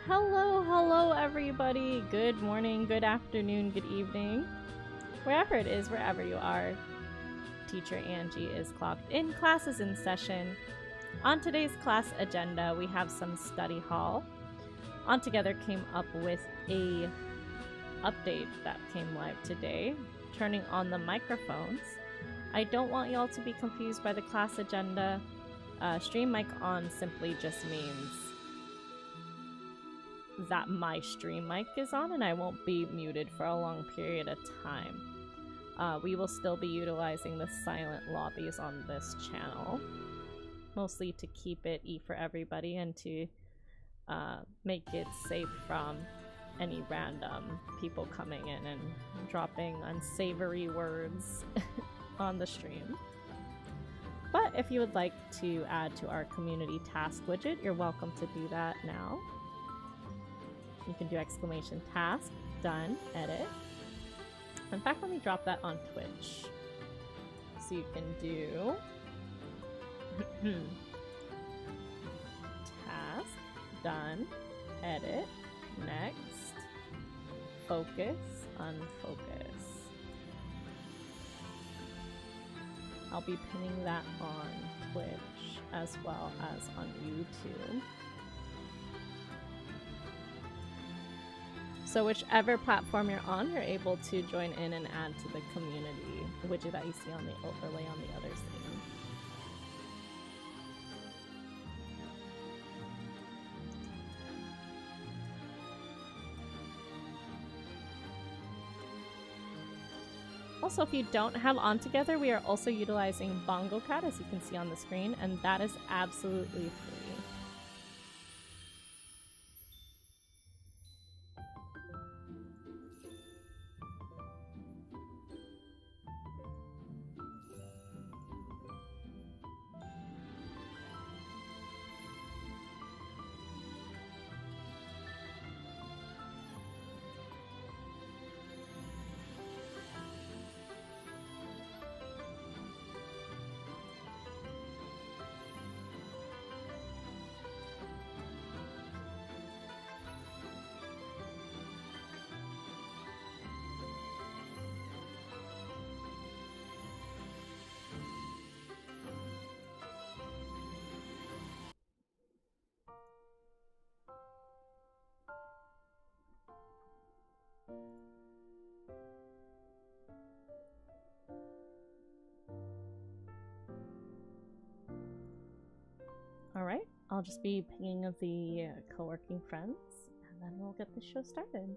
Hello everybody. Good morning, good afternoon, good evening. Wherever it is, wherever you are. Teacher Angie is clocked in. Class is in session. On today's class agenda, we have some study hall. On Together came up with a update that came live today, turning on the microphones. I don't want y'all to be confused by the class agenda. Stream mic on simply just means that my stream mic is on and I won't be muted for a long period of time. We will still be utilizing the silent lobbies on this channel, mostly to keep it for everybody and to make it safe from any random people coming in and dropping unsavory words on the stream. But if you would like to add to our community task widget, you're welcome to do that now. You can do exclamation task, done, edit. In fact, let me drop that on Twitch. So you can do task, done, edit, next, focus, unfocus. I'll be pinning that on Twitch as well as on YouTube. So whichever platform you're on, you're able to join in and add to the community widget that you see on the overlay on the other screen. Also, if you don't have On Together, we are also utilizing BongoCat, as you can see on the screen, and that is absolutely free. Alright, I'll just be pinging the co-working friends, and then we'll get the show started.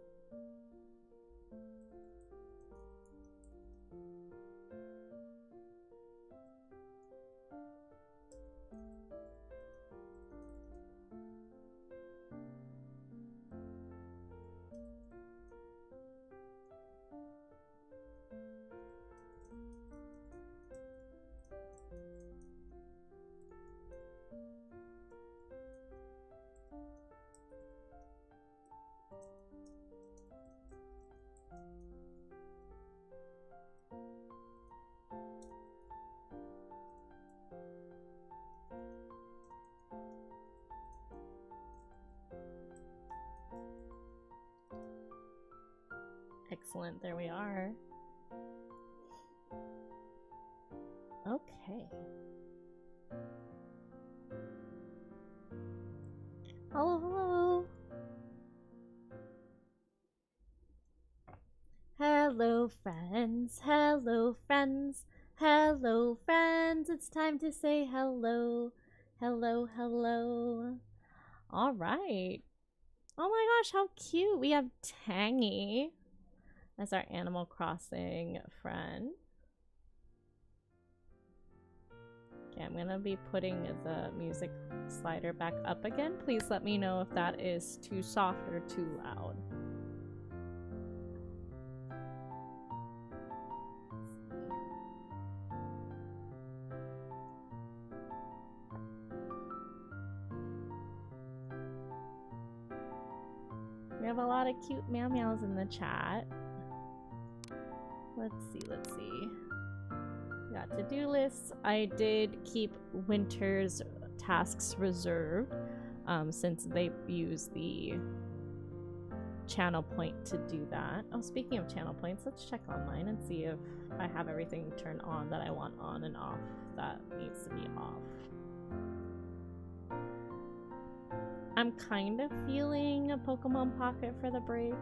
Excellent, there we are. Okay. Hello, hello. Hello, friends. Hello, friends. Hello, friends. It's time to say hello. Hello, hello. All right. Oh my gosh, how cute. We have Tangy as our Animal Crossing friend. Okay, I'm gonna be putting the music slider back up again. Please let me know if that is too soft or too loud. We have a lot of cute meow meows in the chat. Let's see. Got to-do lists. I did keep winter's tasks reserved. since they use the channel point to do that. Oh, speaking of channel points, let's check online and see if I have everything turned on that I want on and off that needs to be off. I'm kind of feeling a Pokemon Pocket for the break.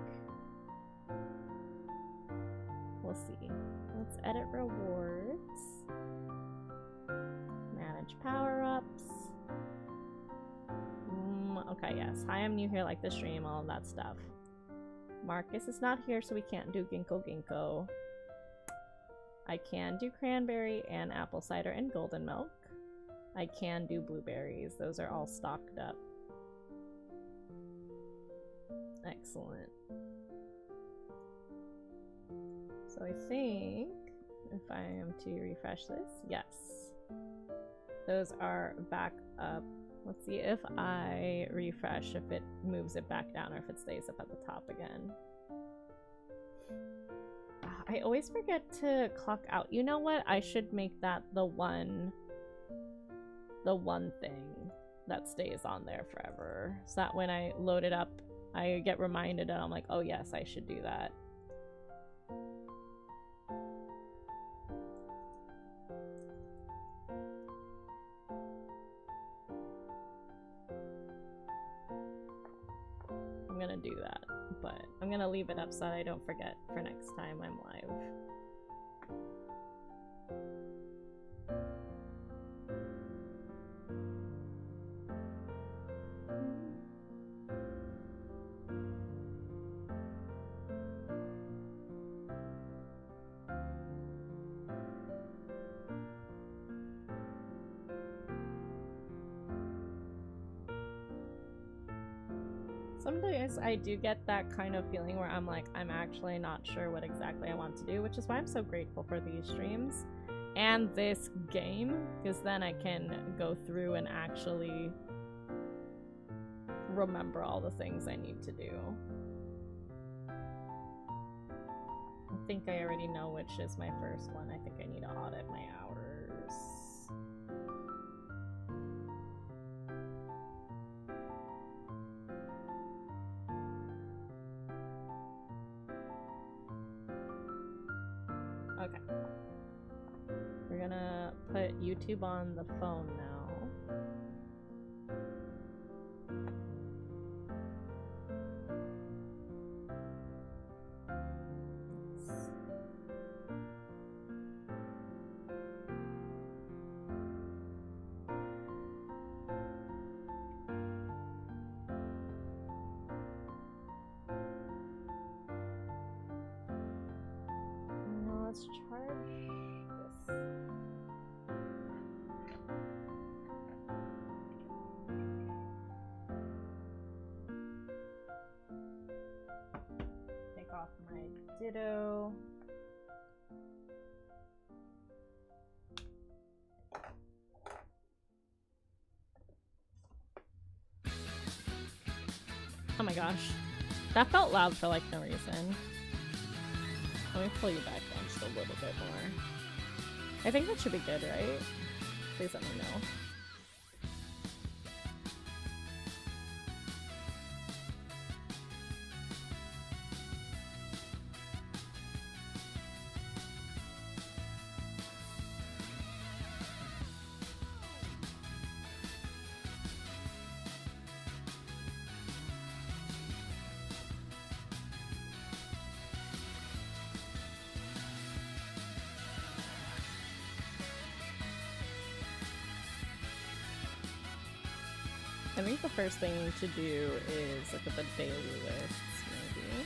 We'll see. Let's edit rewards. Manage power-ups. Okay, yes. Hi, I'm new here, like the stream, all of that stuff. Marcus is not here, so we can't do Ginkgo Ginkgo. I can do cranberry and apple cider and golden milk. I can do blueberries. Those are all stocked up. Excellent. So I think if I am to refresh this, yes. Those are back up. Let's see if I refresh, if it moves it back down or if it stays up at the top again. I always forget to clock out. You know what? I should make that the one thing that stays on there forever. So that when I load it up, I get reminded and I'm like, oh yes, I should do that. I'm gonna do that, but I'm gonna leave it up so that I don't forget for next time I'm live. Some days I do get that kind of feeling where I'm like, I'm actually not sure what exactly I want to do, which is why I'm so grateful for these streams and this game, because then I can go through and actually remember all the things I need to do. I think I already know which is my first one. I think I need to audit my hours. Okay. We're gonna put YouTube on the phone now. Let's charge this. Take off my Ditto. Oh my gosh. That felt loud for like no reason. Let me pull you back down just a little bit more. I think that should be good, right? Please let me know. I think the first thing to do is look at the daily lists, maybe.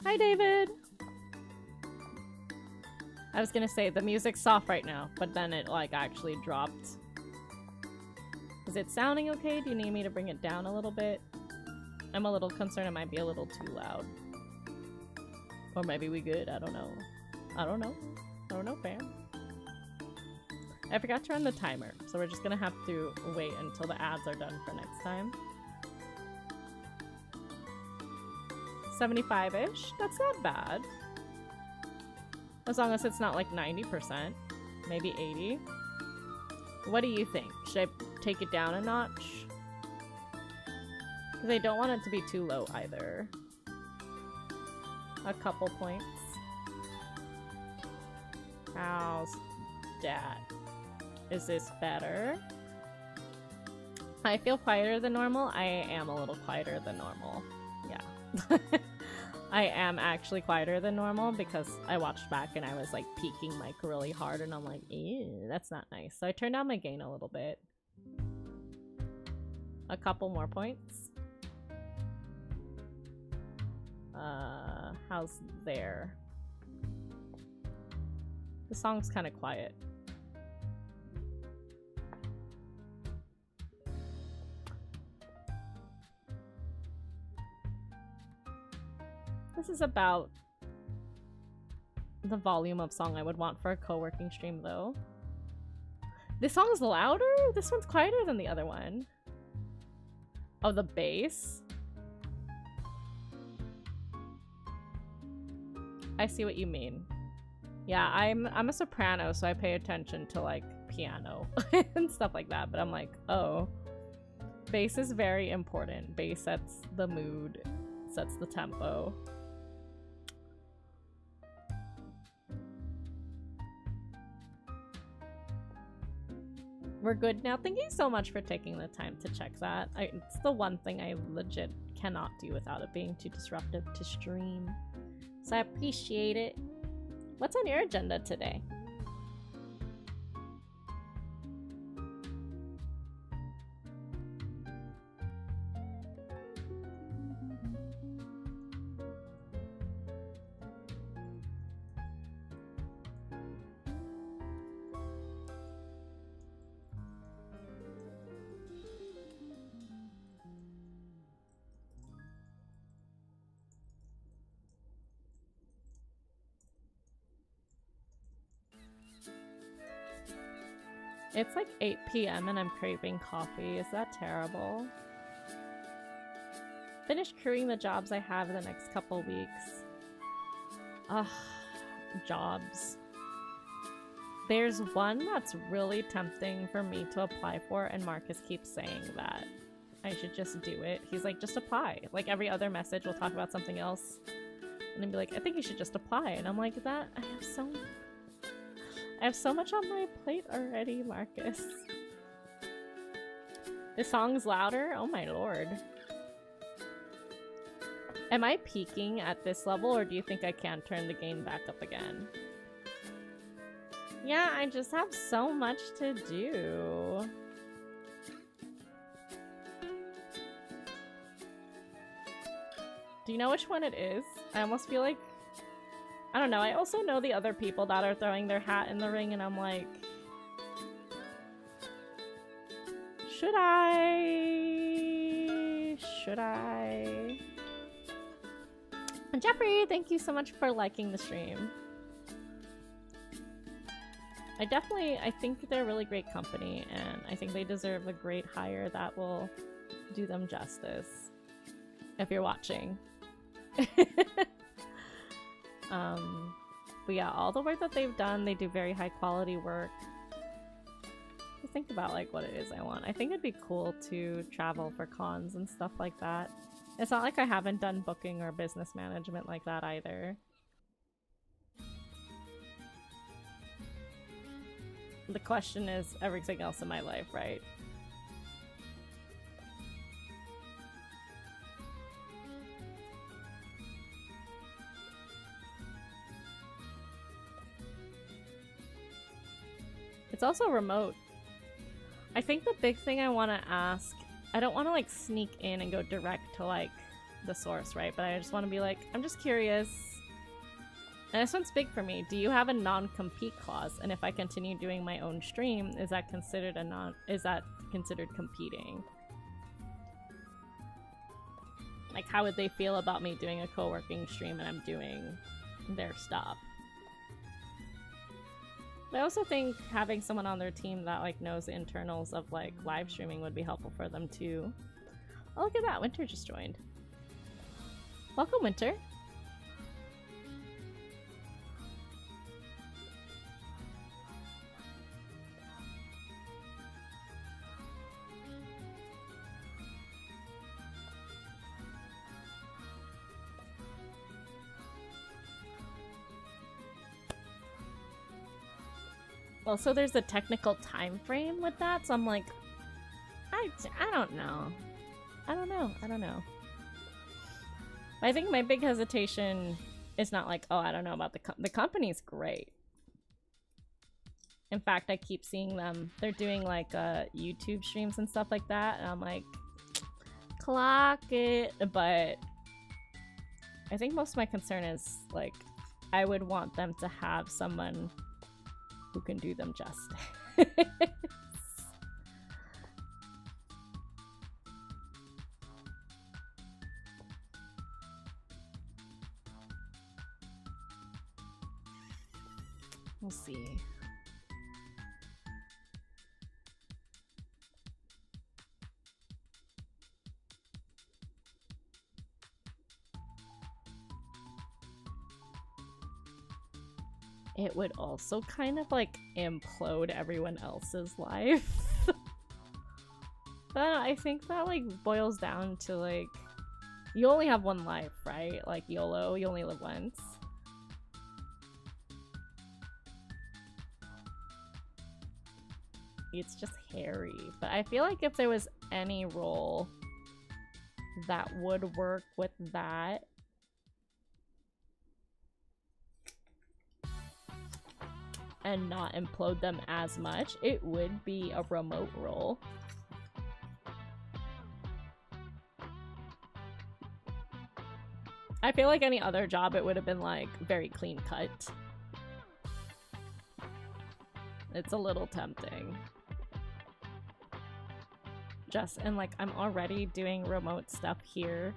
Hi, David! I was gonna say, the music's soft right now, but then it, like, actually dropped. Is it sounding okay? Do you need me to bring it down a little bit? I'm a little concerned it might be a little too loud. Or maybe we good, I don't know. I don't know, fam. I forgot to run the timer, so we're just gonna have to wait until the ads are done for next time. 75-ish? That's not bad. As long as it's not like 90%. Maybe 80. What do you think? Should I take it down a notch? Because I don't want it to be too low either. A couple points. How's that? Is this better? I feel quieter than normal. I am a little quieter than normal. Yeah. I am actually quieter than normal because I watched back and I was like peaking mic really hard and I'm like, ew, that's not nice. So I turned down my gain a little bit. A couple more points. How's there? The song's kind of quiet. This is about the volume of song I would want for a co-working stream, though. This song is louder? This one's quieter than the other one. Oh, the bass? I see what you mean. Yeah, I'm a soprano, so I pay attention to, like, piano and stuff like that, but I'm like, oh. Bass is very important. Bass sets the mood, sets the tempo. We're good now. Thank you so much for taking the time to check that. It's the one thing I legit cannot do without it being too disruptive to stream. So I appreciate it. What's on your agenda today? It's like 8 p.m. and I'm craving coffee. Is that terrible? Finish crewing the jobs I have in the next couple weeks. Ugh, jobs. There's one that's really tempting for me to apply for, and Marcus keeps saying that I should just do it. He's like, just apply. Like every other message, we'll talk about something else. And then be like, I think you should just apply. And I'm like, I have so much on my plate already, Marcus. This song's louder? Oh my lord. Am I peaking at this level, or do you think I can turn the gain back up again? Yeah, I just have so much to do. Do you know which one it is? I almost feel like... I don't know, I also know the other people that are throwing their hat in the ring, and I'm like... Should I? And Jeffrey, thank you so much for liking the stream. I think they're a really great company, and I think they deserve a great hire that will do them justice. If you're watching. But yeah, all the work that they've done, they do very high quality work. Just think about like what it is I want. I think it'd be cool to travel for cons and stuff like that. It's not like I haven't done booking or business management like that either. The question is everything else in my life, right? It's also remote. I think the big thing I want to ask, I don't want to like sneak in and go direct to like the source, right? But I just want to be like, I'm just curious. And this one's big for me. Do you have a non-compete clause? And if I continue doing my own stream, is that considered competing? Like, how would they feel about me doing a co-working stream and I'm doing their stuff? But I also think having someone on their team that like knows the internals of like live streaming would be helpful for them too. Oh, look at that, Winter just joined. Welcome, Winter. Also, there's a technical time frame with that, so I'm like, I don't know. I don't know. I think my big hesitation is not like, oh, I don't know about the company's great. In fact, I keep seeing them. They're doing like YouTube streams and stuff like that, and I'm like, clock it. But I think most of my concern is like, I would want them to have someone who can do them justice. We'll see. It would also kind of like implode everyone else's life. But I think that like boils down to like, you only have one life, right? Like YOLO, you only live once. It's just hairy. But I feel like if there was any role that would work with that, and not implode them as much, it would be a remote role. I feel like any other job, it would have been like very clean cut. It's a little tempting. And like, I'm already doing remote stuff here.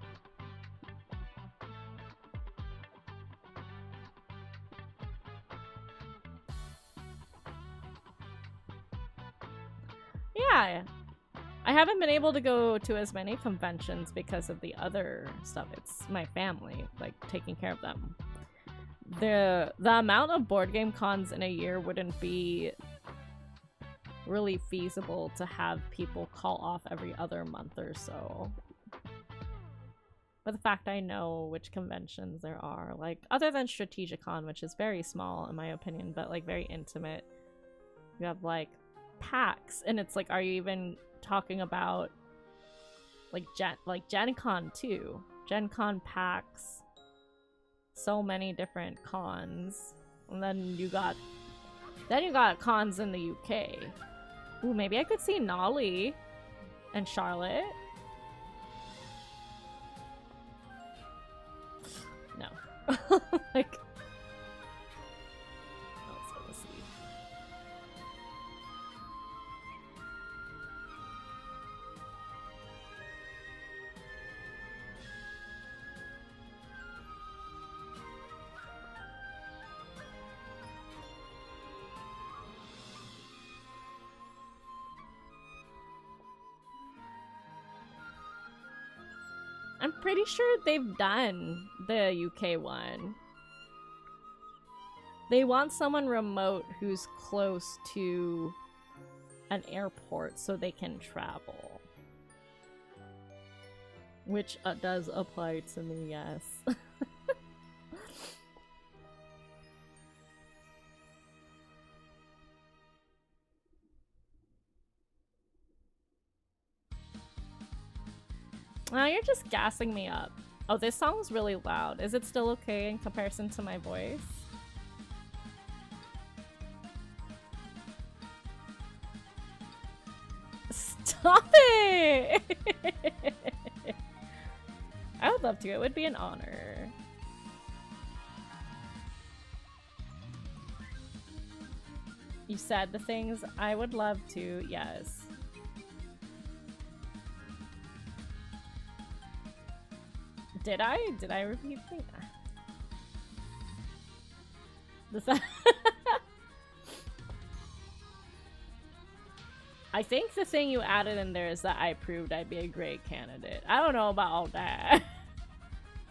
Yeah, I haven't been able to go to as many conventions because of the other stuff. It's my family, like, taking care of them. The amount of board game cons in a year wouldn't be really feasible to have people call off every other month or so. But the fact I know which conventions there are, like, other than Strategicon, which is very small in my opinion, but like very intimate, you have like PAX, and it's like, are you even talking about like Gen Con too? Gen Con, PAX, so many different cons. And then you got cons in the UK. Ooh, maybe I could see Nolly and Charlotte. No. Like, let's see. I'm pretty sure they've done the UK one. They want someone remote who's close to an airport so they can travel. Which does apply to me, yes. Oh, you're just gassing me up. Oh, this song's really loud. Is it still okay in comparison to my voice? Stop it! I would love to. It would be an honor. You said the things I would love to, yes. Did I? Did I repeat things? I think the thing you added in there is that I proved I'd be a great candidate. I don't know about all that.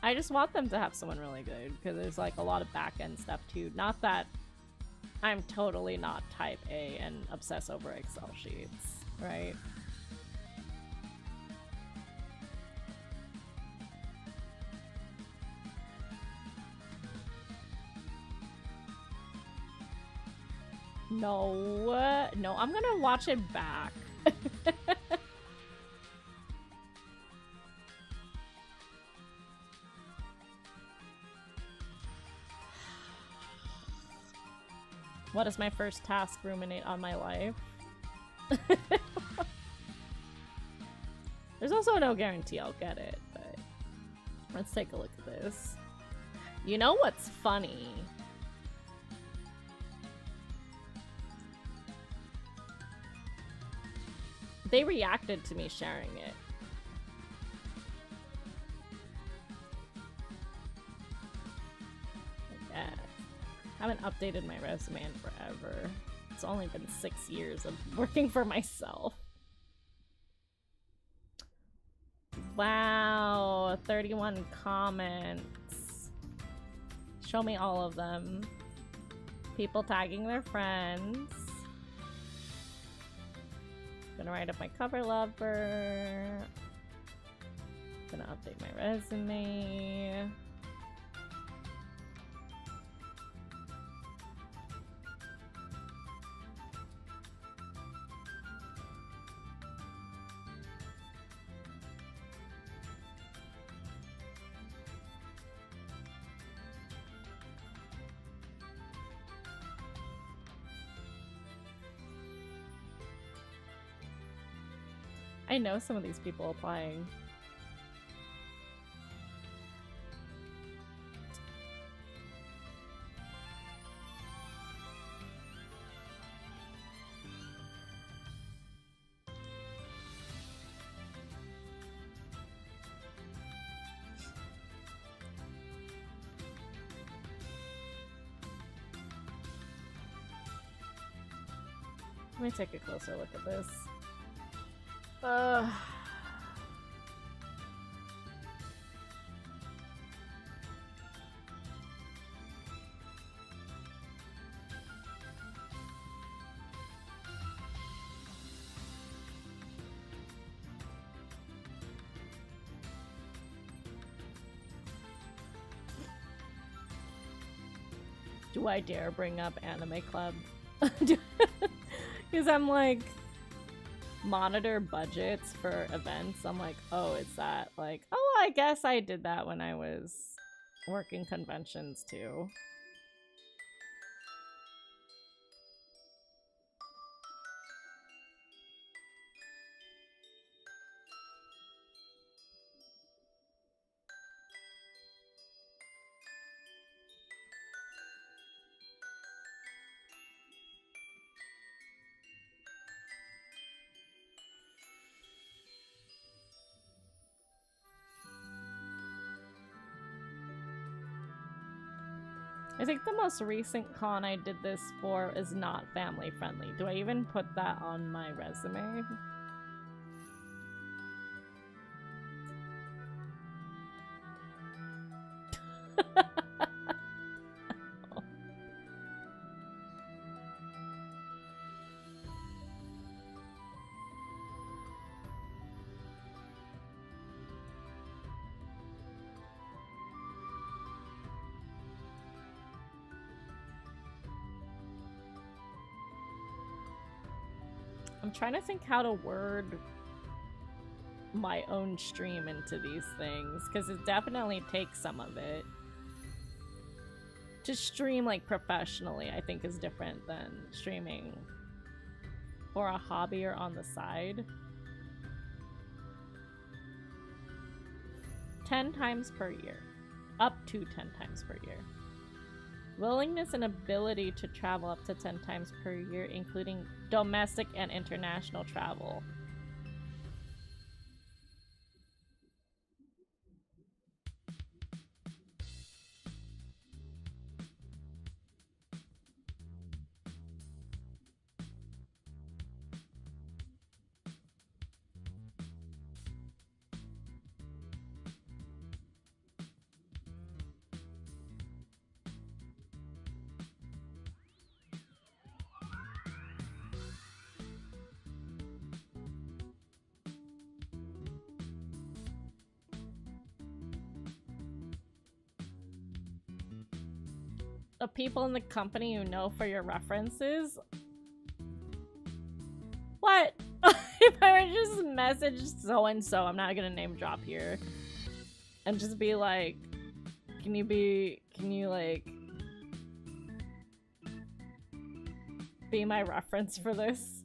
I just want them to have someone really good because there's like a lot of back-end stuff too. Not that I'm totally not type A and obsess over Excel sheets, right? No, no, I'm gonna watch it back. What is my first task? Ruminate on my life. There's also no guarantee I'll get it, but let's take a look at this. You know what's funny? They reacted to me sharing it. Like that. I haven't updated my resume in forever. It's only been 6 years of working for myself. Wow, 31 comments. Show me all of them. People tagging their friends. Gonna write up my cover lover. Gonna update my resume. I know some of these people applying. Let me take a closer look at this. Do I dare bring up Anime Club? Because I'm like, monitor budgets for events. I'm like, oh, it's that. Like, oh, I guess I did that when I was working conventions too. I think the most recent con I did this for is not family friendly. Do I even put that on my resume? I'm trying to think how to word my own stream into these things, because it definitely takes some of it. To stream like professionally, I think is different than streaming for a hobby or on the side. 10 times per year. Up to 10 times per year. Willingness and ability to travel up to 10 times per year, including domestic and international travel. The people in the company you know for your references? What? If I were to just message so-and-so, I'm not gonna name drop here, and just be like, can you like be my reference for this?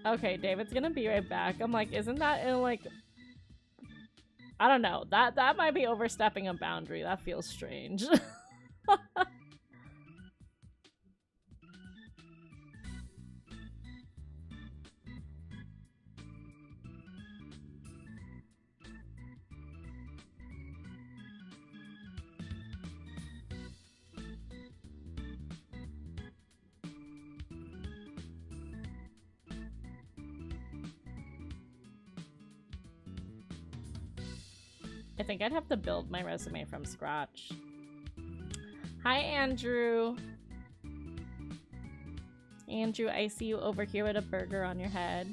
Okay, David's gonna be right back. I'm like, isn't that in like, I don't know. That might be overstepping a boundary. That feels strange. I think I'd have to build my resume from scratch. Hi, Andrew. Andrew, I see you over here with a burger on your head.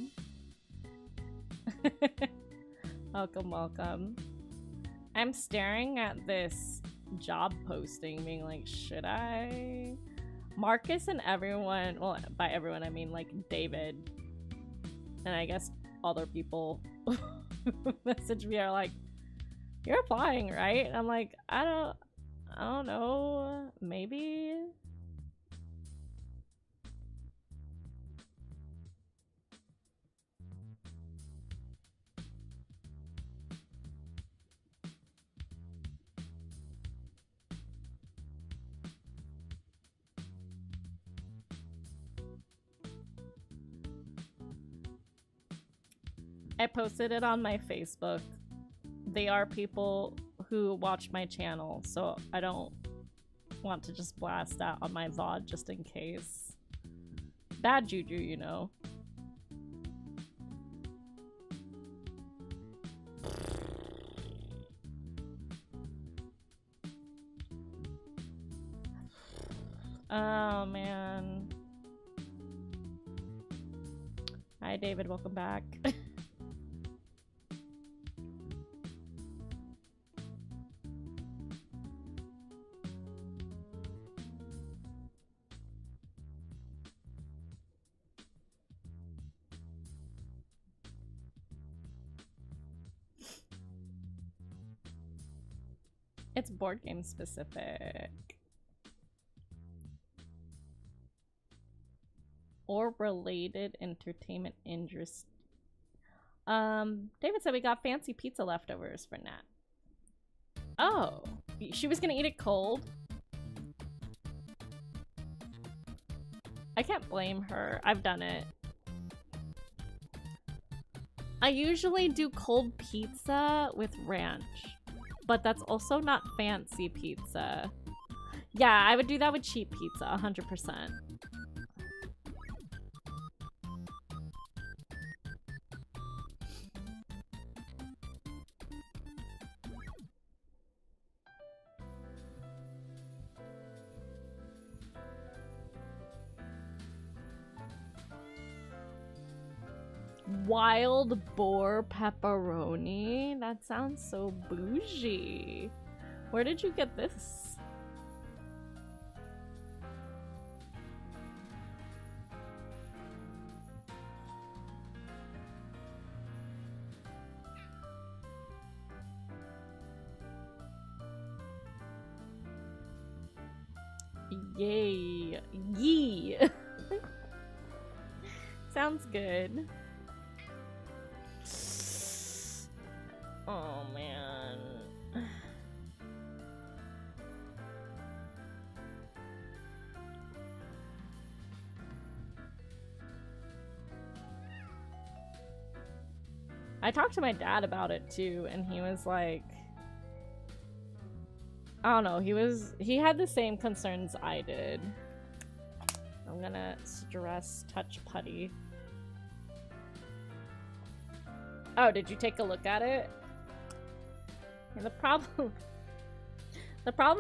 Welcome, welcome. I'm staring at this job posting being like, should I? Marcus and everyone, well, by everyone I mean like David, and I guess other people who message me are like, you're applying, right? And I'm like, I don't know, maybe. I posted it on my Facebook. They are people who watch my channel, so I don't want to just blast that on my VOD just in case. Bad juju, you know. Oh, man. Hi, David. Welcome back. It's board game specific. Or related entertainment interest. David said we got fancy pizza leftovers for Nat. Oh, she was gonna eat it cold? I can't blame her. I've done it. I usually do cold pizza with ranch, but that's also not fancy pizza. Yeah, I would do that with cheap pizza, 100%. Wild boar pepperoni? That sounds so bougie. Where did you get this? Yay. Yee. Sounds good. Oh man. I talked to my dad about it too, and he was like, I don't know, he had the same concerns I did. I'm gonna stress touch putty. Oh, did you take a look at it? And the problem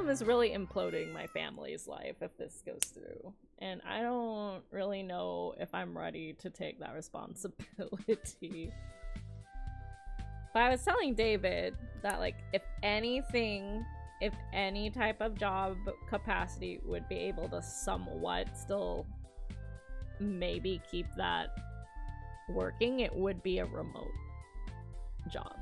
is really imploding my family's life if this goes through. And I don't really know if I'm ready to take that responsibility. But I was telling David that, like, if anything, if any type of job capacity would be able to somewhat still maybe keep that working, it would be a remote job.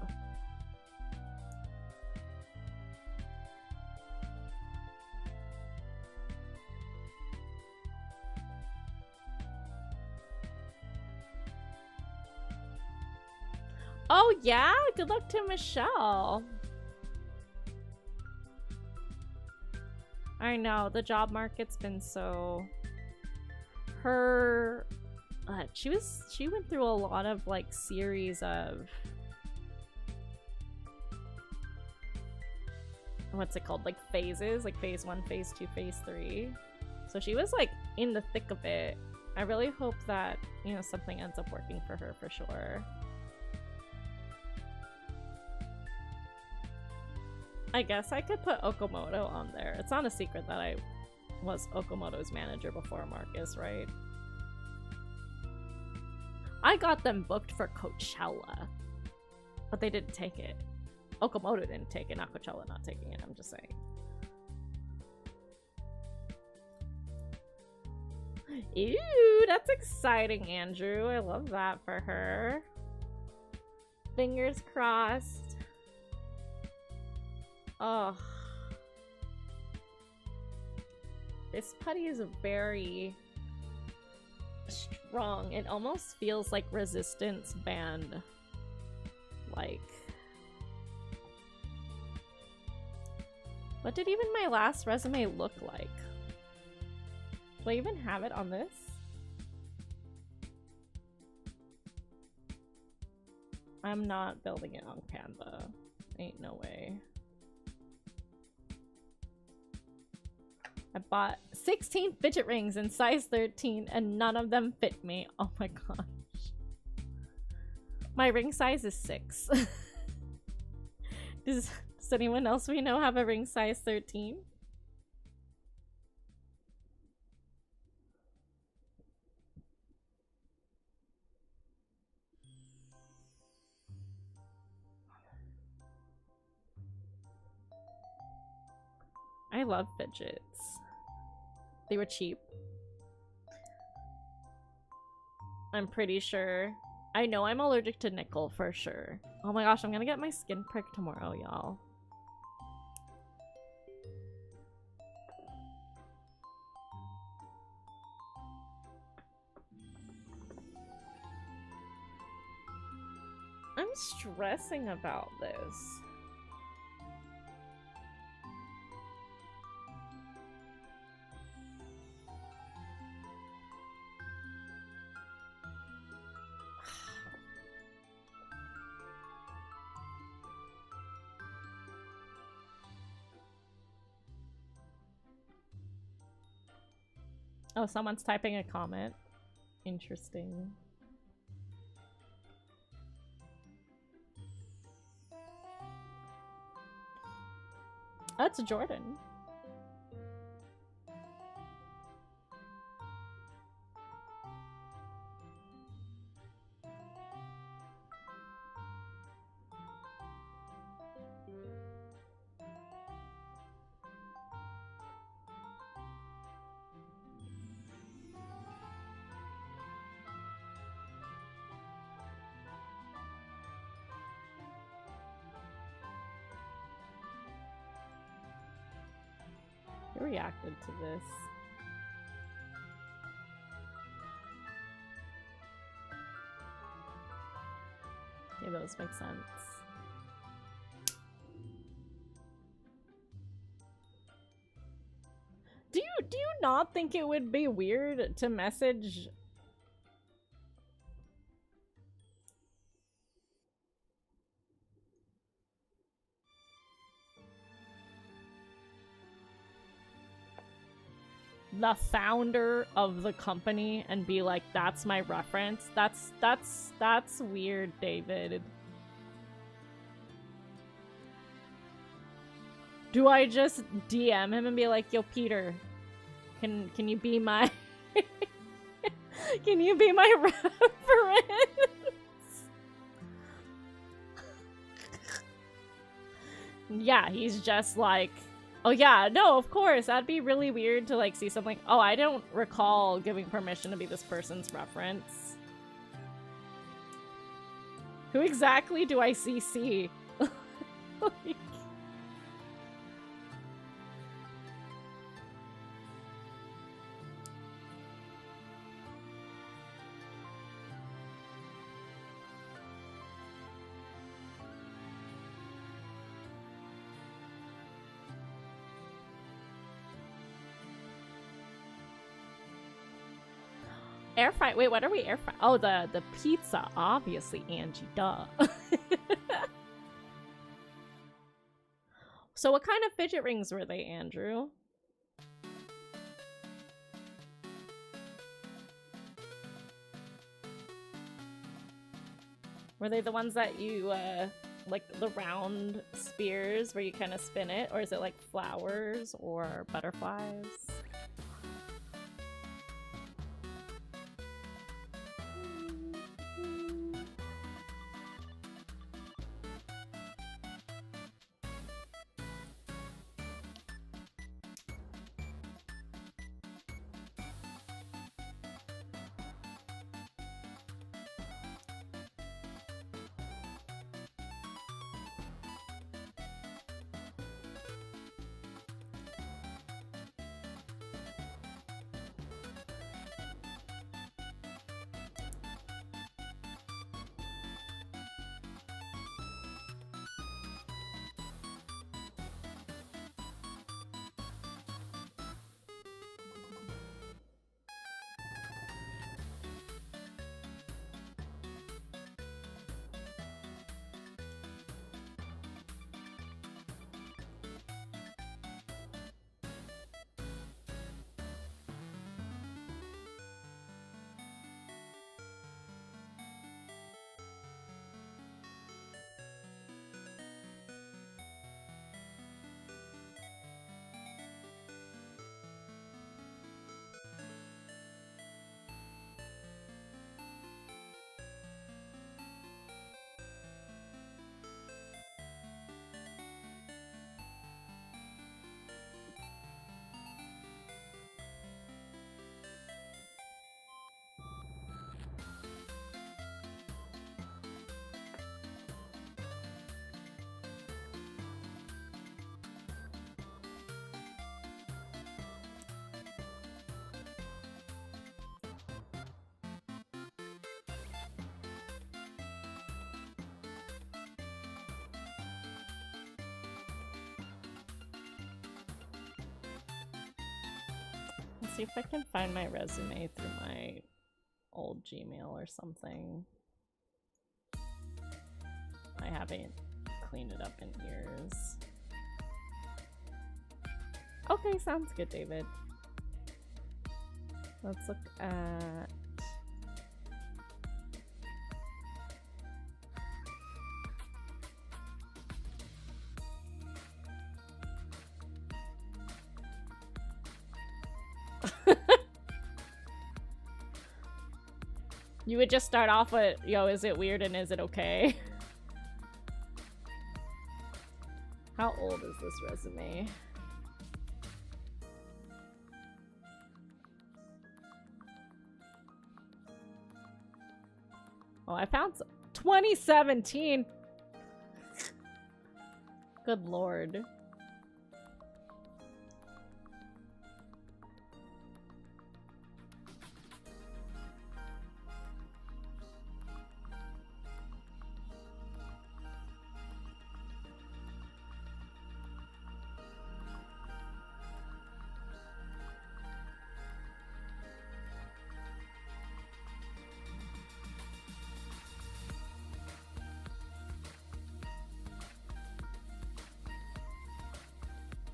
Oh yeah, good luck to Michelle. I know, the job market's been so... she went through a lot of, like, series of... what's it called? Like, phases? Like, phase 1, phase 2, phase 3. So she was, like, in the thick of it. I really hope that, you know, something ends up working for her for sure. I guess I could put Okamoto on there. It's not a secret that I was Okamoto's manager before Marcus, right? I got them booked for Coachella, but they didn't take it. Okamoto didn't take it, not Coachella not taking it, I'm just saying. Ew, that's exciting, Andrew. I love that for her. Fingers crossed. Oh. This putty is very strong. It almost feels like resistance band. Like. What did even my last resume look like? Do I even have it on this? I'm not building it on Canva. Ain't no way. I bought 16 fidget rings in size 13 and none of them fit me. Oh my gosh. My ring size is 6. Does anyone else we know have a ring size 13? I love fidgets. They were cheap. I'm pretty sure. I know I'm allergic to nickel for sure. Oh my gosh, I'm gonna get my skin pricked tomorrow, y'all. I'm stressing about this. Oh, someone's typing a comment. Interesting. That's Jordan. reacted to this? Okay, those make sense. Do you not think it would be weird to message the founder of the company and be like, that's my reference? That's weird, David. Do I just DM him and be like, yo, Peter, can you be my can you be my reference? Yeah, he's just like, oh yeah, no, of course. That'd be really weird to like see something. Oh, I don't recall giving permission to be this person's reference. Who exactly do I CC? Like, air fry. Wait, what are we air fry? Oh, the pizza. Obviously, Angie. Duh. So what kind of fidget rings were they, Andrew? Were they the ones that you, like the round spears where you kind of spin it? Or is it like flowers or butterflies? Let's see if I can find my resume through my old Gmail or something. I haven't cleaned it up in years. Okay, sounds good, David. Let's look at... You would just start off with, yo, is it weird and is it okay? How old is this resume? Oh, I found 2017. Good lord.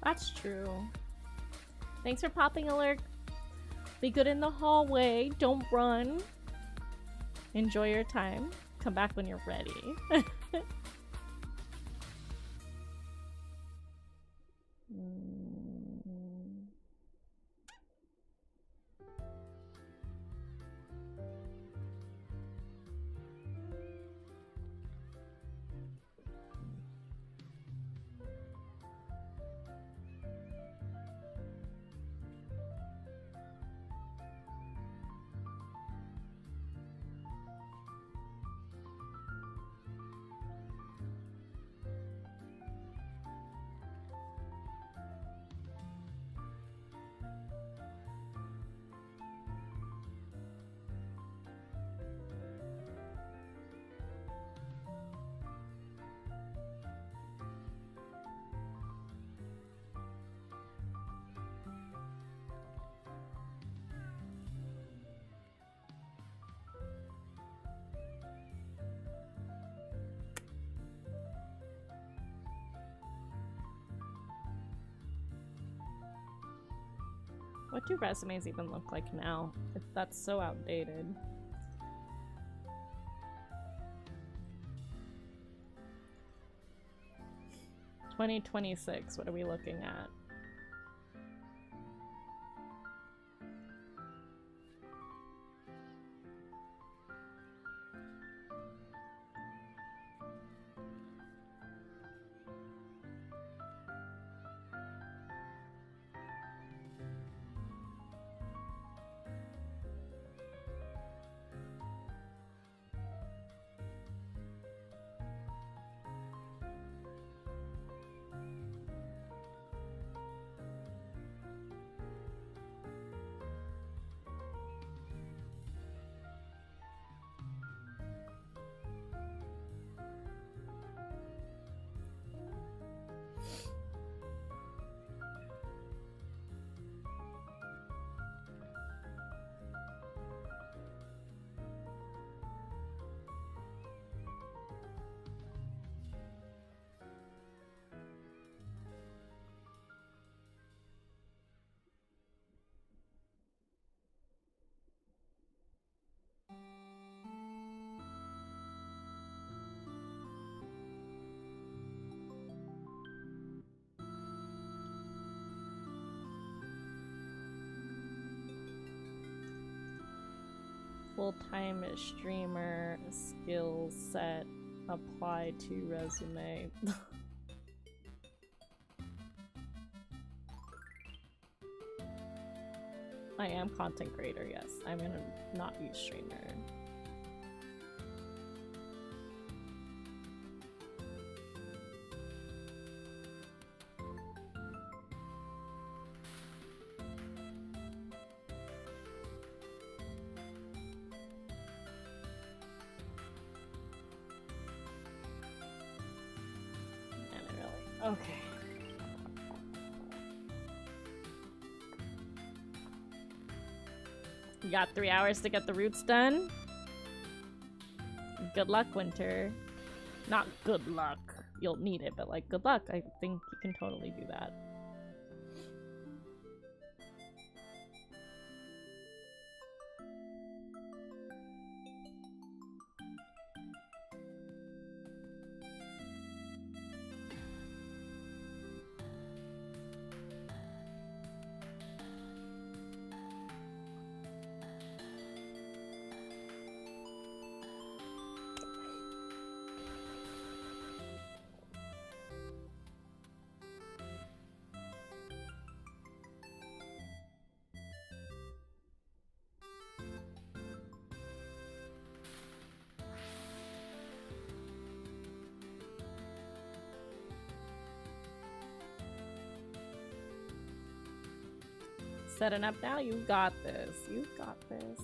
That's true. Thanks for popping alert. Be good in the hallway. Don't run. Enjoy your time. Come back when you're ready. What do resumes even look like now? That's so outdated. $2026, what are we looking at? Full-time streamer skill set apply to resume. I am content creator, yes. I'm gonna not use streamer. Okay. You got 3 hours to get the roots done? Good luck, Winter. Not good luck. You'll need it, but like, good luck. I think you can totally do that. Setting up now? You got this. You got this.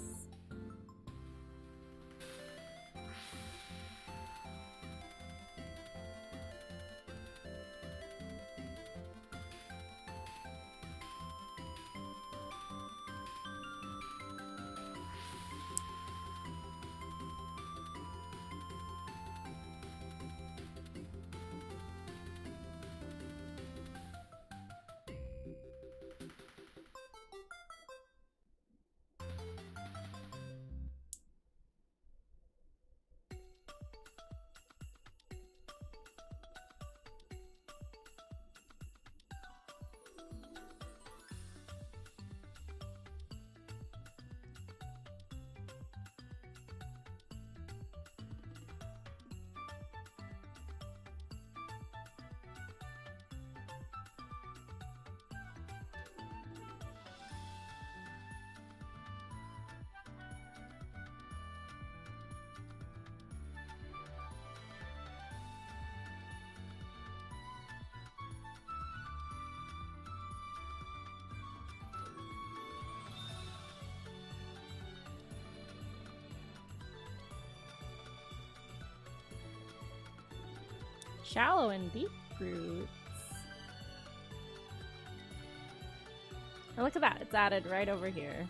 Shallow and deep roots. And look at that, it's added right over here.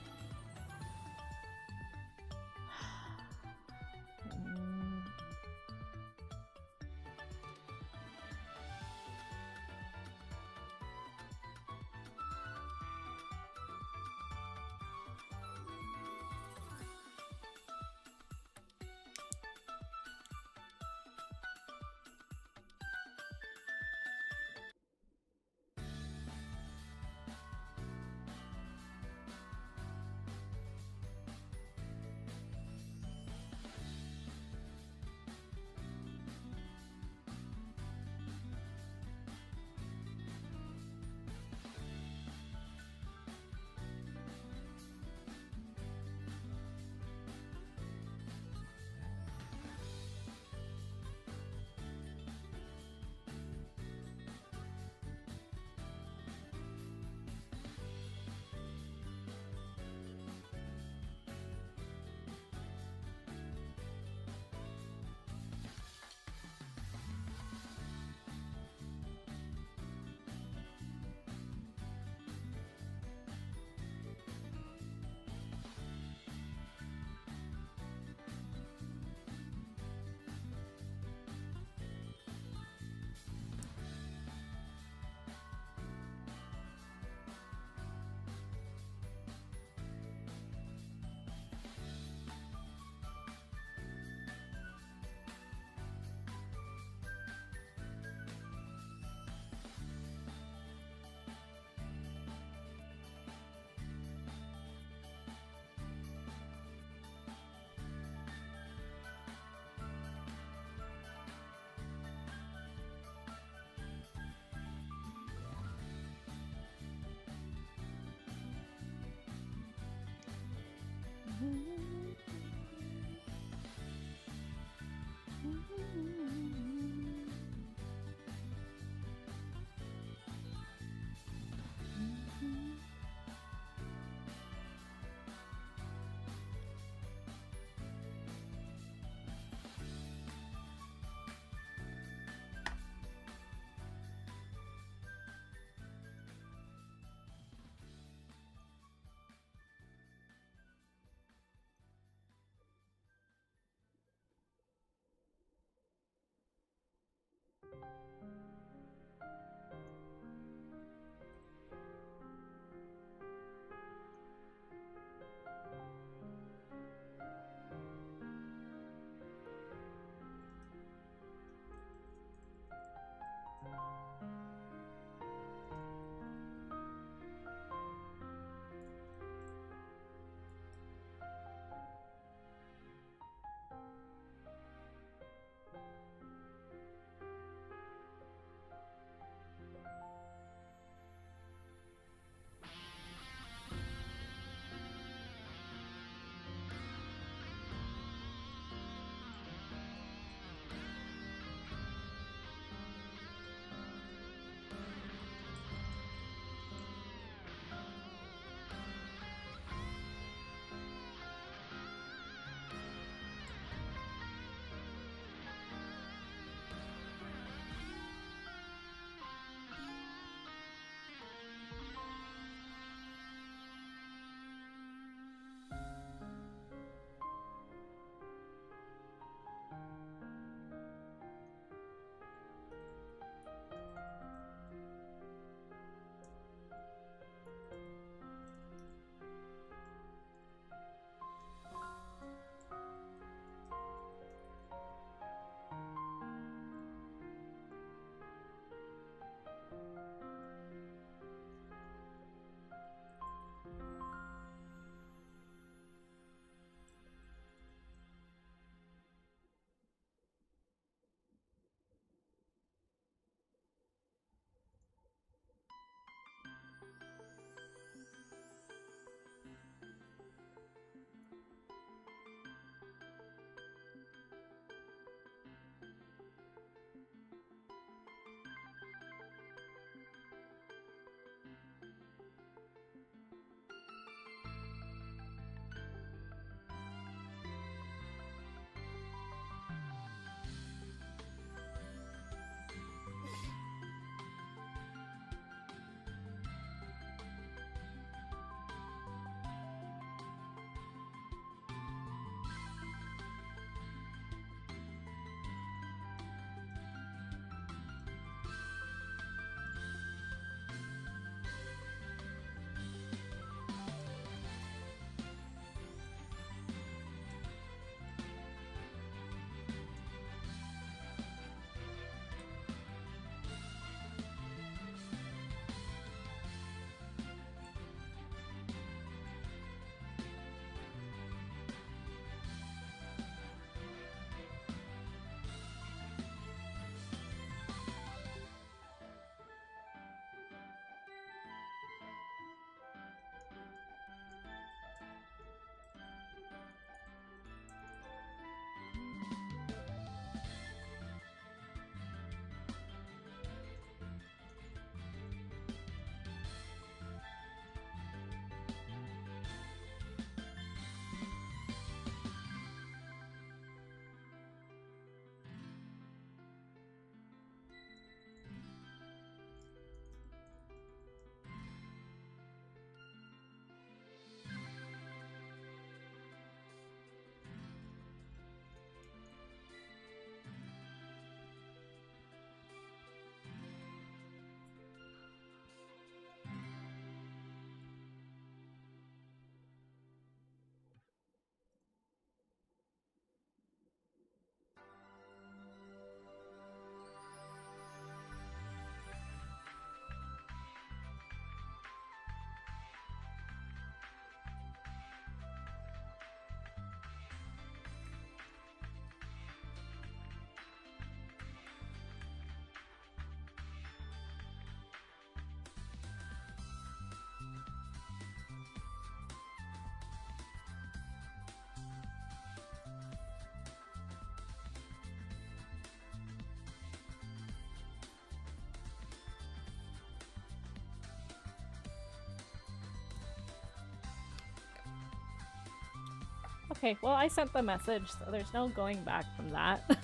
Okay, well, I sent the message, so there's no going back from that.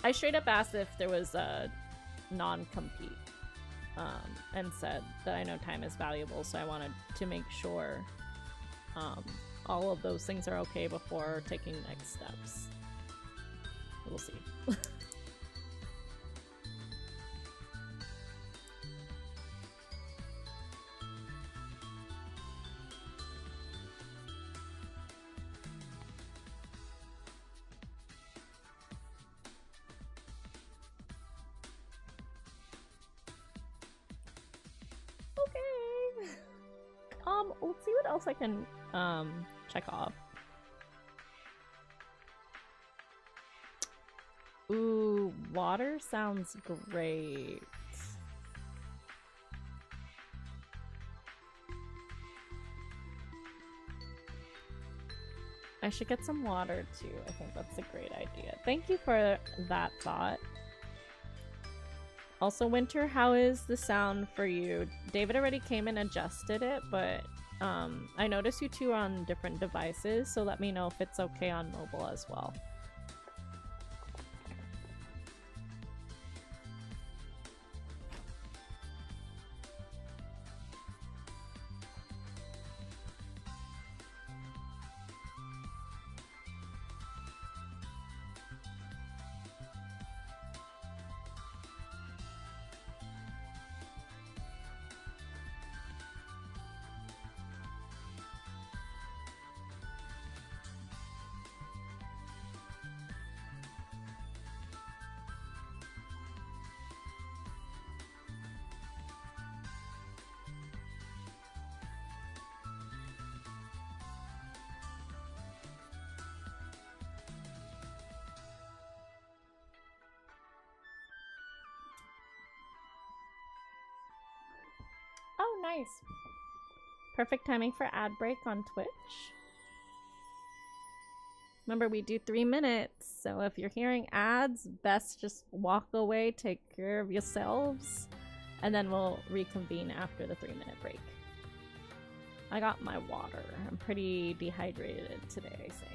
I straight up asked if there was a non-compete, and said that I know time is valuable, so I wanted to make sure all of those things are okay before taking next steps. We'll see. Okay. Let's see what else I can check off. Ooh, water sounds great. I should get some water too. I think that's a great idea. Thank you for that thought. Also, Winter, how is the sound for you? David already came and adjusted it, but I noticed you two are on different devices, so let me know if it's okay on mobile as well. Oh, nice. Perfect timing for ad break on Twitch. Remember, we do 3 minutes, so if you're hearing ads, best just walk away, take care of yourselves, and then we'll reconvene after the 3-minute break. I got my water. I'm pretty dehydrated today, I think.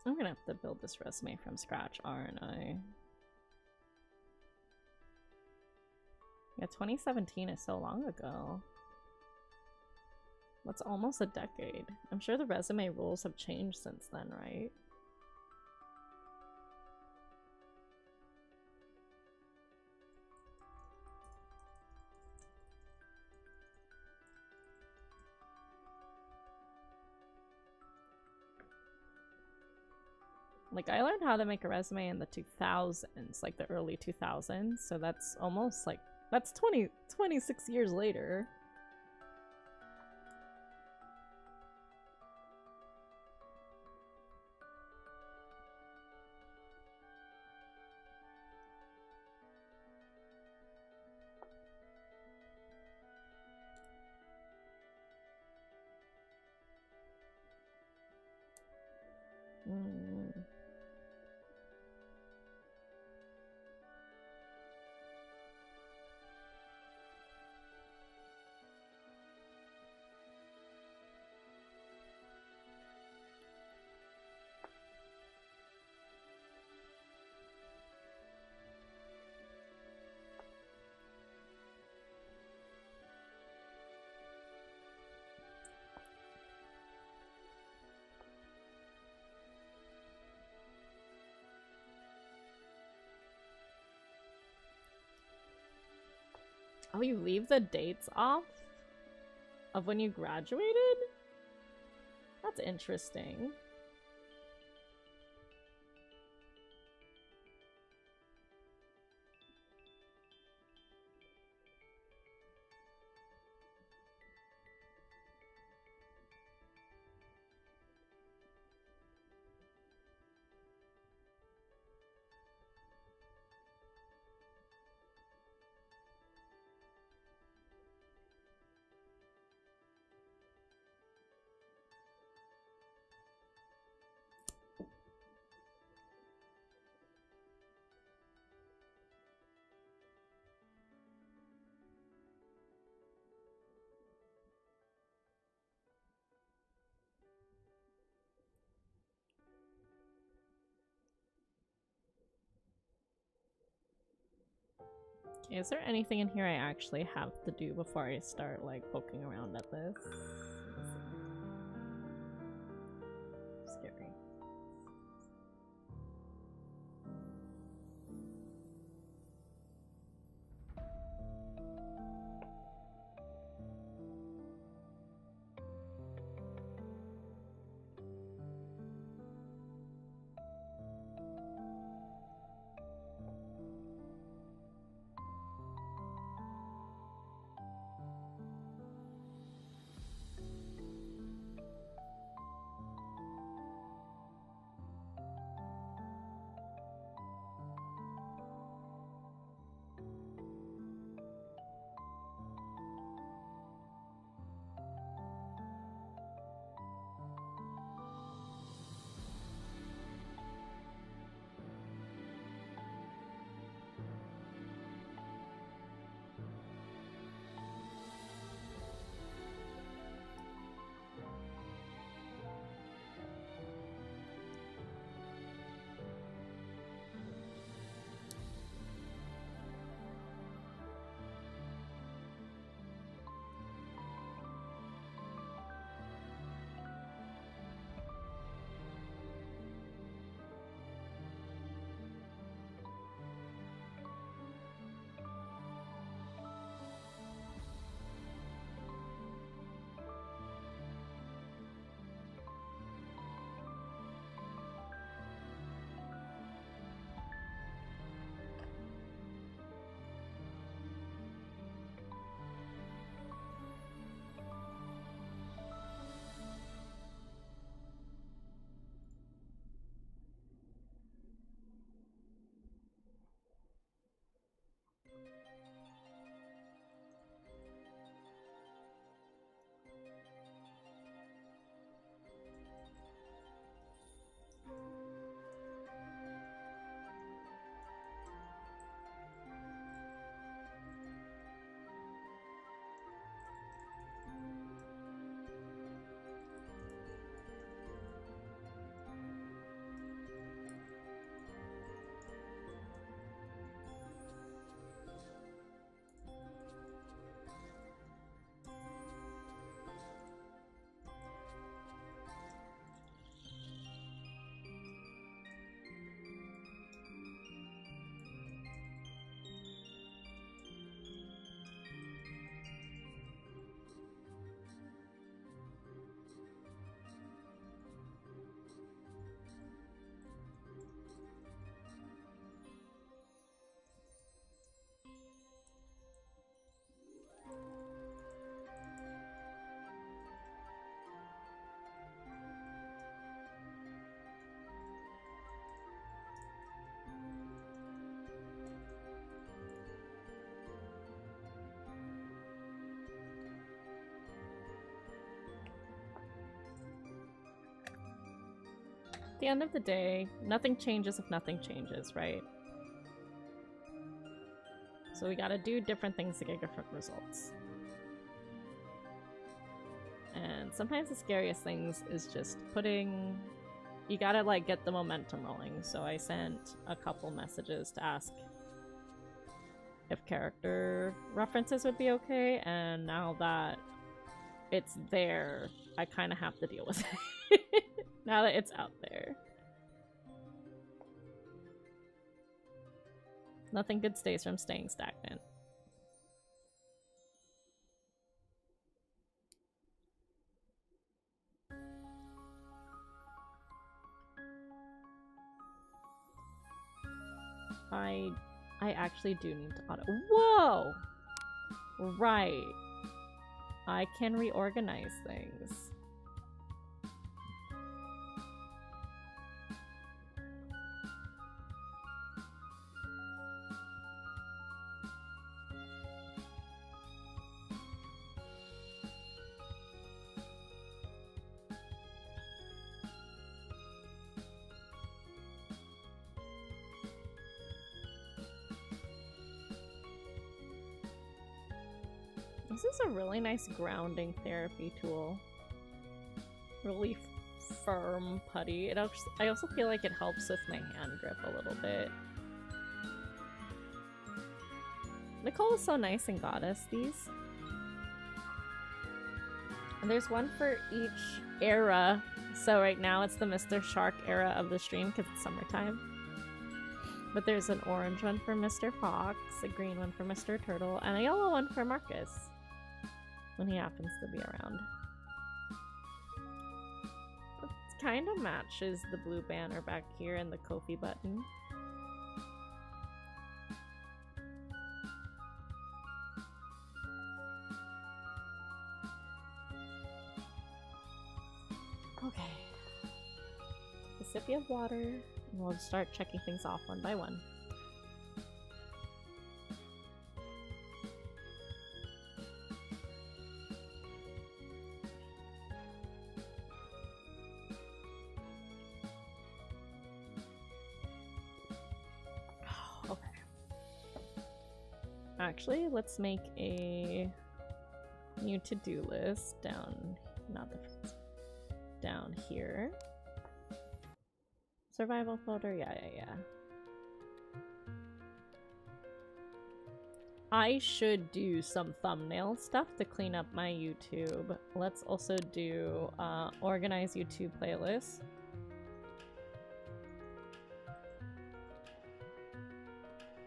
I'm gonna have to build this resume from scratch, aren't I? Yeah, 2017 is so long ago. That's almost a decade. I'm sure the resume rules have changed since then, right? Like, I learned how to make a resume in the 2000s, like the early 2000s, so that's almost like, that's 26 years later. Oh, you leave the dates off of when you graduated? That's interesting. Okay, is there anything in here I actually have to do before I start, like, poking around at this? Scary. At the end of the day, nothing changes if nothing changes, right? So we gotta do different things to get different results. And sometimes the scariest things is just putting... You gotta like get the momentum rolling. So I sent a couple messages to ask if character references would be okay, and now that it's there, I kind of have to deal with it. Now that it's out there. Nothing good stays from staying stagnant. I actually do need to auto- Whoa! Right. I can reorganize things. This is a really nice grounding therapy tool. Really firm putty. I also feel like it helps with my hand grip a little bit. Nicole is so nice and got us these. And there's one for each era. So right now it's the Mr. Shark era of the stream because it's summertime. But there's an orange one for Mr. Fox, a green one for Mr. Turtle, and a yellow one for Marcus when he happens to be around. It kind of matches the blue banner back here and the Ko-fi button. Okay. A sip of water, and we'll start checking things off one by one. Actually, let's make a new to-do list down, down here. Survival folder, yeah. I should do some thumbnail stuff to clean up my YouTube. Let's also do organize YouTube playlists.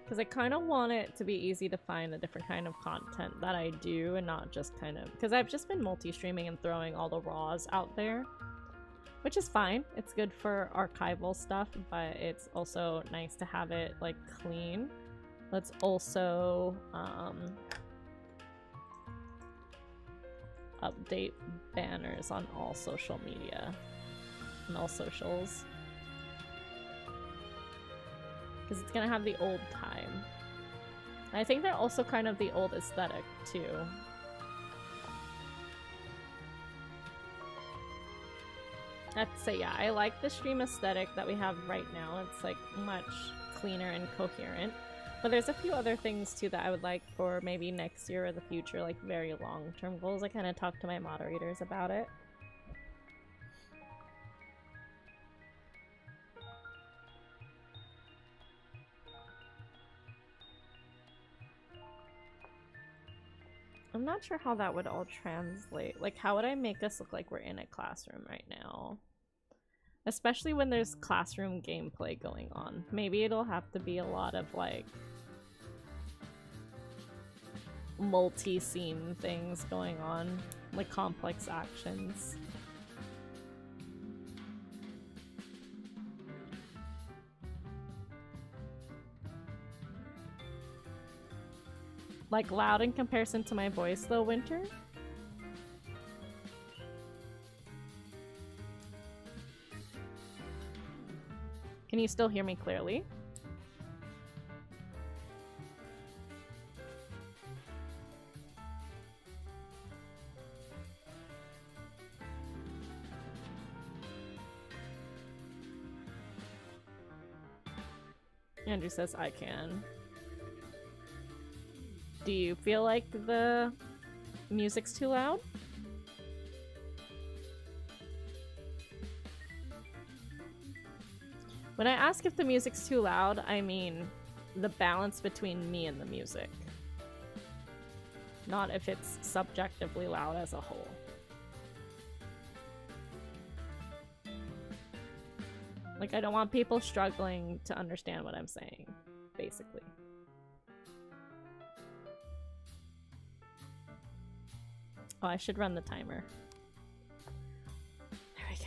Because I kind of want it to be easy to find the different kind of content that I do and not just kind of... Because I've just been multi-streaming and throwing all the raws out there. Which is fine. It's good for archival stuff, but it's also nice to have it, like, clean. Let's also update banners on all social media. And all socials. Because it's gonna have the old time. And I think they're also kind of the old aesthetic, too. I have to say, yeah, I like the stream aesthetic that we have right now. It's, like, much cleaner and coherent. But there's a few other things, too, that I would like for maybe next year or the future, like, very long-term goals. I kind of talked to my moderators about it. I'm not sure how that would all translate. Like, how would I make us look like we're in a classroom right now? Especially when there's classroom gameplay going on. Maybe it'll have to be a lot of, like, multi-scene things going on. Like, complex actions. Like, loud in comparison to my voice, though, Winter? Can you still hear me clearly? Andrew says I can. Do you feel like the music's too loud? When I ask if the music's too loud, I mean the balance between me and the music. Not if it's subjectively loud as a whole. Like, I don't want people struggling to understand what I'm saying, basically. Oh, I should run the timer. There we go.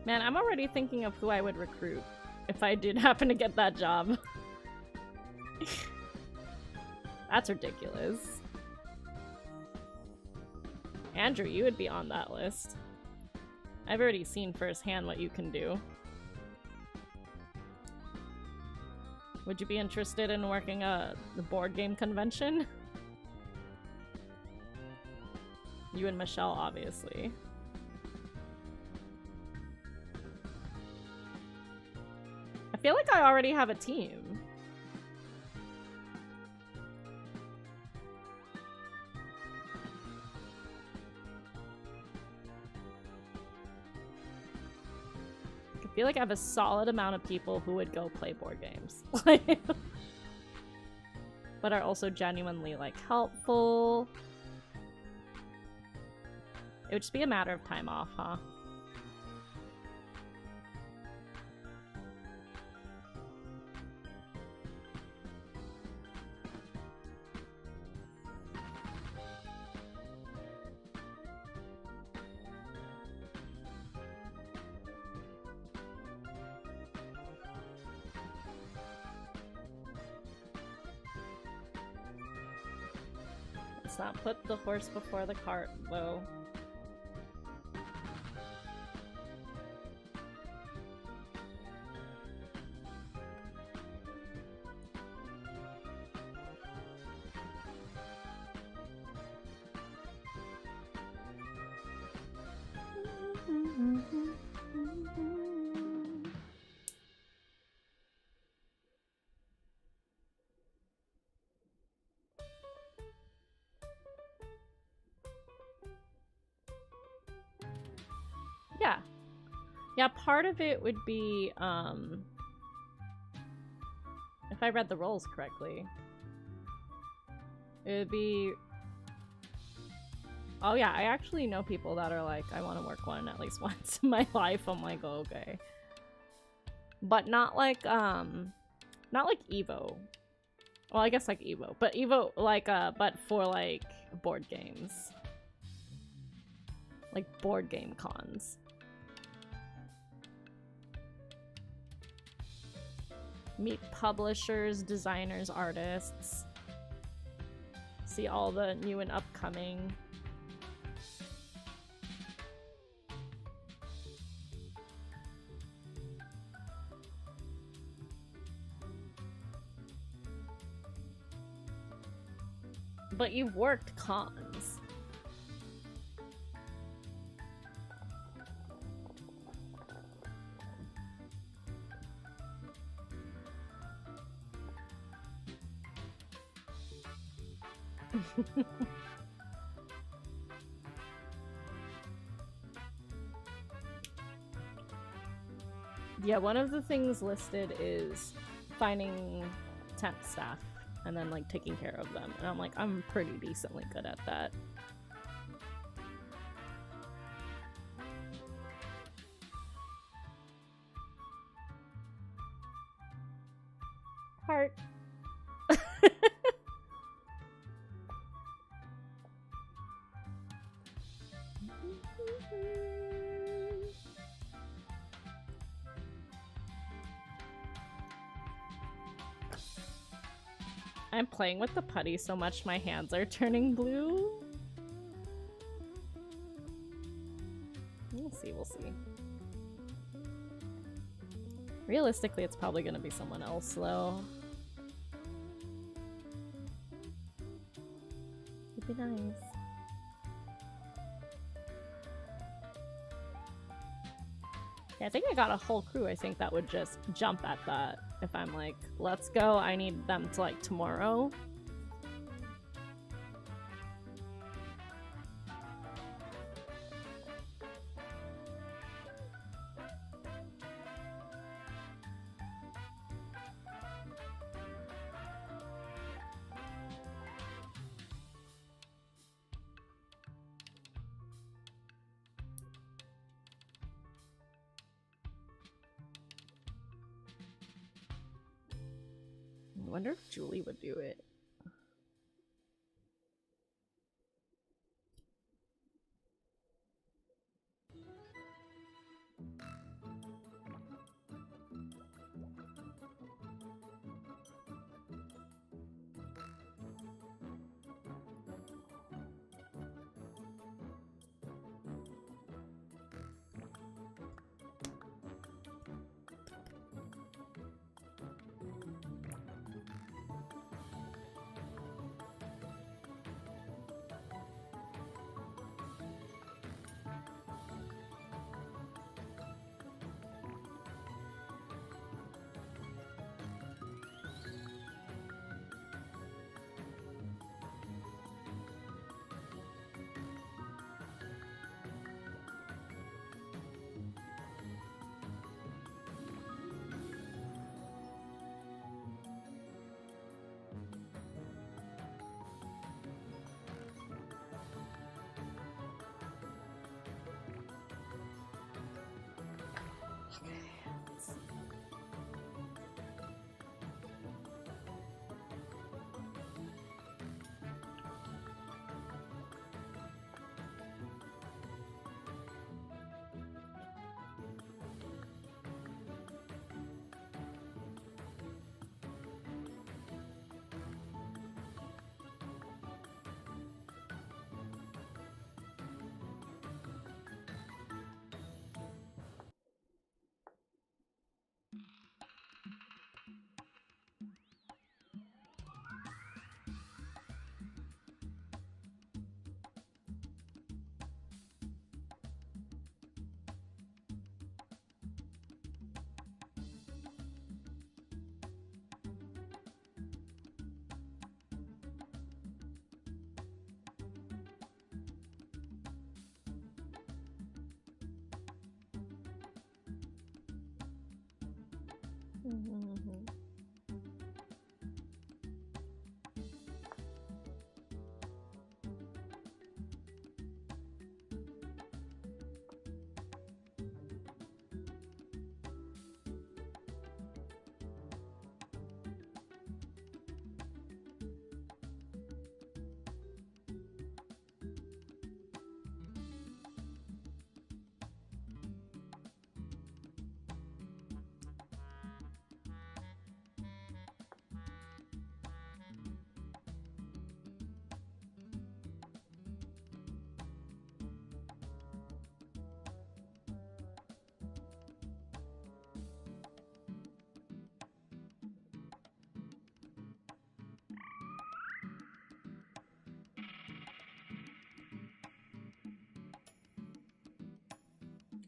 Man, I'm already thinking of who I would recruit if I did happen to get that job. That's ridiculous. Andrew, you would be on that list. I've already seen firsthand what you can do. Would you be interested in working the board game convention? You and Michelle, obviously. I feel like I already have a team. I feel like I have a solid amount of people who would go play board games. But are also genuinely, like, helpful. It would just be a matter of time off, huh? Let's not put the horse before the cart, though. Yeah, part of it would be, if I read the roles correctly, it would be, oh yeah, I actually know people that are like, I want to work one at least once in my life. I'm like, oh, okay. But not like Evo. Well, I guess like Evo, but Evo, like, but for like board games. Like board game cons. Meet publishers, designers, artists. See all the new and upcoming. But you've worked cons. Yeah, one of the things listed is finding temp staff and then like taking care of them. And I'm like, I'm pretty decently good at that. Heart. I'm playing with the putty so much my hands are turning blue. We'll see, we'll see. Realistically, it's probably gonna be someone else, though. It'd be nice. Yeah, I think I got a whole crew, I think, that would just jump at that. If I'm like, let's go, I need them to, like, tomorrow. I wonder if Julie would do it. Mm-hmm.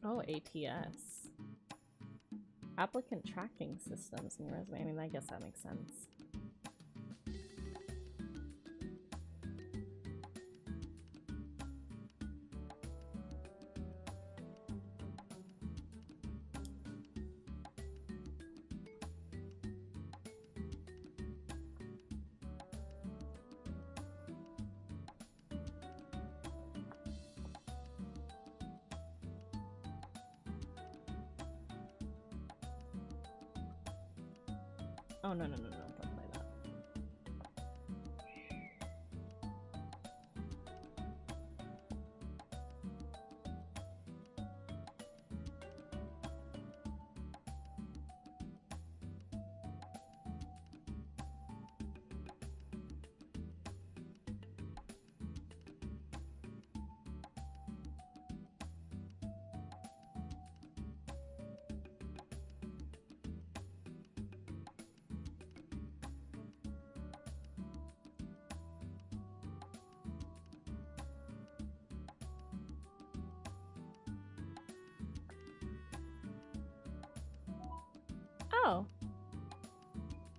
Oh, ATS. Applicant tracking systems in your resume. I mean, I guess that makes sense. Oh, no, no, no, no, don't play that. Oh.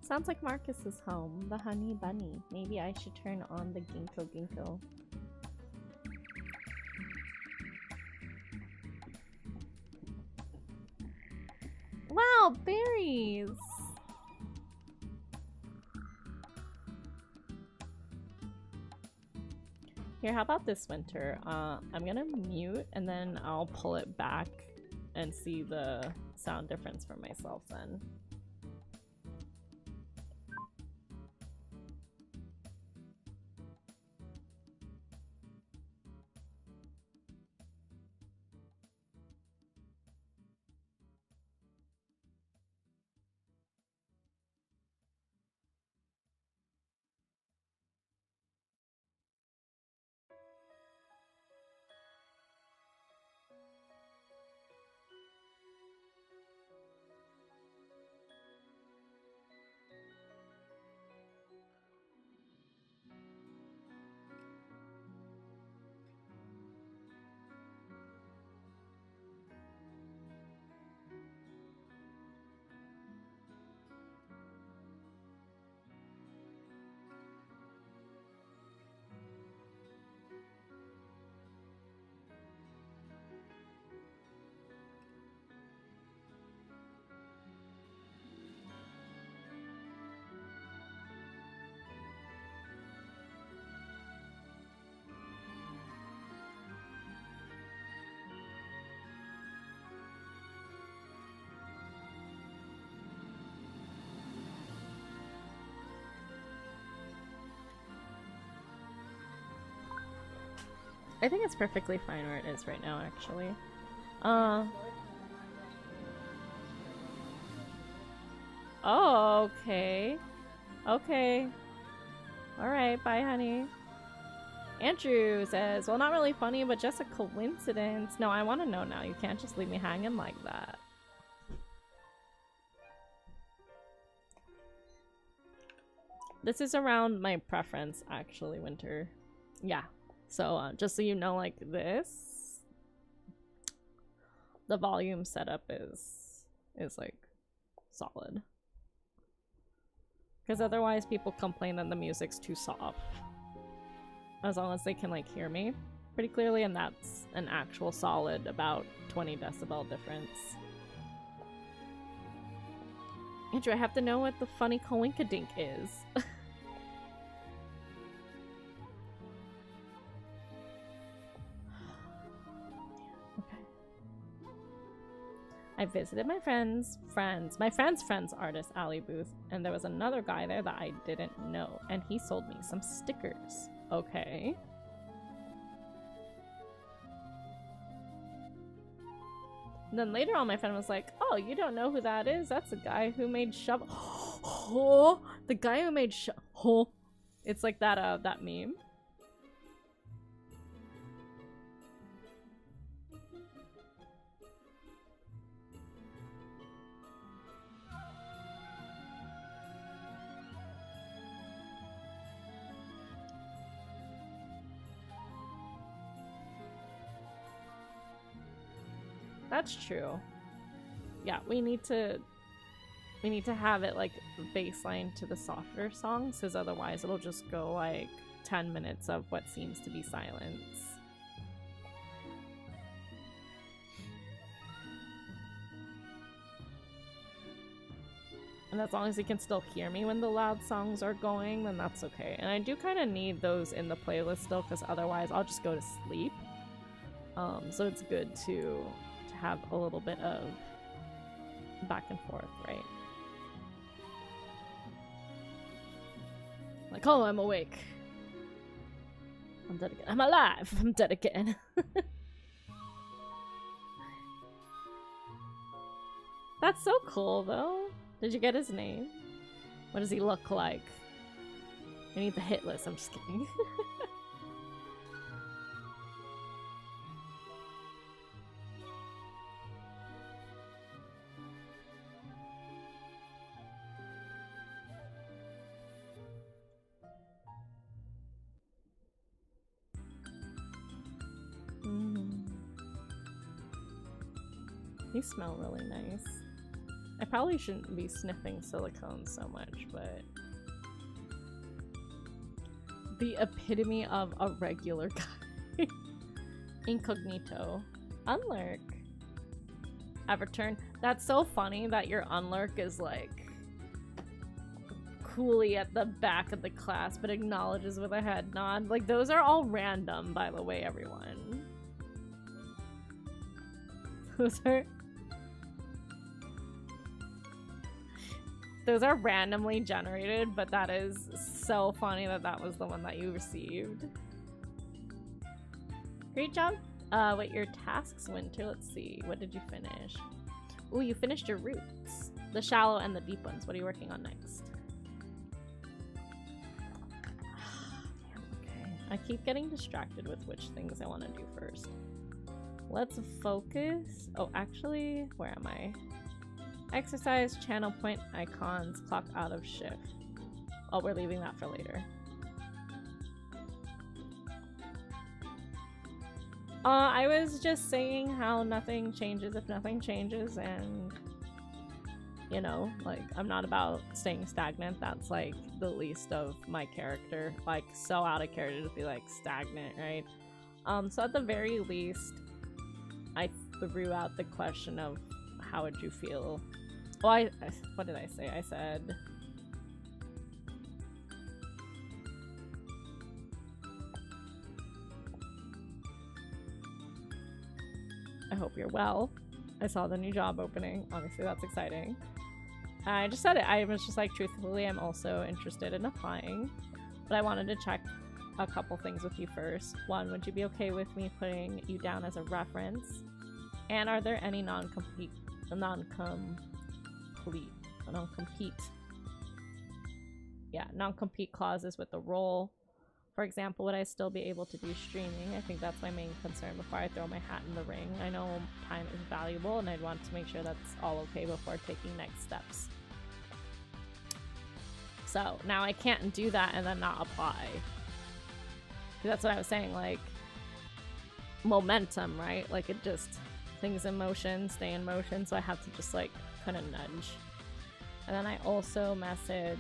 Sounds like Marcus is home. The honey bunny. Maybe I should turn on the ginkgo ginkgo. Wow, berries! Here, how about this, Winter? I'm gonna mute and then I'll pull it back and see the sound difference for myself then. I think it's perfectly fine where it is right now, actually. Oh, okay. Okay. Alright, bye, honey. Andrew says, well, not really funny, but just a coincidence. No, I want to know now. You can't just leave me hanging like that. This is around my preference, actually, Winter. Yeah. So, just so you know, like this, the volume setup is like solid. Because otherwise people complain that the music's too soft. As long as they can like hear me pretty clearly, and that's an actual solid about 20 decibel difference. Andrew, I have to know what the funny coinkadink is. I visited my friend's artist alley booth, and there was another guy there that I didn't know, and he sold me some stickers. Okay. And then later on, my friend was like, "Oh, you don't know who that is? That's the guy who made shovel." Oh, the guy who made oh. It's like that that meme. That's true. Yeah, we need to have it like baseline to the softer songs, because otherwise it'll just go like 10 minutes of what seems to be silence. And as long as you can still hear me when the loud songs are going, then that's okay. And I do kind of need those in the playlist still, because otherwise I'll just go to sleep. So it's good to have a little bit of back and forth, right? Like, oh, I'm awake. I'm dead again. I'm alive. I'm dead again. That's so cool, though. Did you get his name? What does he look like? I need the hit list. I'm just kidding. These smell really nice. I probably shouldn't be sniffing silicone so much, but the epitome of a regular guy. Incognito. Unlurk. Everturn. That's so funny that your unlurk is like coolly at the back of the class, but acknowledges with a head nod. Like, those are all random, by the way, everyone. Those are randomly generated, but that is so funny that that was the one that you received. Great job with your tasks, Winter. Let's see. What did you finish? Ooh, you finished your roots. The shallow and the deep ones. What are you working on next? Damn, okay. I keep getting distracted with which things I want to do first. Let's focus. Oh, actually, where am I? Exercise, channel point icons, clock out of shift. Oh, we're leaving that for later. I was just saying how nothing changes if nothing changes, and you know, like, I'm not about staying stagnant. That's like the least of my character. Like, so out of character to be like stagnant, right? So at the very least, I threw out the question of how would you feel. Well, what did I say? I said, I hope you're well. I saw the new job opening. Obviously, that's exciting. I just said it. I was just like, truthfully, I'm also interested in applying, but I wanted to check a couple things with you first. One, would you be okay with me putting you down as a reference? And are there any non-compete clauses with the role? For example, would I still be able to do streaming? I think that's my main concern before I throw my hat in the ring. I know time is valuable and I'd want to make sure that's all okay before taking next steps. So now I can't do that and then not apply. That's what I was saying, like, momentum, right? Like, it just, things in motion stay in motion, so I have to just like kind of nudge. And then I also messaged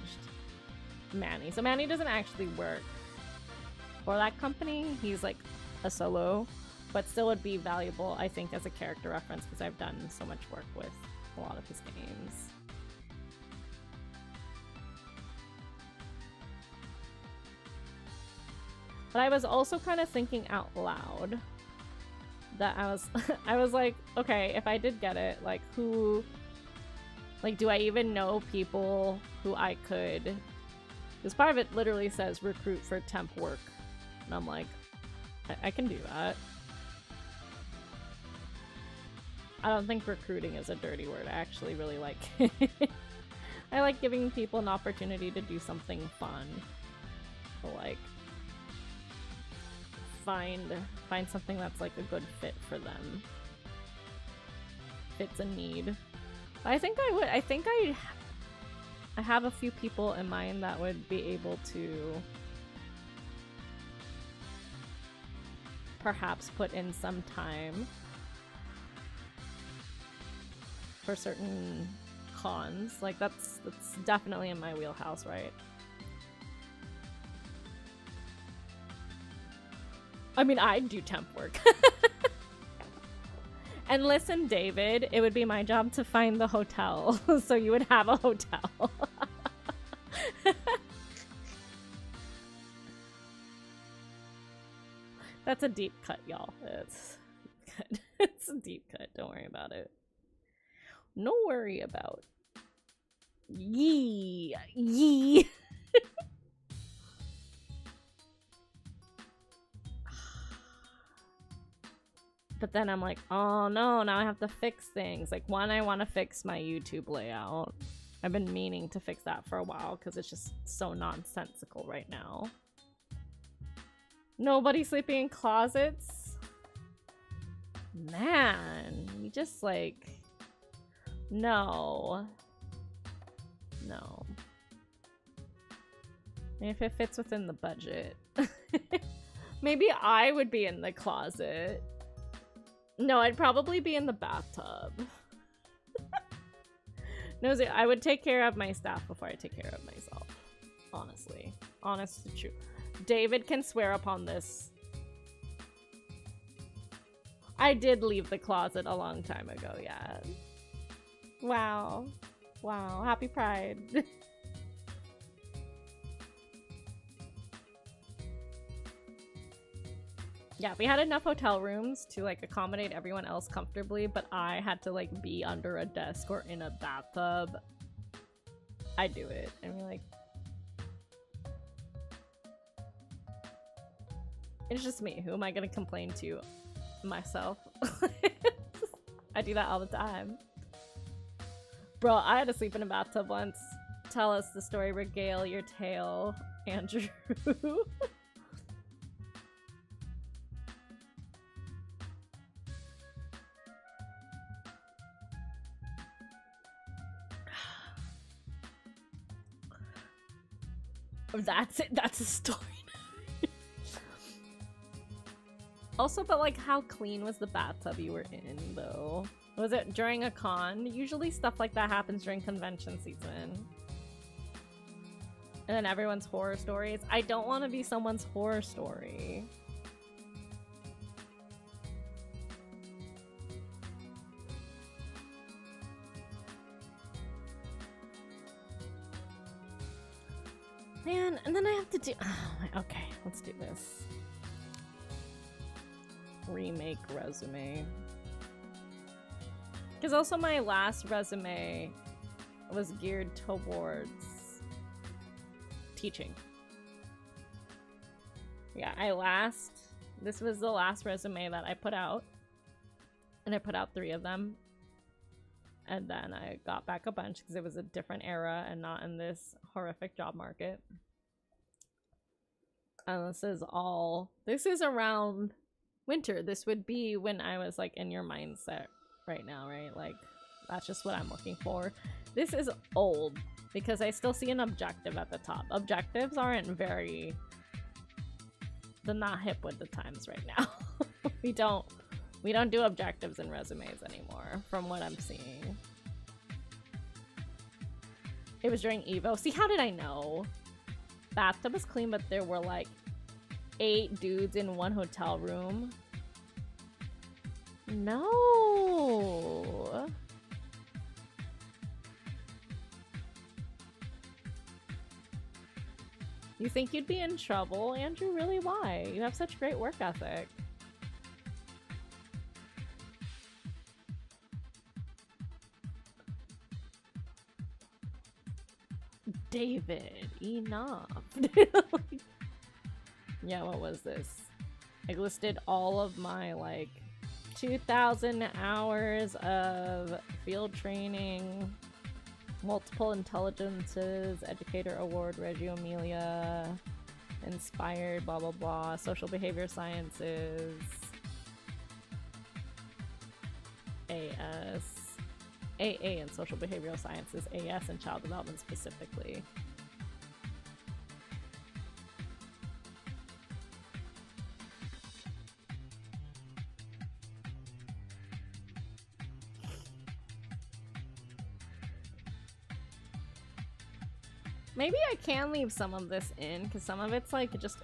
Manny. So Manny doesn't actually work for that company. He's like a solo, but still would be valuable, I think, as a character reference because I've done so much work with a lot of his games. But I was also kind of thinking out loud that I was like, okay, if I did get it, like, who, like, do I even know people who I could, because part of it literally says recruit for temp work, and I'm like, I can do that. I don't think recruiting is a dirty word. I actually really like it. I like giving people an opportunity to do something fun, to like find something that's like a good fit for them. Fits a need. I think I would. I think I have a few people in mind that would be able to perhaps put in some time for certain cons. Like, that's definitely in my wheelhouse, right? I mean, I'd do temp work. And listen, David, it would be my job to find the hotel, so you would have a hotel. That's a deep cut, y'all. It's good. It's a deep cut. Don't worry about it. No worry about. Yee. But then I'm like, oh no, now I have to fix things. Like, one, I want to fix my YouTube layout. I've been meaning to fix that for a while because it's just so nonsensical right now. Nobody sleeping in closets? Man, you just like... No. No. If it fits within the budget. Maybe I would be in the closet. No, I'd probably be in the bathtub. No, I would take care of my staff before I take care of myself. Honestly. Honest to true. David can swear upon this. I did leave the closet a long time ago, yeah. Wow. Wow. Happy Pride. Yeah, we had enough hotel rooms to like accommodate everyone else comfortably, but I had to like be under a desk or in a bathtub. I do it. And we're like, it's just me. Who am I gonna complain to? Myself. I do that all the time. Bro, I had to sleep in a bathtub once. Tell us the story, regale your tale, Andrew. That's it. That's a story. Also, but like, how clean was the bathtub you were in, though? Was it during a con? Usually stuff like that happens during convention season. And then everyone's horror stories. I don't want to be someone's horror story. Man, and then I have to do... Oh, okay, let's do this. Remake resume. Because also my last resume was geared towards teaching. Yeah, this was the last resume that I put out. And I put out 3 of them. And then I got back a bunch because it was a different era and not in this horrific job market. And this is around winter. This would be when I was like in your mindset right now, right? Like, that's just what I'm looking for. This is old because I still see an objective at the top. Objectives aren't very... They're not hip with the times right now. We don't do objectives in resumes anymore, from what I'm seeing. It was during Evo. See, how did I know? Bathtub was clean, but there were like 8 dudes in one hotel room. No. You think you'd be in trouble, Andrew? Really? Why? You have such great work ethic. David, enough. Yeah, what was this? I listed all of my like 2,000 hours of field training, multiple intelligences, educator award, Reggio Emilia, inspired, blah blah blah, social behavior sciences, AS, AA and social behavioral sciences, AS and child development specifically. Maybe I can leave some of this in, because some of it's like just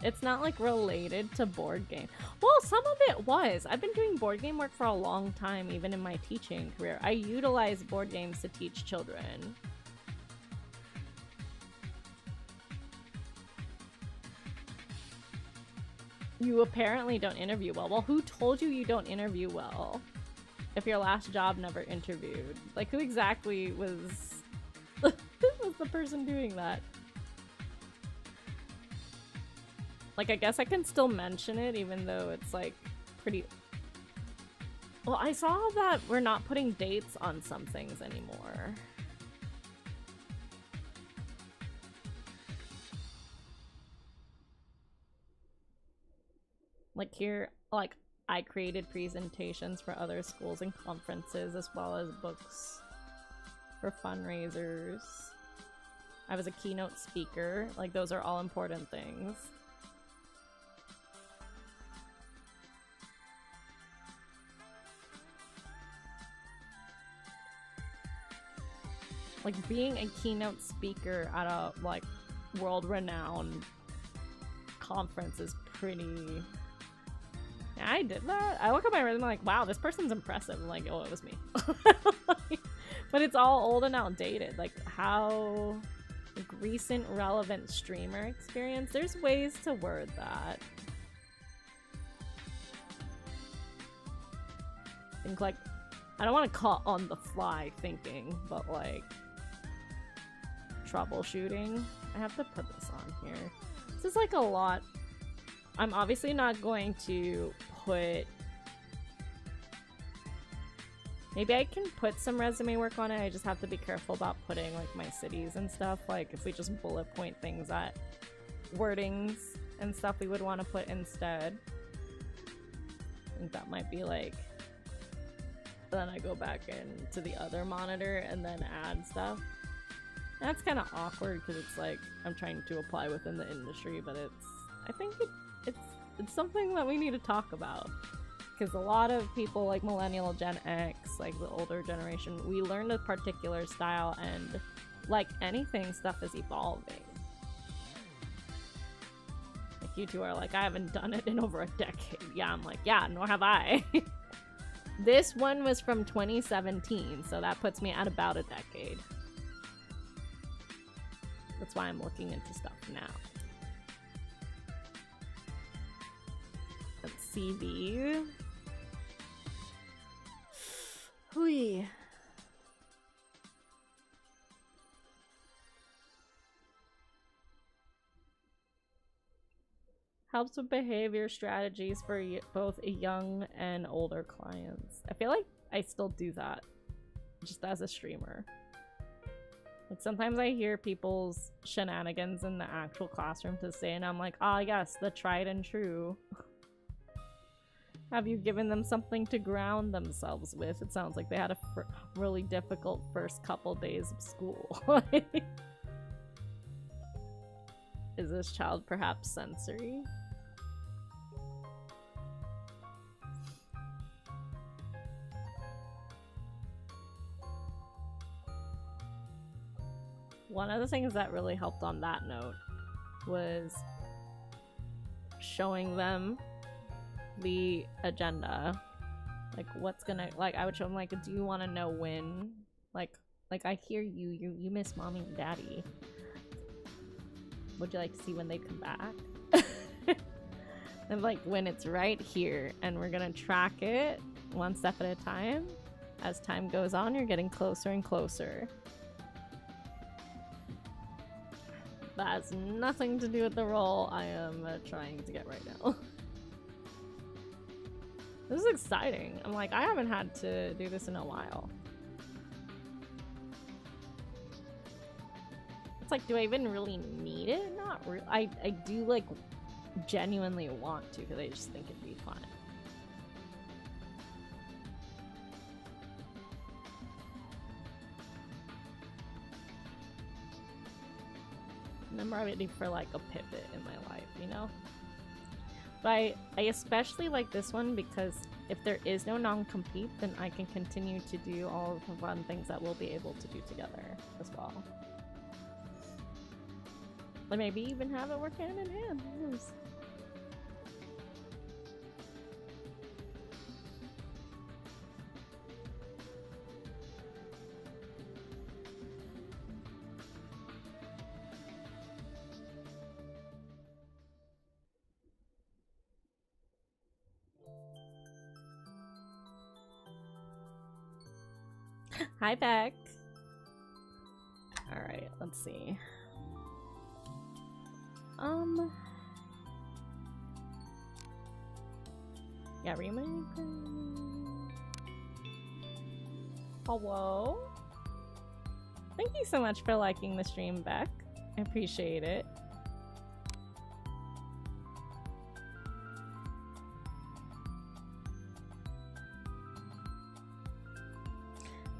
it's not like related to board game. Well, some of it was. I've been doing board game work for a long time, even in my teaching career. I utilize board games to teach children. You apparently don't interview well. Well, who told you you don't interview well? If your last job never interviewed. Like, who exactly was... was the person doing that? Like, I guess I can still mention it even though it's like pretty Well, I saw that we're not putting dates on some things anymore. Like here, like I created presentations for other schools and conferences as well as books for fundraisers. I was a keynote speaker. Like those are all important things. Like being a keynote speaker at a like world-renowned conference is pretty... Yeah, I did that. I look at my resume like, wow, this person's impressive. I'm like, oh, it was me. But it's all old and outdated. Like how like, recent relevant streamer experience. There's ways to word that. I think like, I don't want to call on the fly thinking, but like troubleshooting. I have to put this on here. This is like a lot. I'm obviously not going to put... Maybe I can put some resume work on it. I just have to be careful about putting like my cities and stuff. Like if we just bullet point things at wordings and stuff we would want to put instead. I think that might be like... Then I go back into the other monitor and then add stuff. That's kind of awkward because it's like I'm trying to apply within the industry, but I think it's something that we need to talk about because a lot of people like millennial, Gen X, like the older generation, we learned a particular style, and like anything, stuff is evolving. Like you two are like, I haven't done it in over a decade. Yeah, I'm like, yeah, nor have I. This one was from 2017, so that puts me at about a decade. That's why I'm looking into stuff now. Let's CV. Hui. Helps with behavior strategies for both young and older clients. I feel like I still do that just as a streamer. Like sometimes I hear people's shenanigans in the actual classroom to say, and I'm like, ah, yes, the tried and true. Have you given them something to ground themselves with? It sounds like they had a really difficult first couple days of school. Is this child perhaps sensory? One of the things that really helped on that note was showing them the agenda. Like what's gonna, like I would show them like, do you want to know when? Like I hear you miss mommy and daddy. Would you like to see when they come back? And like when it's right here, and we're gonna track it one step at a time. As time goes on, you're getting closer and closer. That has nothing to do with the role I am trying to get right now. This is exciting. I'm like, I haven't had to do this in a while. It's like, do I even really need it? Not really. I do like genuinely want to because I just think it'd be fun. And I'm ready for like a pivot in my life, you know? But I especially like this one because if there is no non-compete, then I can continue to do all of the fun things that we'll be able to do together as well. Or maybe even have it work hand in hand. Who knows? Hi, Beck. Alright, let's see. Yeah, remake. Hello? Thank you so much for liking the stream, Beck. I appreciate it.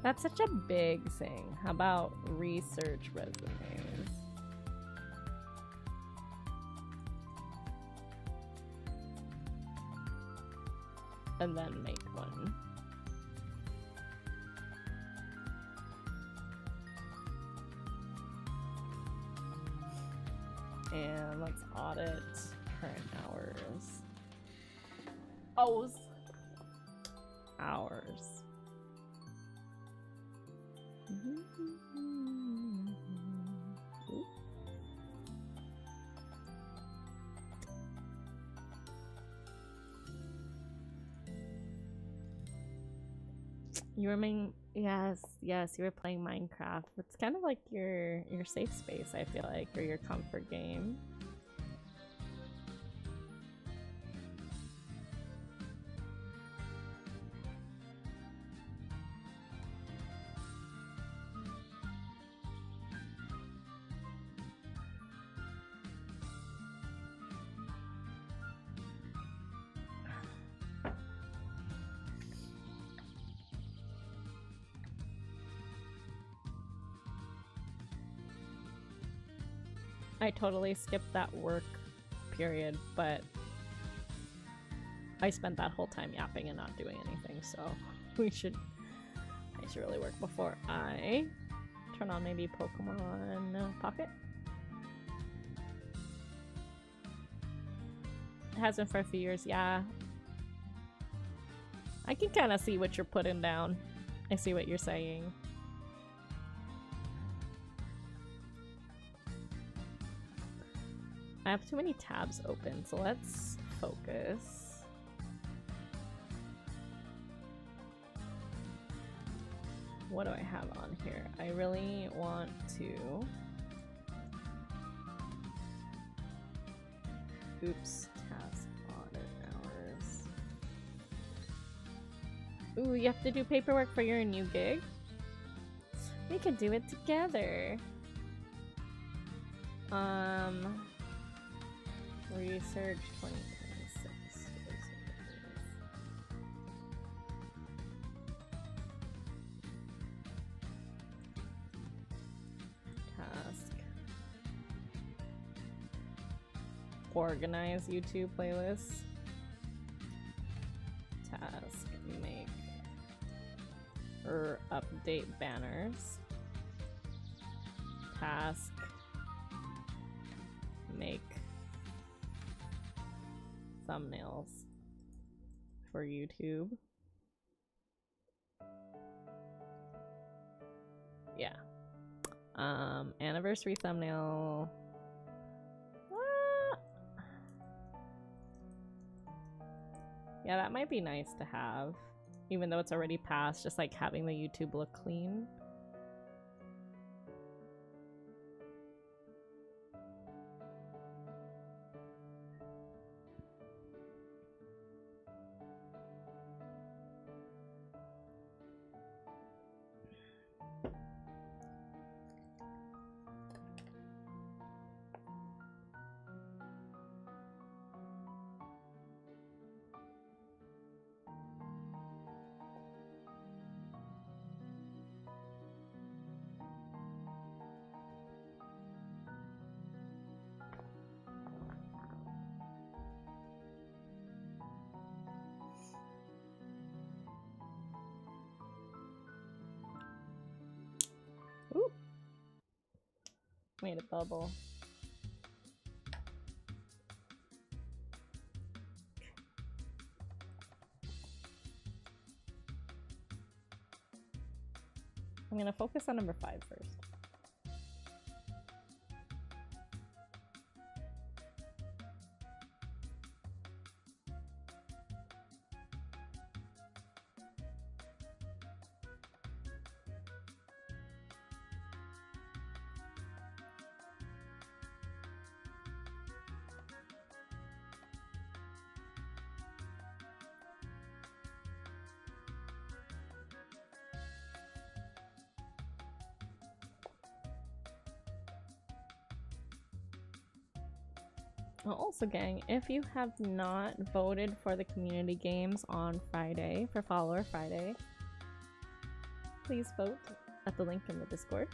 That's such a big thing. How about research resumes? And then make one. And let's audit current hours. Hours. You were yes, you were playing Minecraft. It's kind of like your safe space, I feel like, or your comfort game. I totally skipped that work period, but I spent that whole time yapping and not doing anything, so I should really work before I turn on maybe Pokemon Pocket. It has been for a few years, yeah. I can kind of see what you're putting down. I see what you're saying. I have too many tabs open, so let's focus. What do I have on here? I really want to... Oops, task audit hours. Ooh, you have to do paperwork for your new gig? We could do it together. Research 2026. Task. Organize YouTube playlists. Task. Make or update banners. Task. Make thumbnails for YouTube. Yeah. Anniversary thumbnail. Yeah, that might be nice to have. Even though it's already passed, just like having the YouTube look clean. Ooh. Made a bubble. I'm gonna focus on number 5 first. Also, gang, if you have not voted for the community games on Friday, for Follower Friday, please vote at the link in the Discord.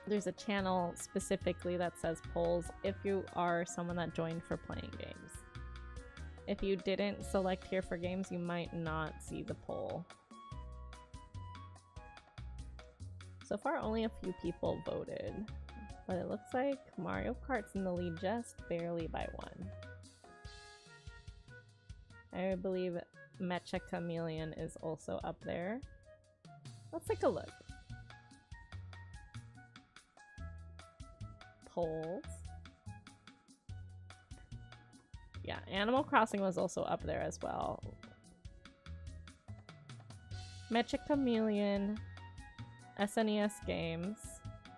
There's a channel specifically that says polls if you are someone that joined for playing games. If you didn't select here for games, you might not see the poll. So far, only a few people voted, but it looks like Mario Kart's in the lead just barely by one. I believe Mecha Chameleon is also up there. Let's take a look. Polls. Yeah, Animal Crossing was also up there as well. Mecha Chameleon, SNES games,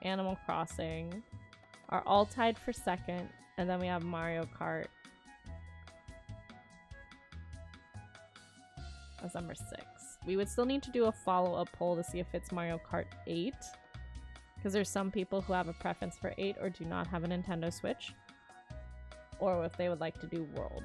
Animal Crossing are all tied for second, and then we have Mario Kart as number 6. We would still need to do a follow-up poll to see if it's Mario Kart 8, because there's some people who have a preference for 8 or do not have a Nintendo Switch, or if they would like to do World.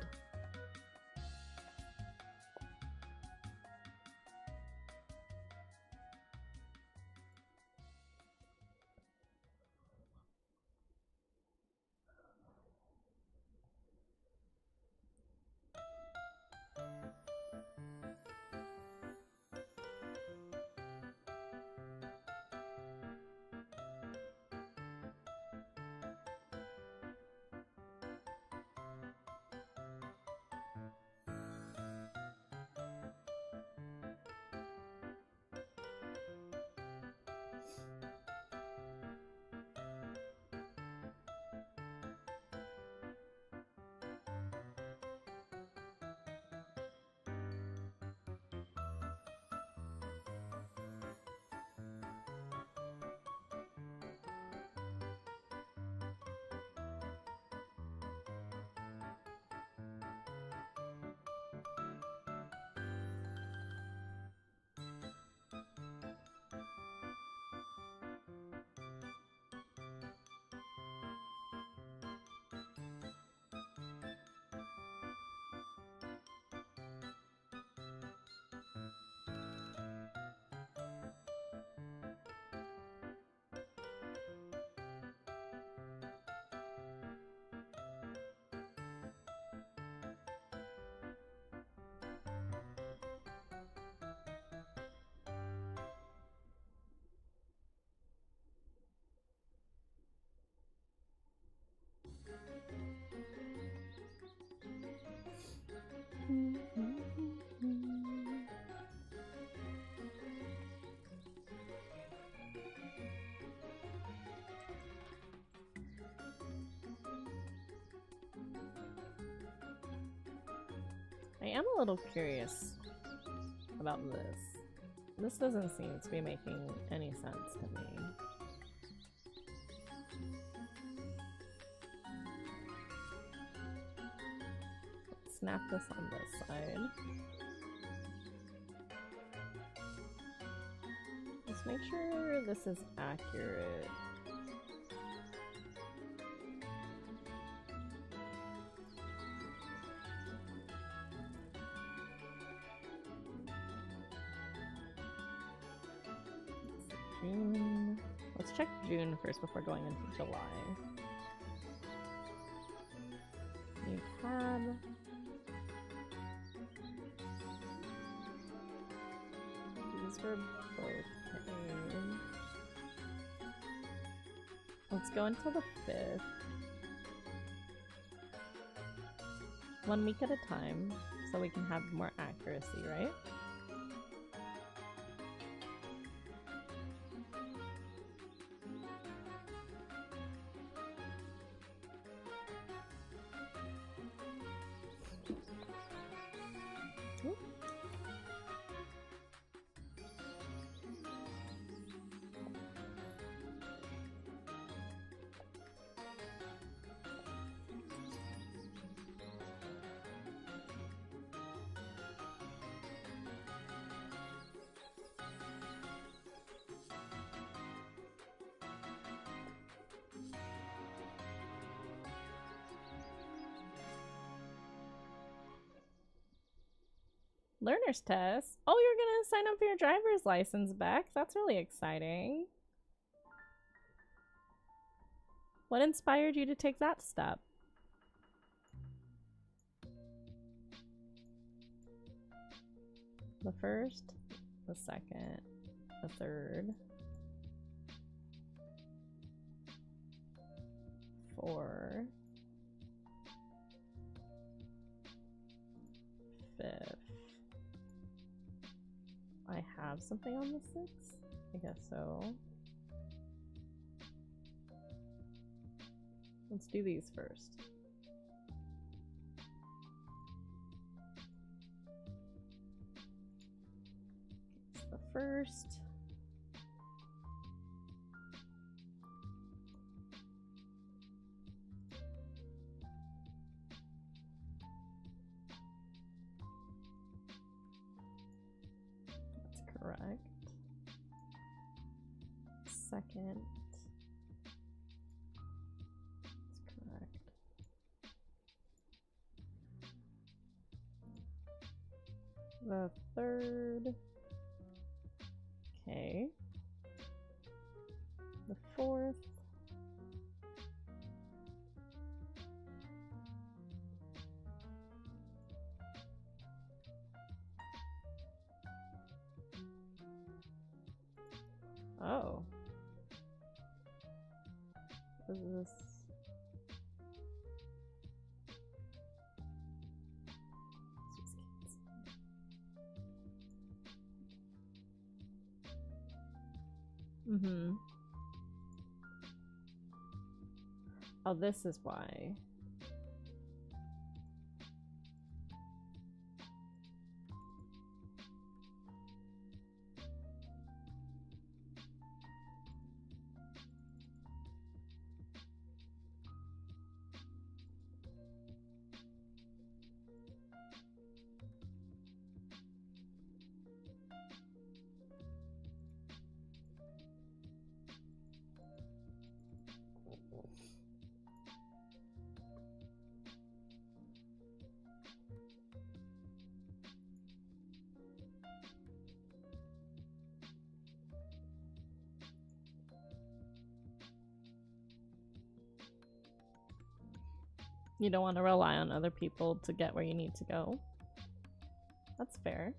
I am a little curious about this. This doesn't seem to be making any sense to me. Let's snap this on this side. Let's make sure this is accurate. June. Let's check June first before going into July. New tab. These were both paid. Let's go until the 5th. 1 week at a time, so we can have more accuracy, right? Learner's test? Oh, you're gonna sign up for your driver's license back? That's really exciting. What inspired you to take that step? The first, the second, the third, 4, 5th. I have something on the 6th? I guess so. Let's do these first. It's the first. That's correct. Second. The third. Okay. The fourth. Oh. What is this? Mm-hmm. Oh, this is why. You don't want to rely on other people to get where you need to go. That's fair.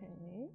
Okay.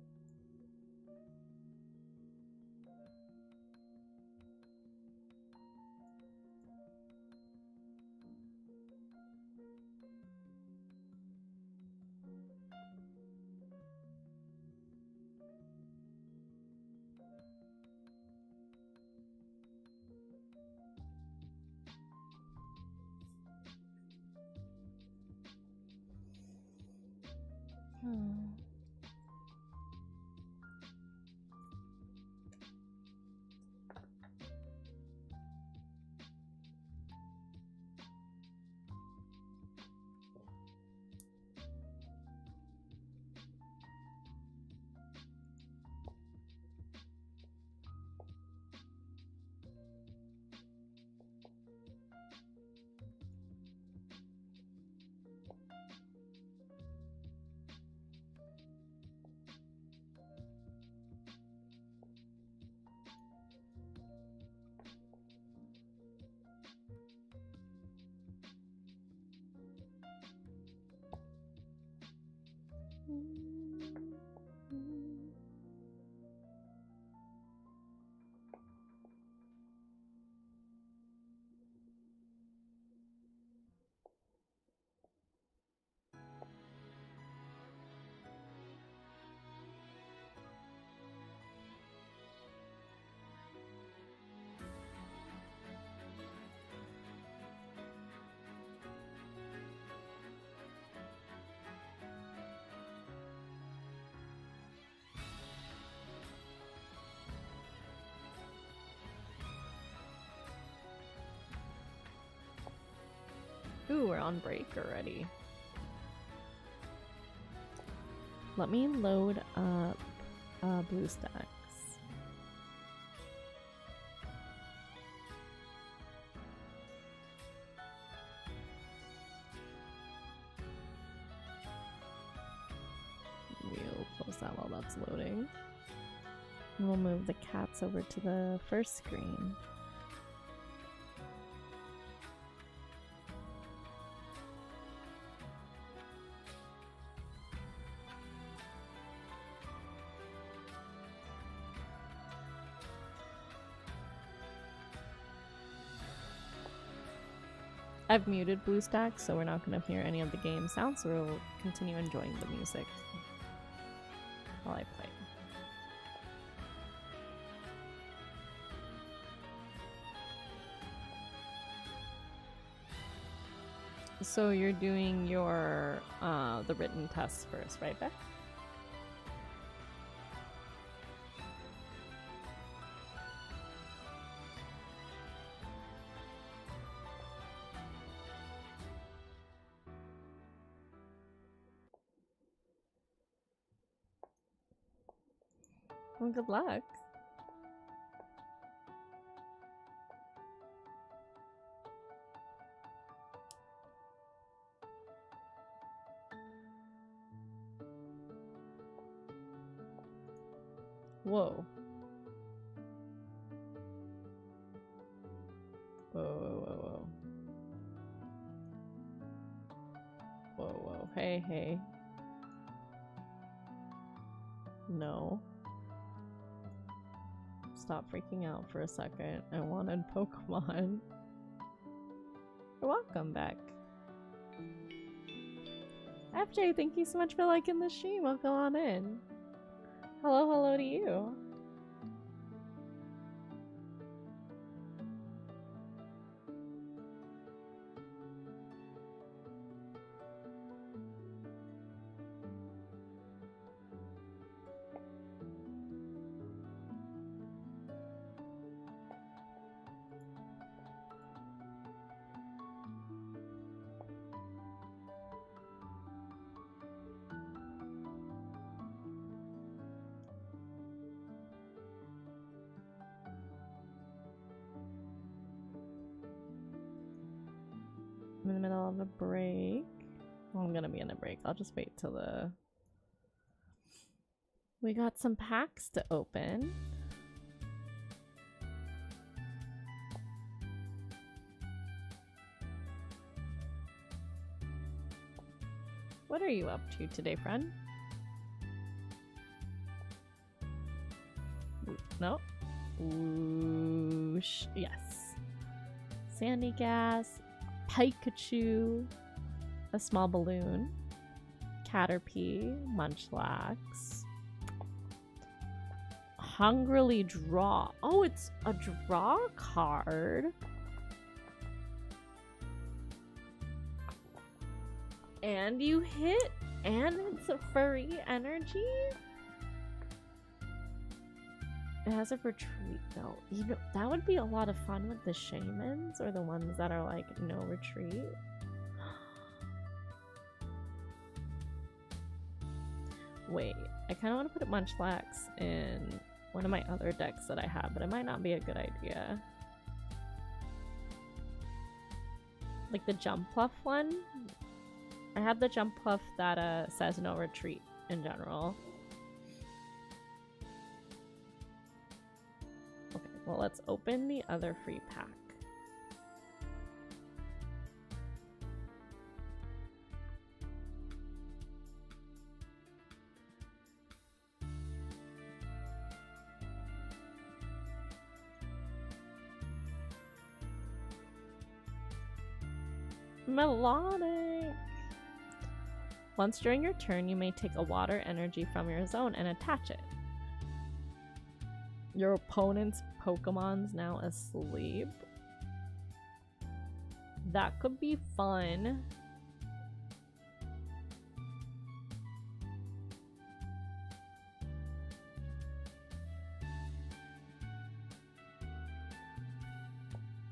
Ooh, we're on break already. Let me load up BlueStacks. We'll close that while that's loading. And we'll move the cats over to the first screen. I've muted BlueStacks, so we're not going to hear any of the game sounds, so we'll continue enjoying the music while I play. So you're doing your the written tests first, right, Beck? Well, good luck. Whoa. Whoa, whoa, whoa, whoa. Whoa, whoa. Hey, hey. No. Stop freaking out for a second. I wanted Pokemon. You're welcome back. FJ, thank you so much for liking the stream. Welcome on in. Hello, hello to you. I'm in the middle of a break. Well, I'm gonna be in a break. I'll just wait till the... We got some packs to open. What are you up to today, friend? No? Whoosh. Yes. Sandy gas. Pikachu, a small balloon, Caterpie, Munchlax, Hungrily Draw. Oh, it's a draw card. And you hit, and it's a furry energy? It has a retreat though. You know, that would be a lot of fun with the shamans or the ones that are like no retreat. Wait, I kind of want to put Munchlax in one of my other decks that I have, but it might not be a good idea. Like the Jumpluff one. I have the Jumpluff that says no retreat in general. Well, let's open the other free pack. Melodic! Once during your turn, you may take a water energy from your zone and attach it. Your opponent's Pokemon's now asleep. That could be fun.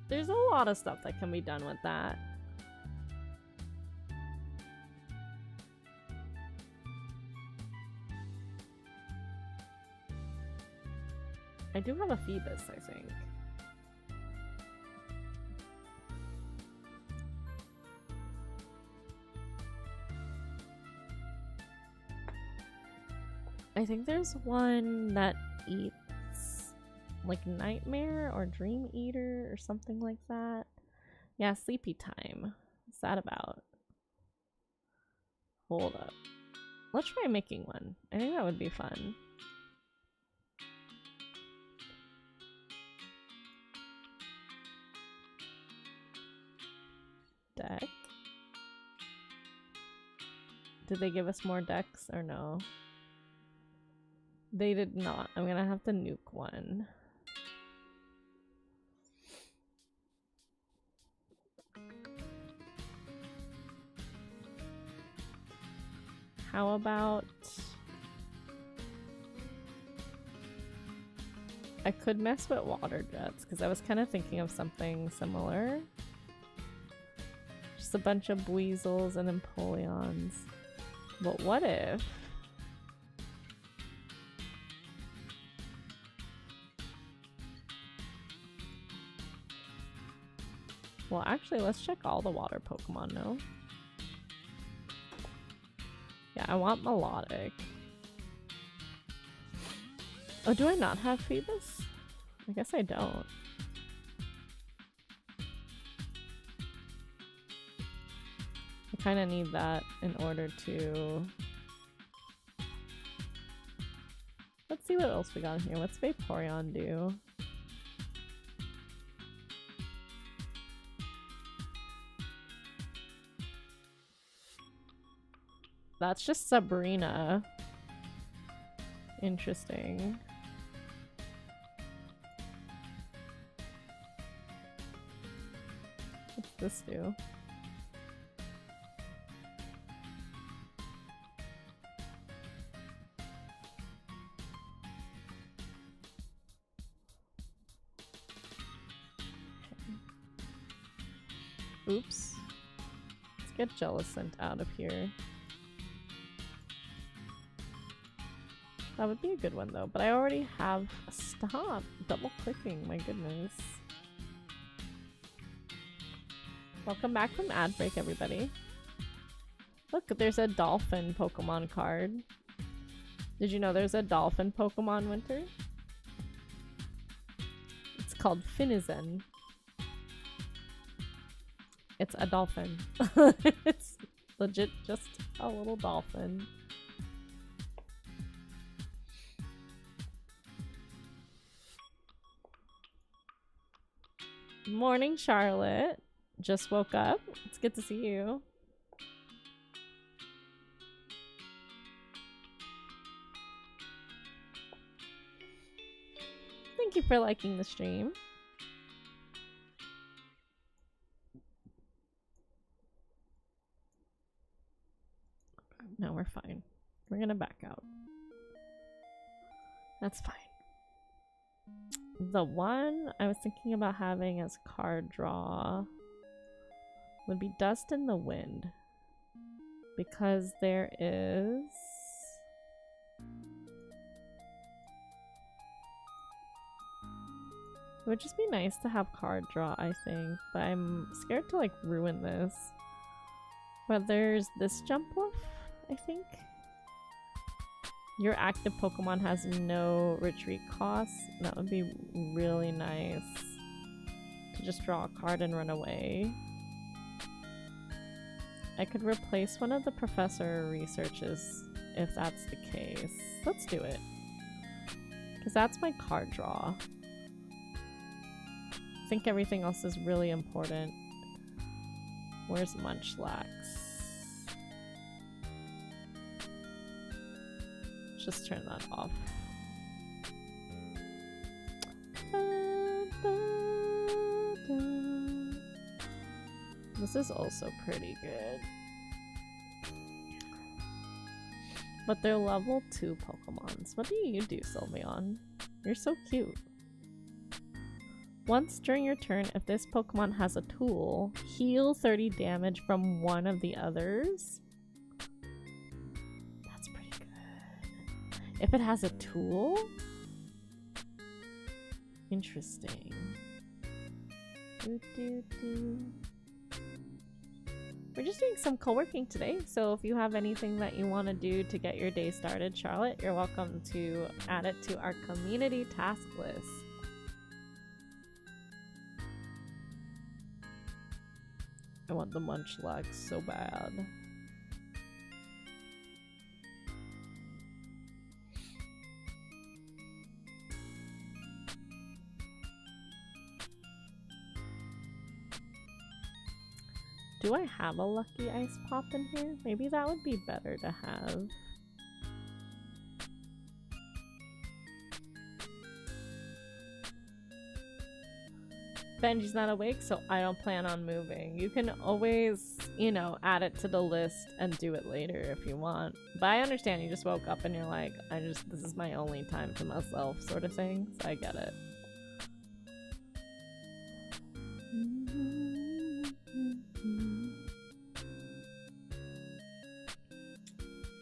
There's a lot of stuff that can be done with that. I do have a Phoebus, I think. I think there's one that eats like Nightmare or Dream Eater or something like that. Yeah, Sleepy Time. What's that about? Hold up. Let's try making one. I think that would be fun. Deck. Did they give us more decks or no? They did not. I'm gonna have to nuke one. How about... I could mess with water jets because I was kind of thinking of something similar. Just a bunch of Buizels and Empoleons. But what if... Well, actually, let's check all the water Pokemon, no? Yeah, I want Melodic. Oh, do I not have Phoebus? I guess I don't. I kind of need that in order to... Let's see what else we got here. What's Vaporeon do? That's just Sabrina. Interesting. What's this do? Oops. Let's get Jellicent out of here. That would be a good one though, but I already have... Stop double clicking, my goodness. Welcome back from ad break, everybody. Look, there's a dolphin Pokemon card. Did you know there's a dolphin Pokemon, Winter? It's called Finizen. It's a dolphin. It's legit just a little dolphin. Morning, Charlotte. Just woke up. It's good to see you. Thank you for liking the stream. No, we're fine. We're gonna back out. That's fine. The one I was thinking about having as card draw would be Dust in the Wind. Because there is... It would just be nice to have card draw, I think. But I'm scared to like ruin this. But there's this Jumpluff, I think. Your active Pokemon has no retreat costs. That would be really nice to just draw a card and run away. I could replace one of the Professor researches if that's the case. Let's do it. Because that's my card draw. I think everything else is really important. Where's Munchlax? Just turn that off. This is also pretty good. But they're level 2 Pokemons. What do you do, Sylveon? You're so cute. Once during your turn, if this Pokemon has a tool, heal 30 damage from one of the others. That's pretty good. If it has a tool? Interesting. We're just doing some co-working today, so if you have anything that you want to do to get your day started, Charlotte, you're welcome to add it to our community task list. I want the munchlax so bad. Do I have a lucky ice pop in here? Maybe that would be better to have. Benji's not awake, so I don't plan on moving. You can always, you know, add it to the list and do it later if you want. But I understand you just woke up and you're like, this is my only time to myself sort of thing, so I get it.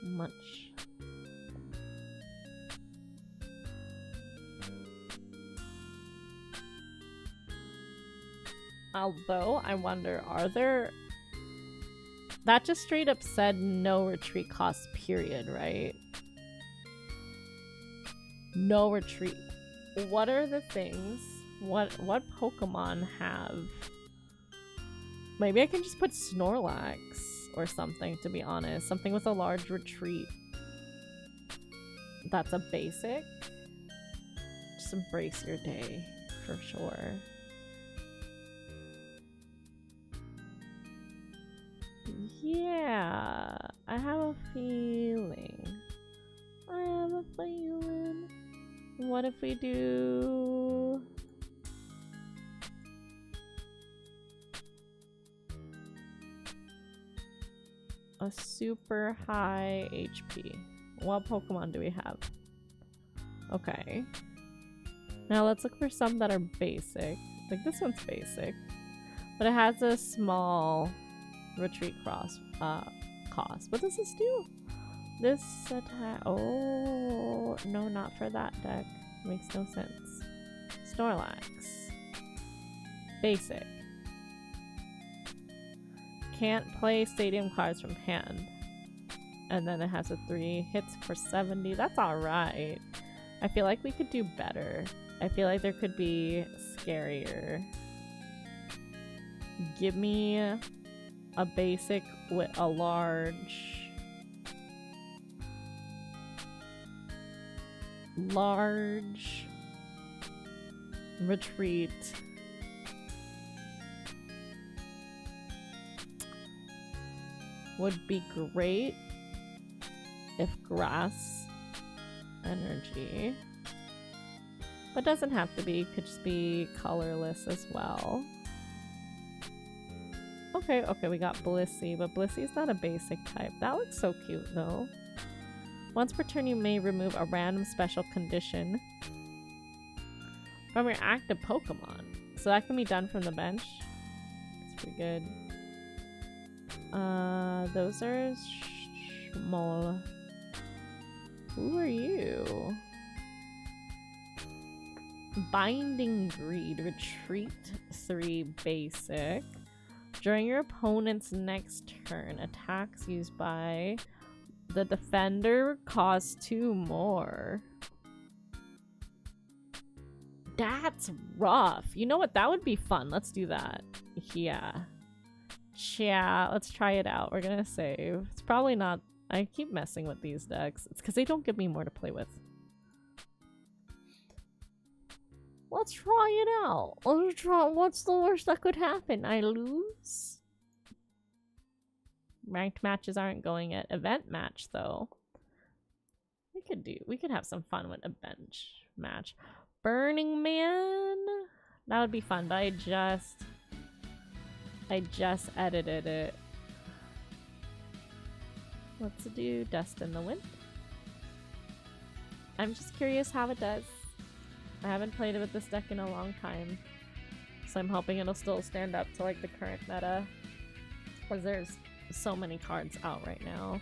Munch. Although, I wonder, are there... That just straight up said no retreat cost, period, right? No retreat. What are the things? What Pokemon have? Maybe I can just put Snorlax or something, to be honest. Something with a large retreat. That's a basic. Just embrace your day, for sure. Yeah, I have a feeling. What if we do... a super high HP? What Pokemon do we have? Okay. Now let's look for some that are basic. Like this one's basic. But it has a small retreat cost. What does this do? This attack. Oh, no, not for that deck. Makes no sense. Snorlax. Basic. Can't play stadium cards from hand. And then it has a 3 hits for 70. That's alright. I feel like we could do better. I feel like there could be scarier. Give me a basic with a large retreat. Would be great if grass energy, but doesn't have to be, could just be colorless as well. Okay, we got Blissey, but Blissey's not a basic type. That looks so cute though. Once per turn you may remove a random special condition from your active Pokemon. So that can be done from the bench. It's pretty good. Those are small. Who are you? Binding Greed, retreat 3 basic. During your opponent's next turn, attacks used by the defender cost 2 more. That's rough. You know what? That would be fun. Let's do that. Yeah. Let's try it out. We're gonna save. It's probably not... I keep messing with these decks. It's because they don't give me more to play with. Let's try it out. Let's try. What's the worst that could happen? I lose? Ranked matches aren't going at event match though. We could have some fun with a bench match. Burning Man? That would be fun, but I just edited it. Let's do Dust in the Wind. I'm just curious how it does. I haven't played it with this deck in a long time, so I'm hoping it'll still stand up to like the current meta, because there's so many cards out right now.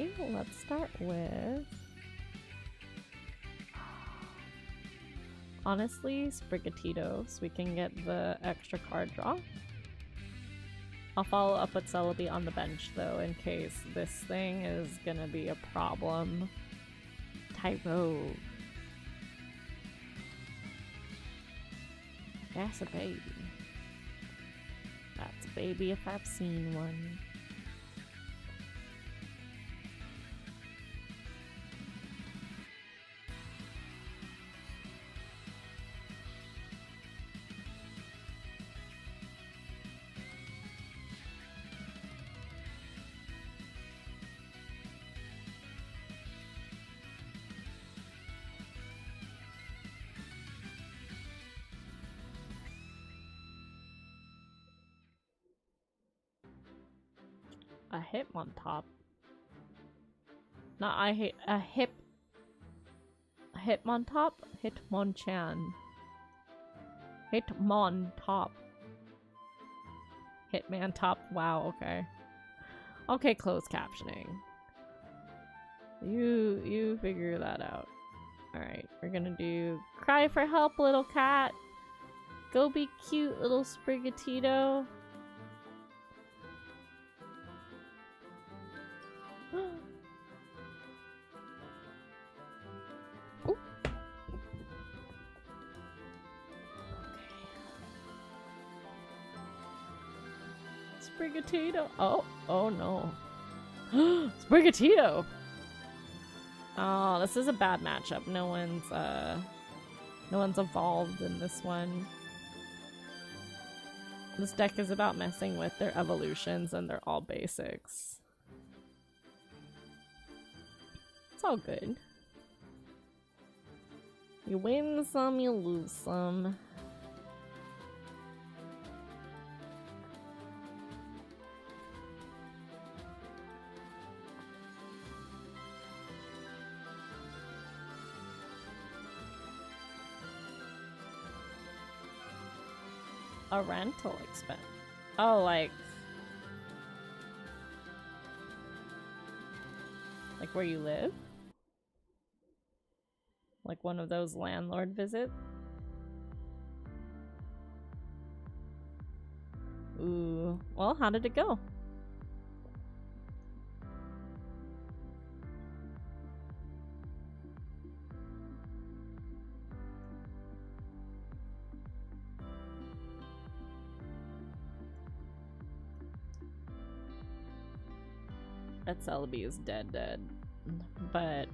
Okay, let's start with... Honestly, Sprigatito, so we can get the extra card draw. I'll follow up with Celebi on the bench though, in case this thing is gonna be a problem. Tyro. That's a baby. That's a baby if I've seen one. A Hitmontop. Not I hate a Hitmontop? Hitmonchan. Hitmontop. Hitman top. Wow, okay. Okay, closed captioning. You figure that out. Alright, we're gonna do cry for help, little cat. Go be cute, little Sprigatito. Sprigatito. Oh no. Sprigatito. Oh, this is a bad matchup. No one's evolved in this one. This deck is about messing with their evolutions and they're all basics. It's all good. You win some, you lose some. A rental expense. Oh, like where you live? Like one of those landlord visits? Ooh. Well, how did it go? That Celebi is dead. But you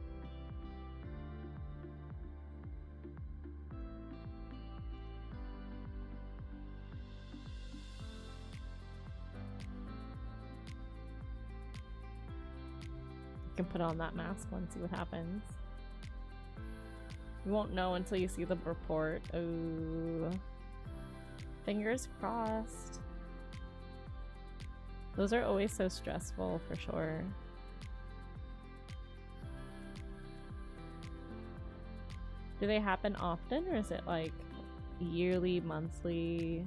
can put on that mask and see what happens. You won't know until you see the report. Ooh. Fingers crossed. Those are always so stressful, for sure. Do they happen often, or is it like yearly, monthly?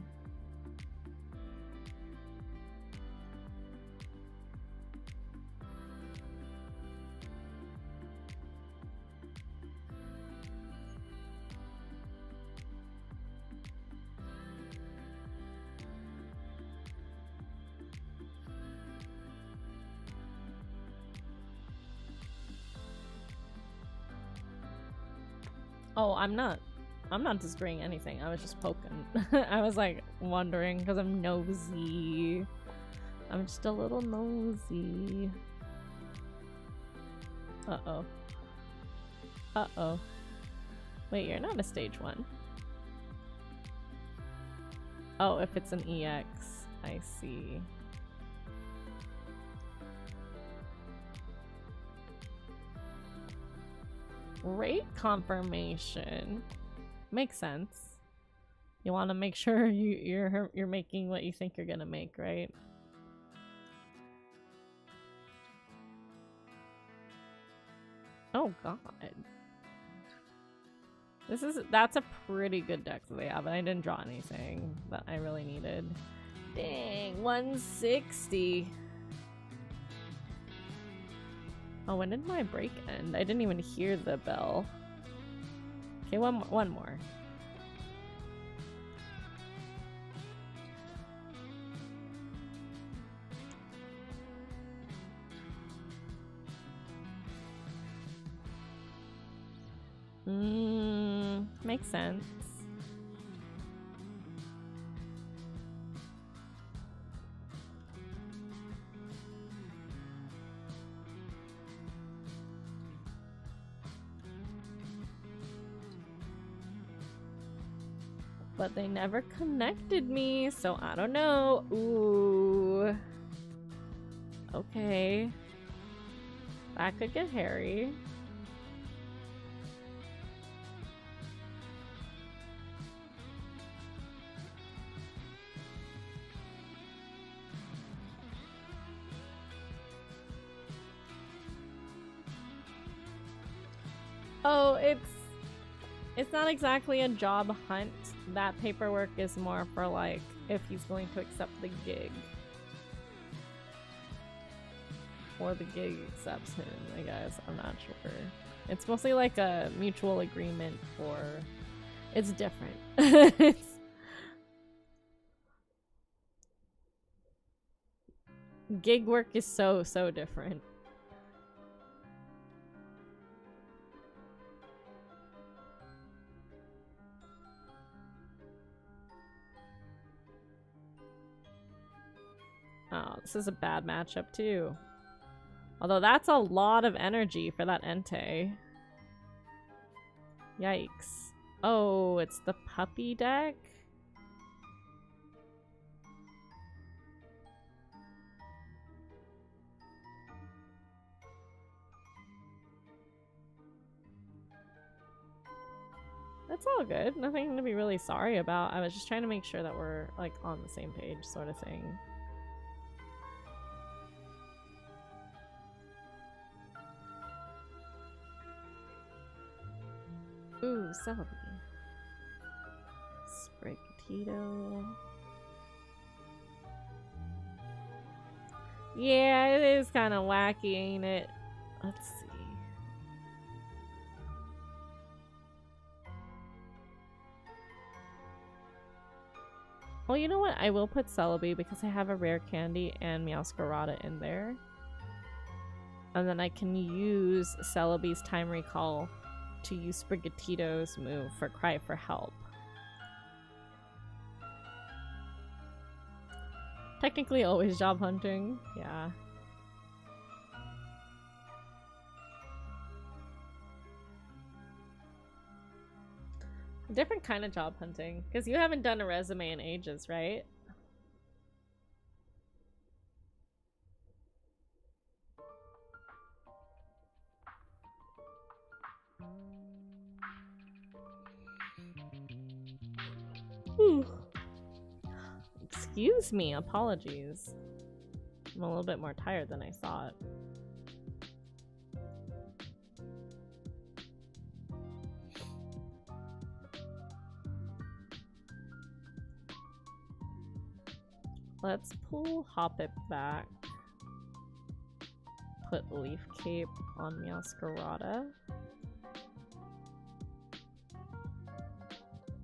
Oh, I'm not displaying anything. I was just poking. I was like wondering because I'm nosy. I'm just a little nosy. Uh-oh. Uh-oh. Wait, you're not a stage 1. Oh, if it's an EX. I see. Rate confirmation makes sense. You want to make sure you're making what you think you're gonna make, right? Oh god, that's a pretty good deck that they have, and I didn't draw anything that I really needed. Dang, 160. Oh, when did my break end? I didn't even hear the bell. Okay, one more. Makes sense. But they never connected me, so I don't know. Ooh. Okay. That could get hairy. Oh, it's not exactly a job hunt. That paperwork is more for like if he's going to accept the gig. Or the gig accepts him, I guess. I'm not sure. It's mostly like a mutual agreement for... It's different. Gig work is so different. Oh, this is a bad matchup too. Although that's a lot of energy for that Ente. Yikes. Oh, it's the puppy deck? That's all good. Nothing to be really sorry about. I was just trying to make sure that we're like on the same page sort of thing. Ooh, celery. Sprigatito. Yeah, it is kind of wacky, ain't it? Let's see. Well, you know what? I will put Celebi because I have a rare candy and Meowscarada in there. And then I can use Celebi's Time Recall to use Sprigatito's move for Cry for Help. Technically always job hunting, yeah. Different kind of job hunting, because you haven't done a resume in ages, right? Excuse me, apologies. I'm a little bit more tired than I thought. Let's pull Hoppip back. Put Leaf Cape on Meowscarada.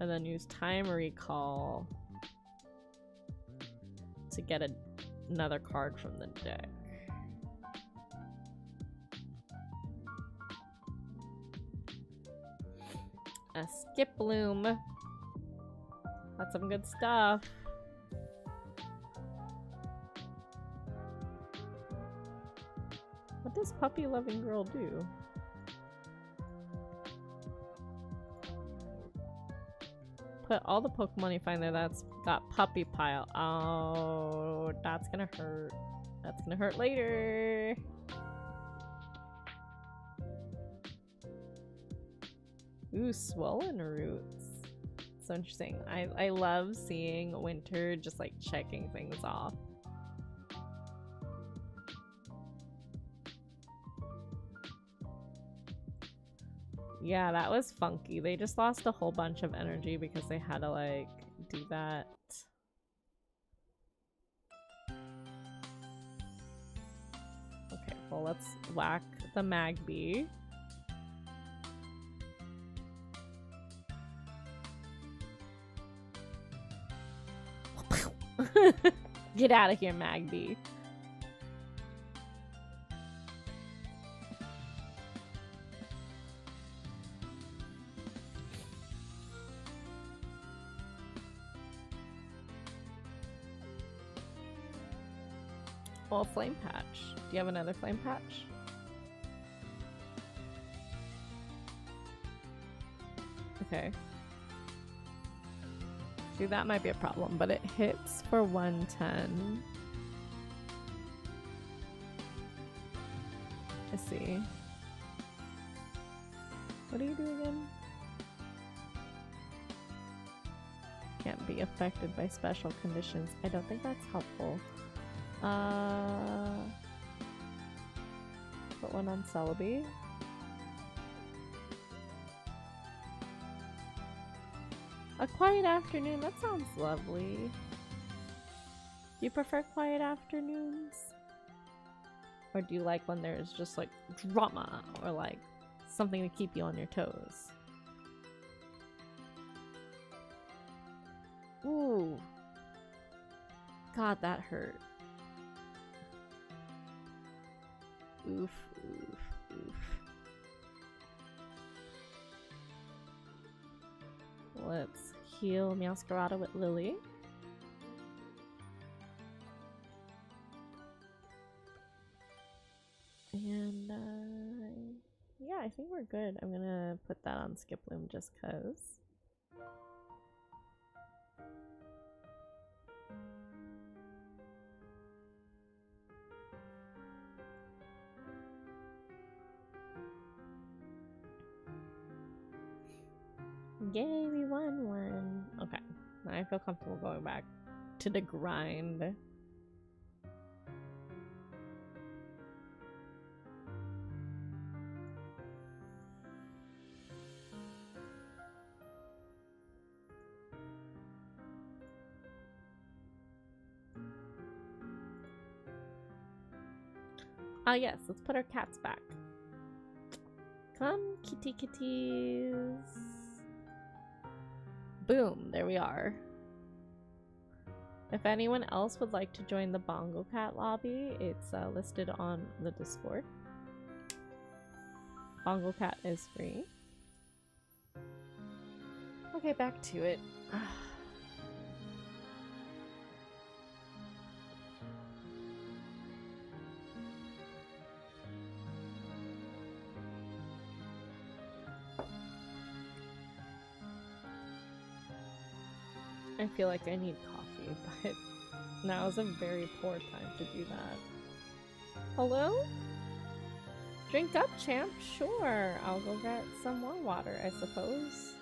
And then use Time Recall to get another card from the deck. A Skip Bloom. That's some good stuff. What does Puppy Loving Girl do? Put all the Pokemon you find there that's got Puppy Pile. Oh, that's gonna hurt. That's gonna hurt later. Ooh, Swollen Roots. So interesting. I love seeing Winter just like checking things off. Yeah, that was funky. They just lost a whole bunch of energy because they had to like do that. Okay, well let's whack the Magby. Get out of here, Magby. Well, flame patch. Do you have another flame patch? Okay. See, that might be a problem, but it hits for 110. I see. What do you do again? Can't be affected by special conditions. I don't think that's helpful. Put one on Celebi. A quiet afternoon, that sounds lovely. Do you prefer quiet afternoons? Or do you like when there's just like drama or like something to keep you on your toes? Ooh. God, that hurt. Oof, oof, oof. Let's heal Meowscarada with Lily. And yeah, I think we're good. I'm gonna put that on Skiploom just cause. Yay, we won one. Okay, now I feel comfortable going back to the grind. Ah yes, let's put our cats back. Come, kitty kitties. Boom, there we are. If anyone else would like to join the Bongo Cat lobby, it's listed on the Discord. Bongo Cat is free. Okay, back to it. I feel like I need coffee, but now is a very poor time to do that. Hello? Drink up, champ? Sure, I'll go get some more water, I suppose.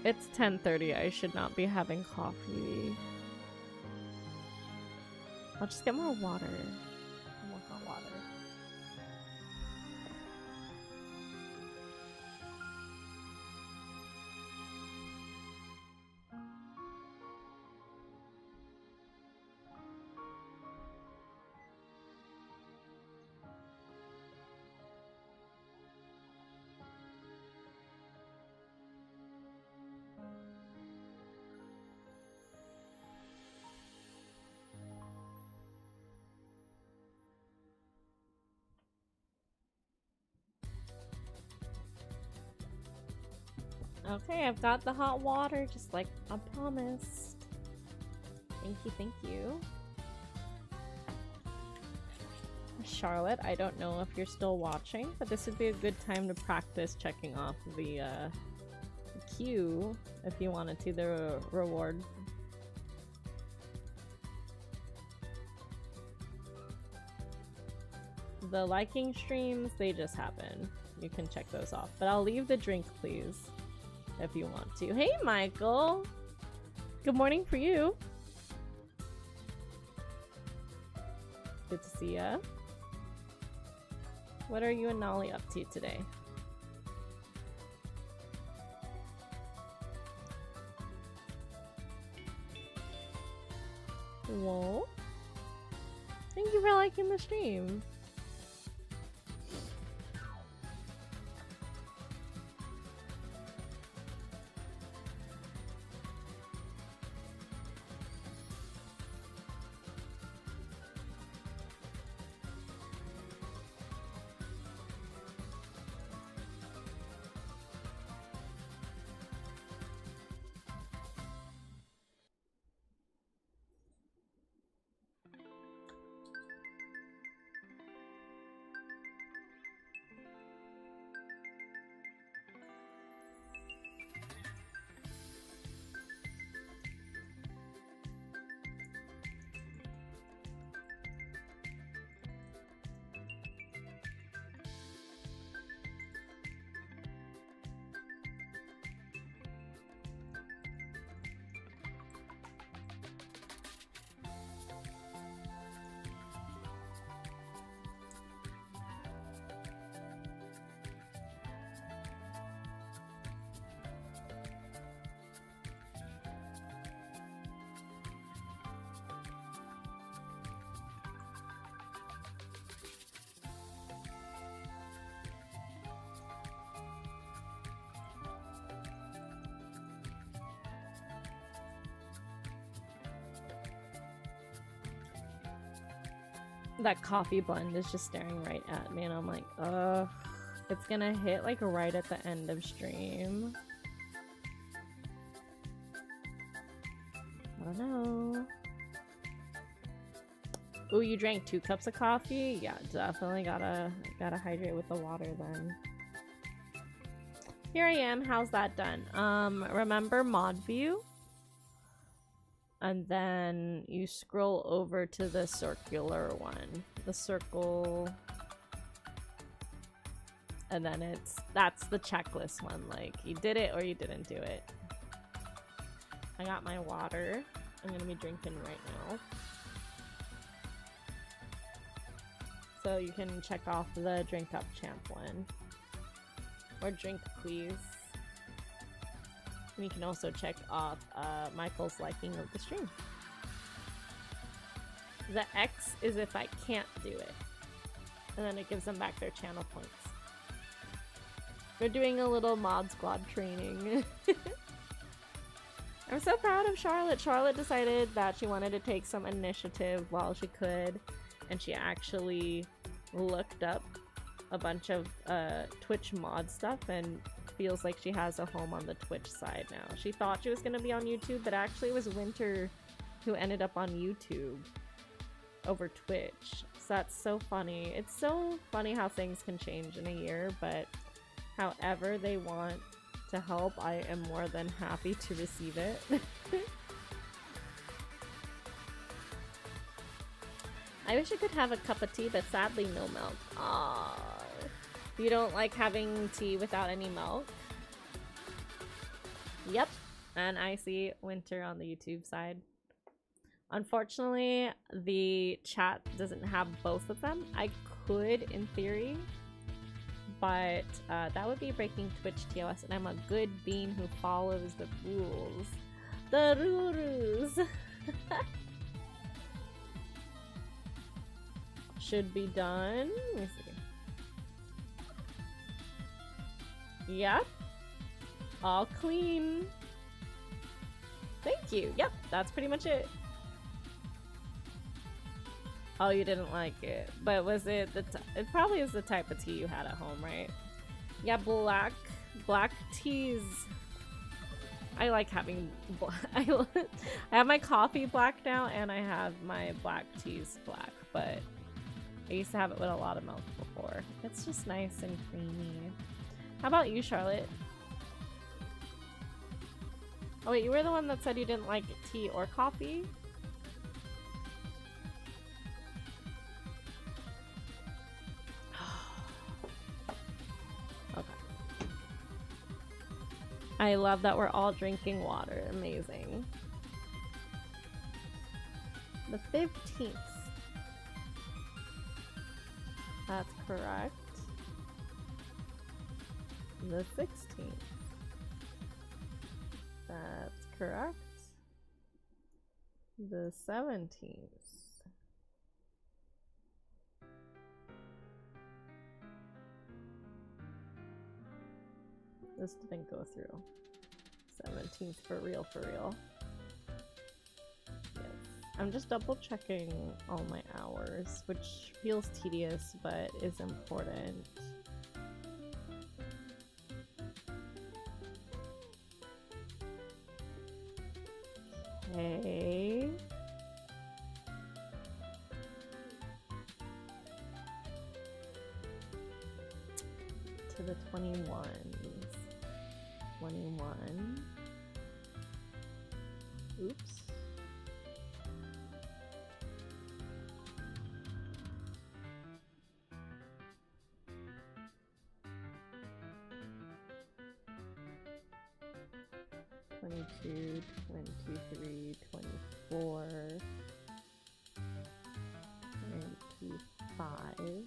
It's 10:30, I should not be having coffee. I'll just get more water. More hot water. Okay, I've got the hot water, just like I promised. Thank you, thank you. Charlotte, I don't know if you're still watching, but this would be a good time to practice checking off the queue if you wanted to, the reward. The liking streams, they just happen. You can check those off, but I'll leave the drink, please. If you want to. Hey, Michael! Good morning for you. Good to see ya. What are you and Nolly up to today? Whoa. Thank you for liking the stream. That coffee blend is just staring right at me and I'm like, ugh. It's gonna hit like right at the end of stream. I don't know. Ooh, you drank 2 cups of coffee? Yeah, definitely gotta hydrate with the water then. Here I am. How's that done? Remember mod view? And then you scroll over to the circular one. The circle. And then that's the checklist one. Like, you did it or you didn't do it. I got my water. I'm gonna be drinking right now. So you can check off the drink up champ one. Or drink please. And you can also check off Michael's liking of the stream. The X is if I can't do it. And then it gives them back their channel points. We're doing a little mod squad training. I'm so proud of Charlotte. Charlotte decided that she wanted to take some initiative while she could. And she actually looked up a bunch of Twitch mod stuff and feels like she has a home on the Twitch side now. She thought she was going to be on YouTube, but actually it was Winter who ended up on YouTube over Twitch. So that's so funny. It's so funny how things can change in a year, but however they want to help, I am more than happy to receive it. I wish I could have a cup of tea, but sadly no milk. Aww. You don't like having tea without any milk? Yep. And I see Winter on the YouTube side. Unfortunately, the chat doesn't have both of them. I could, in theory, but that would be breaking Twitch TOS, and I'm a good bean who follows the rules. The rules! Should be done. Let me see. Yep. All clean. Thank you. Yep, that's pretty much it. Oh, you didn't like it. But was it it probably is the type of tea you had at home, right? Yeah, black teas. I like having I have my coffee black now and I have my black teas black, but I used to have it with a lot of milk before. It's just nice and creamy. How about you, Charlotte? Oh wait, you were the one that said you didn't like tea or coffee? Okay. I love that we're all drinking water. Amazing. The 15th. That's correct. The 16th. That's correct. The 17th. This didn't go through. 17th for real, for real. Yes. I'm just double checking all my hours, which feels tedious but is important. Okay. To the 21s. 21. Oops. Twenty-two, 23, 24, 25.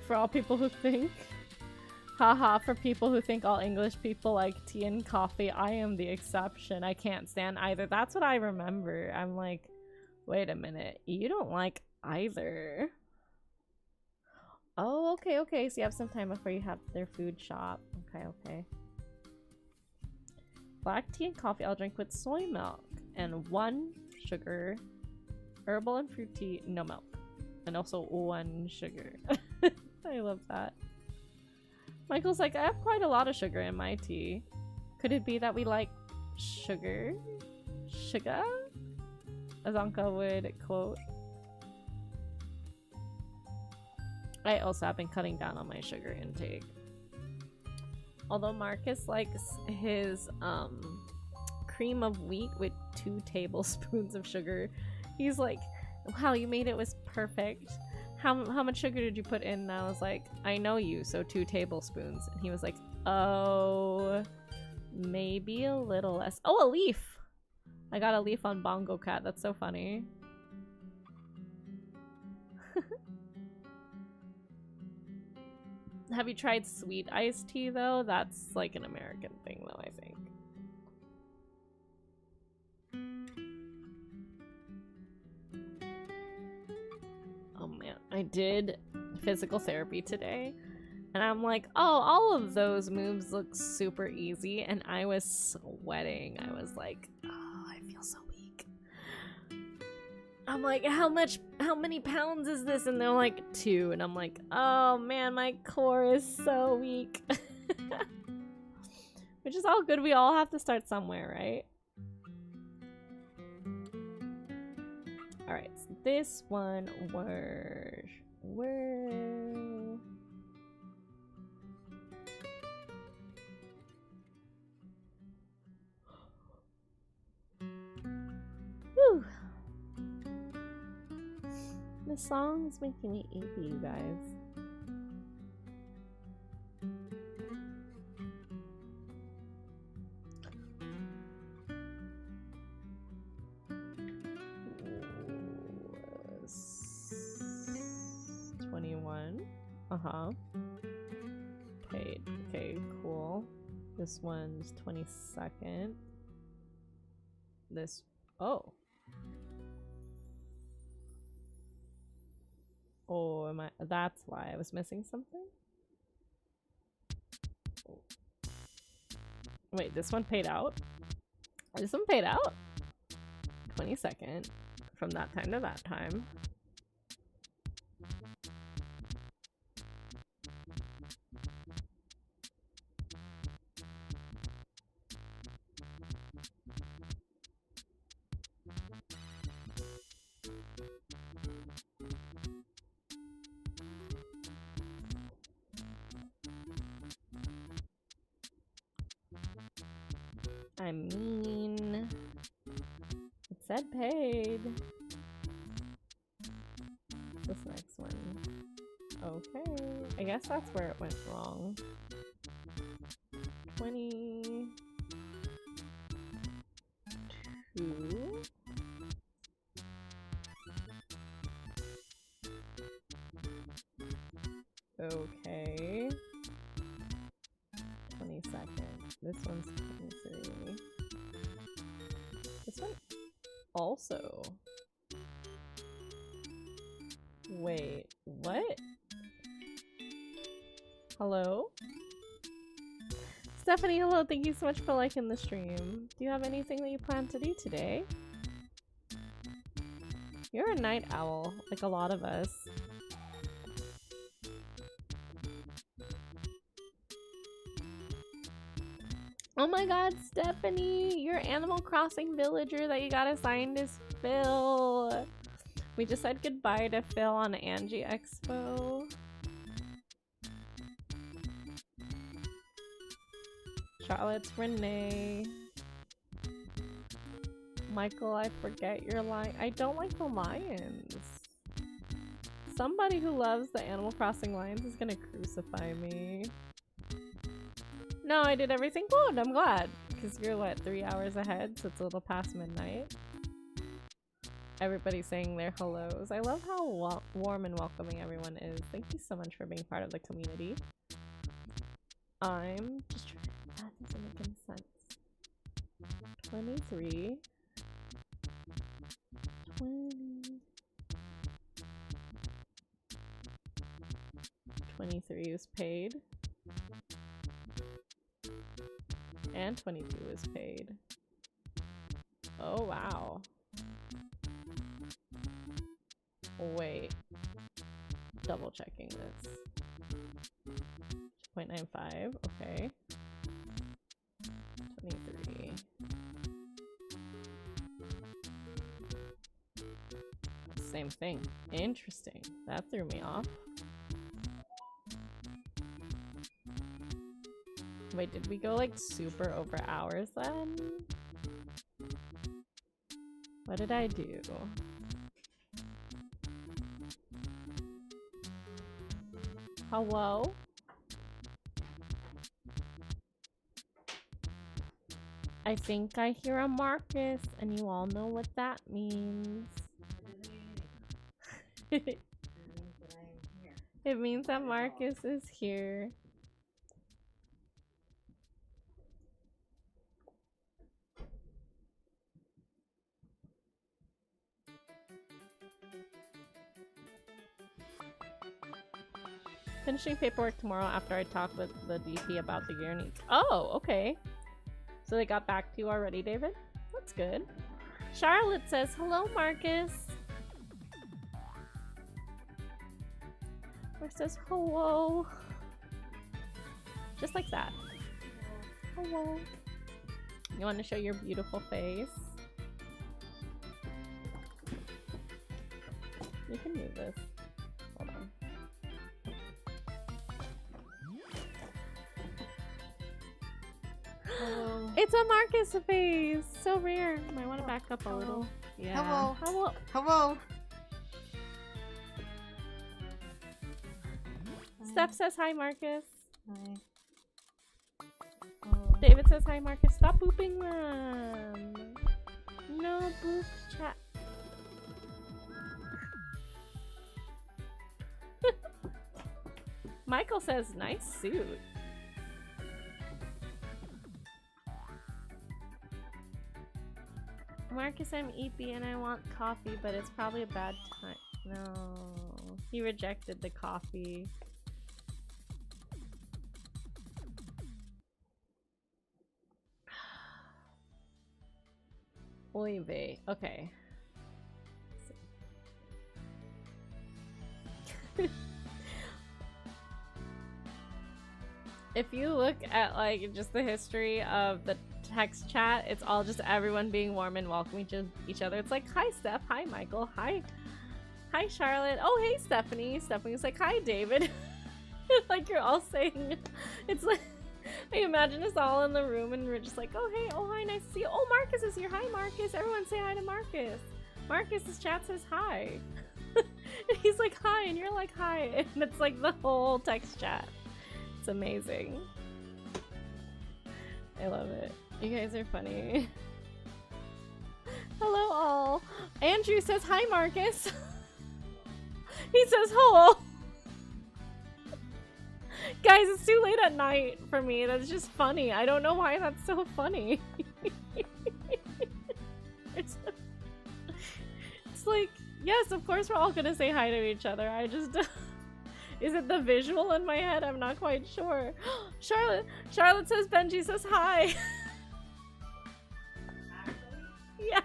For all people who think, haha, for people who think all English people like tea and coffee, I am the exception. I can't stand either. That's what I remember. I'm like, wait a minute, you don't like either. Oh, okay, okay. So you have some time before you have their food shop. Okay, okay. Black tea and coffee I'll drink with soy milk and 1 sugar. Herbal and fruit tea, no milk. And also 1 sugar. I love that. Michael's like, I have quite a lot of sugar in my tea. Could it be that we like sugar? Sugar? As Anka would quote. I also have been cutting down on my sugar intake. Although Marcus likes his cream of wheat with 2 tablespoons of sugar. He's like, wow, you made it was perfect. How much sugar did you put in? And I was like, I know you, so 2 tablespoons. And he was like, oh, maybe a little less. Oh, a leaf! I got a leaf on Bongo Cat. That's so funny. Have you tried sweet iced tea, though? That's like an American thing, though, I think. Oh man, I did physical therapy today, and I'm like, oh, all of those moves look super easy, and I was sweating. I was like, oh, I feel so weak. I'm like, how many pounds is this? And they're like 2, and I'm like, oh man, my core is so weak. Which is all good. We all have to start somewhere, right? All right, so this one were Woo. This song is making me eepy, you guys. Okay, cool. This one's 22nd. This, oh, am I, that's why I was missing something? Oh. Wait, this one paid out? This one paid out? 22nd. from that time to that time. I mean, it said paid. This next one. Okay. I guess that's where it went wrong. 22. Okay. 22nd. This one's 23. This one also. Wait, what? Hello? Stephanie, hello, thank you so much for liking the stream. Do you have anything that you plan to do today? You're a night owl, like a lot of us. Oh my god, Stephanie! Your Animal Crossing villager that you got assigned is Phil! We just said goodbye to Phil on Anje Expo. Charlotte's Renee. Michael, I forget your line. I don't like the lions. Somebody who loves the Animal Crossing lions is gonna crucify me. No, I did everything good. I'm glad. Because you're, what, 3 hours ahead? So it's a little past midnight. Everybody's saying their hellos. I love how warm and welcoming everyone is. Thank you so much for being part of the community. I'm just trying to... That doesn't make any sense. 23. 20. 23 is paid. And 22 is paid. Oh, wow. Wait. Double checking this. 2.95, okay. 23. Same thing. Interesting. That threw me off. Wait, did we go like super over hours then? What did I do? Hello? I think I hear a Marcus, and you all know what that means. It means that Marcus is here. Finishing paperwork tomorrow after I talk with the DP about the gear needs. Oh, okay. So they got back to you already, David? That's good. Charlotte says, hello, Marcus. Or says, hello. Just like that. Hello. You want to show your beautiful face? You can move this. Hold on. Hello. It's a Marcus face. So rare. Might want to back up a little. Yeah. Hello. Hello. Hello. Steph says hi, Marcus. Hi. David says hi, Marcus. Stop booping them. No boop chat. Michael says nice suit. Marcus, I'm eepy and I want coffee, but it's probably a bad time. No, he rejected the coffee. Oy vey. Okay. If you look at like just the history of the text chat, it's all just everyone being warm and welcoming each other. It's like, hi Steph, hi Michael, hi Charlotte, oh hey Stephanie. Stephanie's like, hi David. Like you're all saying, it's like, I imagine us all in the room and we're just like, oh hey, oh hi, nice to see you. Oh, Marcus is here, hi Marcus. Everyone say hi to Marcus. Marcus's chat says hi. And he's like, hi, and you're like, hi. And it's like the whole text chat. It's amazing. I love it. You guys are funny. Hello all. Andrew says hi Marcus. He says hello. Guys, it's too late at night for me. That's just funny. I don't know why that's so funny. It's like, yes, of course we're all gonna say hi to each other. I just is it the visual in my head? I'm not quite sure. Charlotte says Benji says hi. Yeah.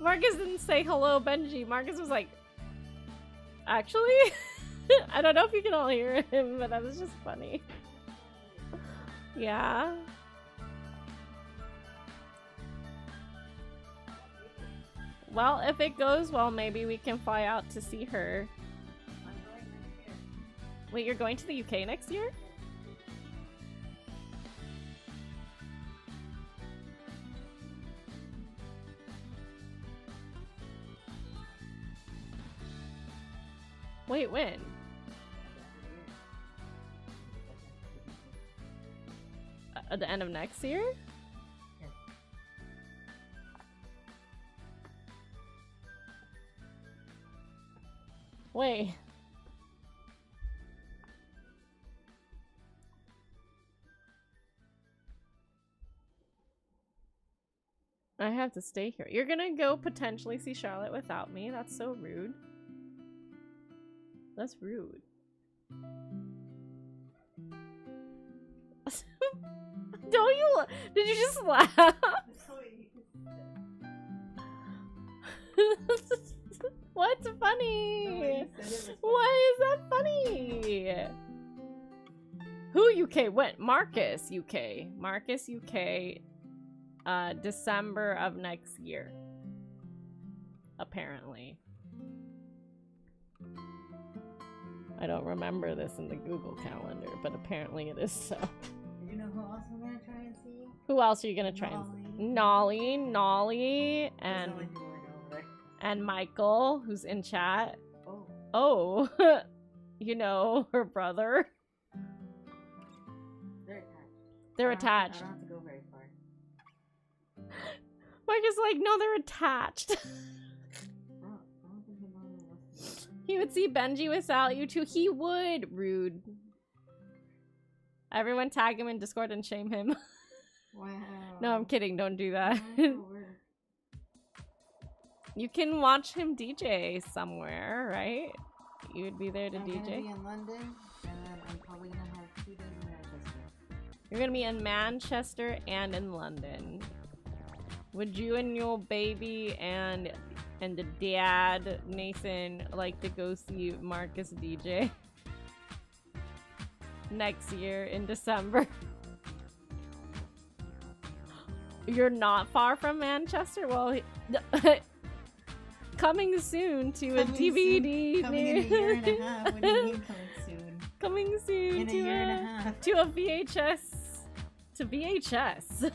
Marcus didn't say hello, Benji. Marcus was like, actually? I don't know if you can all hear him, but that was just funny. Yeah. Well, if it goes well, maybe we can fly out to see her. I'm going next year. Wait, you're going to the UK next year? Wait, when? At the end of next year? Yes. Wait. I have to stay here. You're gonna go potentially see Charlotte without me? That's so rude. That's rude. Don't you? Did you just laugh? What's funny? Why is that funny? Who UK? What? Marcus UK. Marcus UK. December of next year. Apparently. I don't remember this in the Google Calendar, but apparently it is so. You know who else I'm gonna try and see? Who else are you gonna try and see? Nolly, and Michael, who's in chat. Oh. Oh, you know, her brother. They're attached. They're attached. I don't have to go very far. Marcus like, no, they're attached. I don't think he normally listens. He would see Benji without you too. He would. Rude. Everyone tag him in Discord and shame him. Wow. No, I'm kidding. Don't do that. Oh, You can watch him DJ somewhere, right? You would be there to I'm DJ? gonna be in London, and then I'm probably gonna have 2 days in Manchester. You're gonna be in Manchester and in London. Would you and your baby and the dad, Nathan, like to go see Marcus DJ? Next year in December. You're not far from Manchester? Well, coming soon to a DVD. Coming in a year and a half. What do you mean coming soon? Coming soon In a year and a half. to a VHS. To VHS.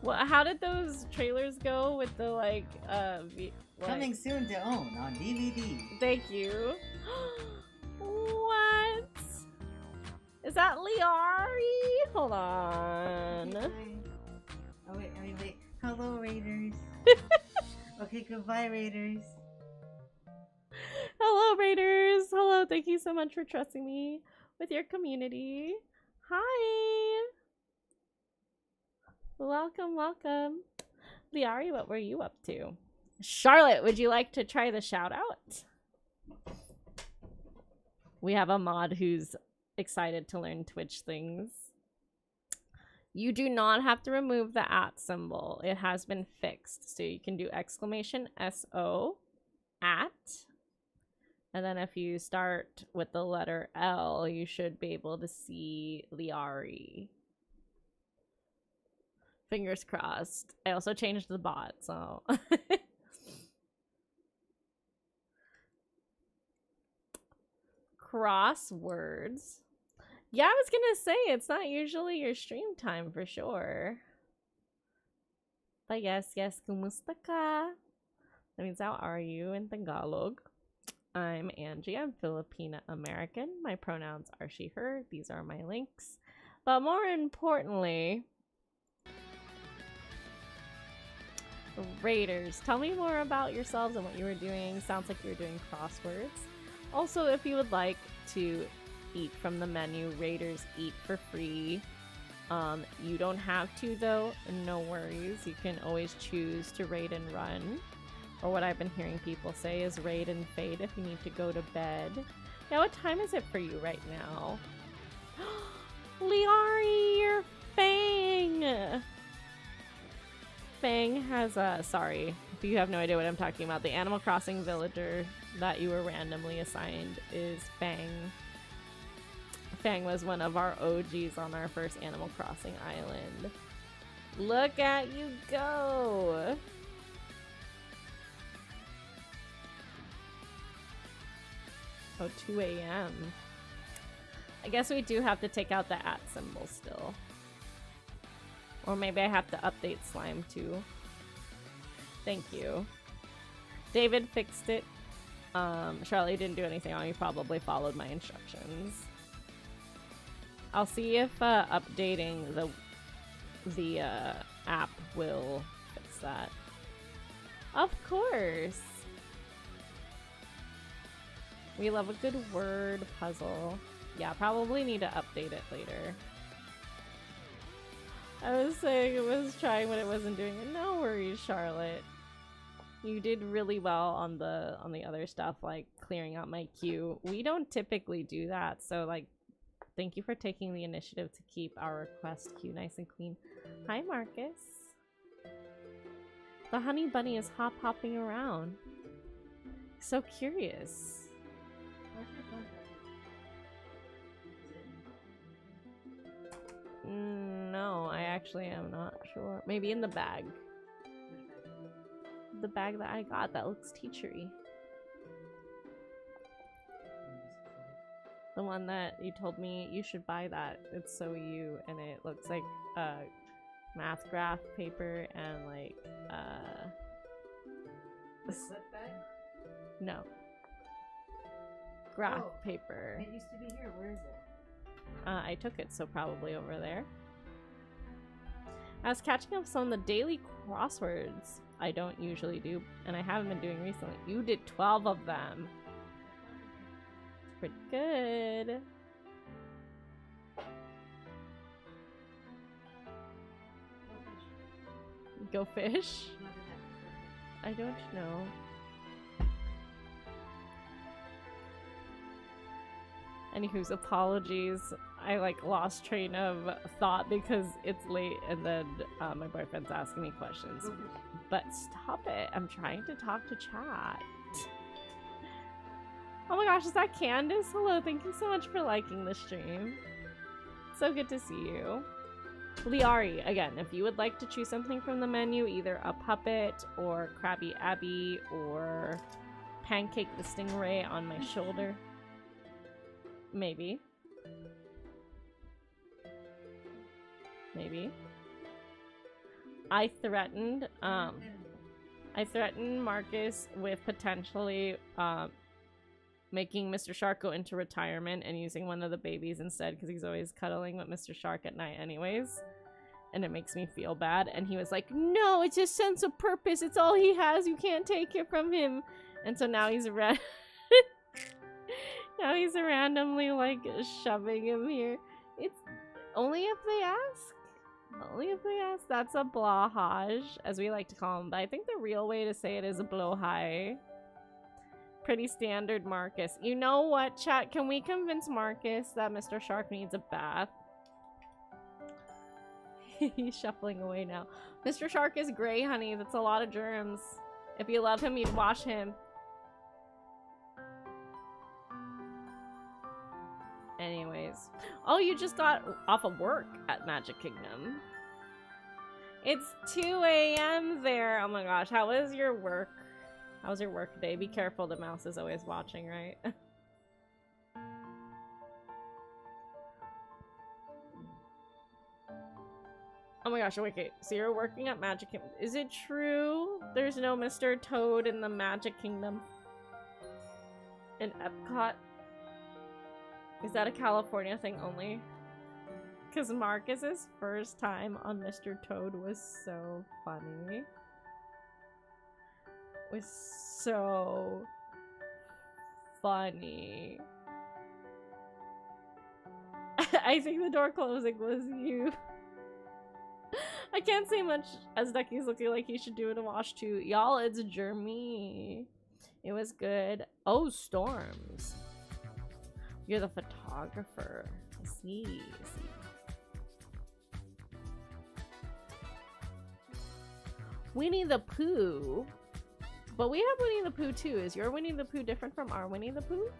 Well, how did those trailers go with the like Coming soon to own on DVD. Thank you. What? Is that Liari? Hold on. Oh wait. Hello, Raiders. Okay, goodbye, Raiders. Hello, Raiders. Hello. Thank you so much for trusting me with your community. Hi. Welcome, welcome. Liari, what were you up to? Charlotte, would you like to try the shout out? We have a mod who's excited to learn Twitch things. You do not have to remove the @ symbol. It has been fixed. So you can do exclamation SO @ and then if you start with the letter L, you should be able to see Liari. Fingers crossed. I also changed the bot, so crosswords. Yeah, I was gonna say it's not usually your stream time for sure. But yes, kumusta ka? That means how are you in Tagalog? I'm Angie. I'm Filipina American. My pronouns are she, her. These are my links. But more importantly, Raiders, tell me more about yourselves and what you were doing. Sounds like you were doing crosswords. Also, if you would like to eat from the menu, Raiders eat for free. You don't have to though, no worries. You can always choose to raid and run. Or what I've been hearing people say is raid and fade if you need to go to bed. Yeah, what time is it for you right now? Liari, you're Fang! Fang has a, sorry, if you have no idea what I'm talking about, the Animal Crossing villager that you were randomly assigned is Fang. Fang was one of our OGs on our first Animal Crossing island. Look at you go! Oh, 2 a.m. I guess we do have to take out the @ symbol still. Or maybe I have to update slime too. Thank you. David fixed it. Charlie didn't do anything wrong. He probably followed my instructions. I'll see if updating the app will fix that. Of course. We love a good word puzzle. Yeah, probably need to update it later. I was saying it was trying when it wasn't doing it. No worries, Charlotte. You did really well on the other stuff, like clearing out my queue. We don't typically do that, so like thank you for taking the initiative to keep our request queue nice and clean. Hi, Marcus. The honey bunny is hopping around. So curious. No, I actually am not sure. Maybe in the bag. The bag that I got that looks teachery. The one that you told me you should buy that. It's so you, and it looks like math graph paper and like Flip bag? No. Graph paper. It used to be here. Where is it? I took it, so probably over there. I was catching up on the daily crosswords I don't usually do, and I haven't been doing recently. You did 12 of them. Pretty good. Go fish? I don't know. Anywho's apologies. I like lost train of thought because it's late and then my boyfriend's asking me questions. But stop it. I'm trying to talk to chat. Oh my gosh, is that Candace? Hello, thank you so much for liking the stream. So good to see you. Liari, again, if you would like to choose something from the menu, either a puppet or Krabby Abby or Pancake the Stingray on my shoulder. Maybe. Maybe. I threatened Marcus with potentially making Mr. Shark go into retirement and using one of the babies instead because he's always cuddling with Mr. Shark at night anyways. And it makes me feel bad. And he was like, no, it's his sense of purpose. It's all he has. You can't take it from him. And so now he's now he's randomly like shoving him here. It's only if they ask. Only if they ask. That's a blowhaj, as we like to call him. But I think the real way to say it is a blowhigh. Pretty standard, Marcus. You know what, chat? Can we convince Marcus that Mr. Shark needs a bath? He's shuffling away now. Mr. Shark is gray, honey. That's a lot of germs. If you love him, you'd wash him. Anyways. Oh, you just got off of work at Magic Kingdom. It's 2 a.m. there. Oh my gosh. How was your work? How was your work day? Be careful. The mouse is always watching, right? Oh my gosh, wait, so you're working at Magic Kingdom. Is it true there's no Mr. Toad in the Magic Kingdom? In Epcot? Is that a California thing only? Because Marcus's first time on Mr. Toad was so funny. Was so funny. I think the door closing was you. I can't say much as Ducky's looking like he should do it a wash too. Y'all, it's Jeremy. It was good. Oh, Storms. You're the photographer. I see. I see. Winnie the Pooh. But we have Winnie the Pooh too. Is your Winnie the Pooh different from our Winnie the Pooh?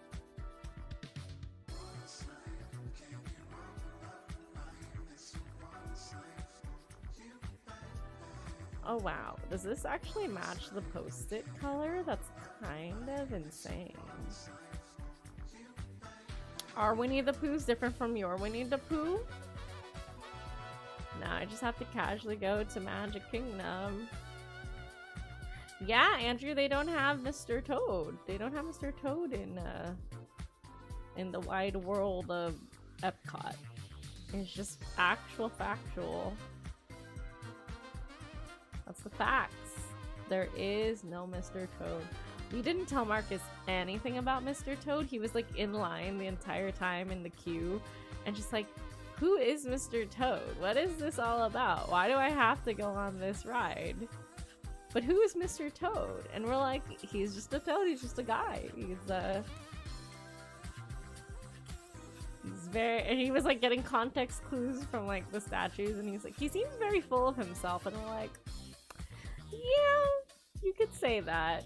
Oh wow, does this actually match the post-it color? That's kind of insane. Our Winnie the Pooh's different from your Winnie the Pooh? Nah, I just have to casually go to Magic Kingdom. Yeah, Andrew, they don't have Mr. Toad. They don't have Mr. Toad in the wide world of Epcot. It's just factual. That's the facts. There is no Mr. Toad. We didn't tell Marcus anything about Mr. Toad. He was like in line the entire time in the queue and just like, who is Mr. Toad? What is this all about? Why do I have to go on this ride? But who is Mr. Toad? And we're like, he's just a toad. He's just a guy. He's very, and he was like getting context clues from like the statues, and he's like, he seems very full of himself, and we're like, yeah, you could say that.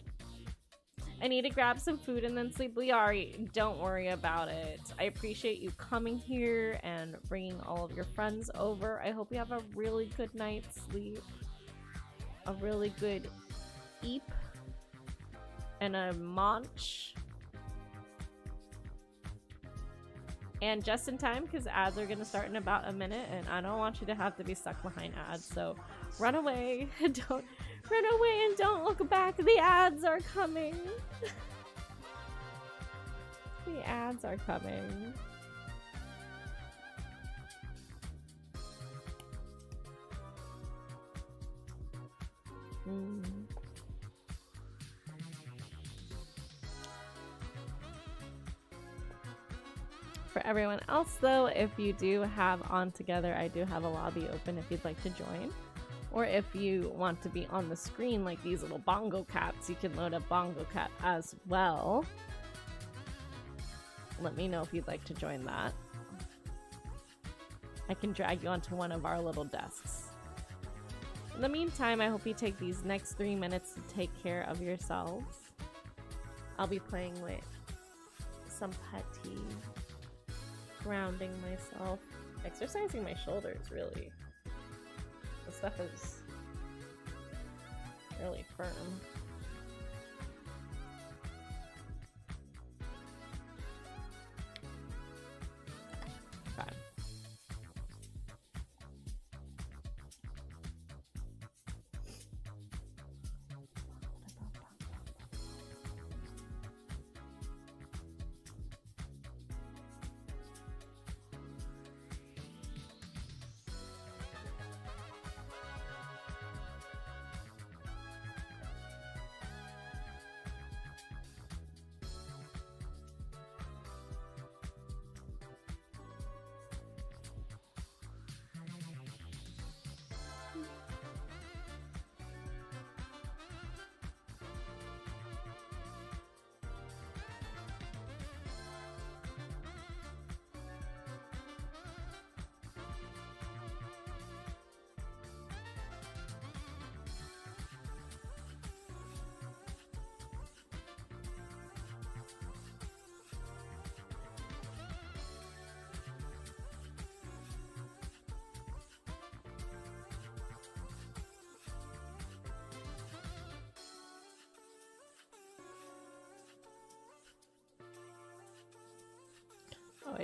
I need to grab some food and then sleep. Liari, don't worry about it. I appreciate you coming here and bringing all of your friends over. I hope you have a really good night's sleep, a really good eep, and a munch. And just in time, because ads are going to start in about a minute, and I don't want you to have to be stuck behind ads, so run away. Don't run away and don't look back. The ads are coming. The ads are coming. For everyone else though, if you do have On Together, I do have a lobby open if you'd like to join. Or if you want to be on the screen like these little bongo cats, you can load up bongo cat as well. Let me know if you'd like to join that. I can drag you onto one of our little desks. In the meantime, I hope you take these next 3 minutes to take care of yourselves. I'll be playing with some putty, grounding myself, exercising my shoulders, really. This stuff is really firm. Okay.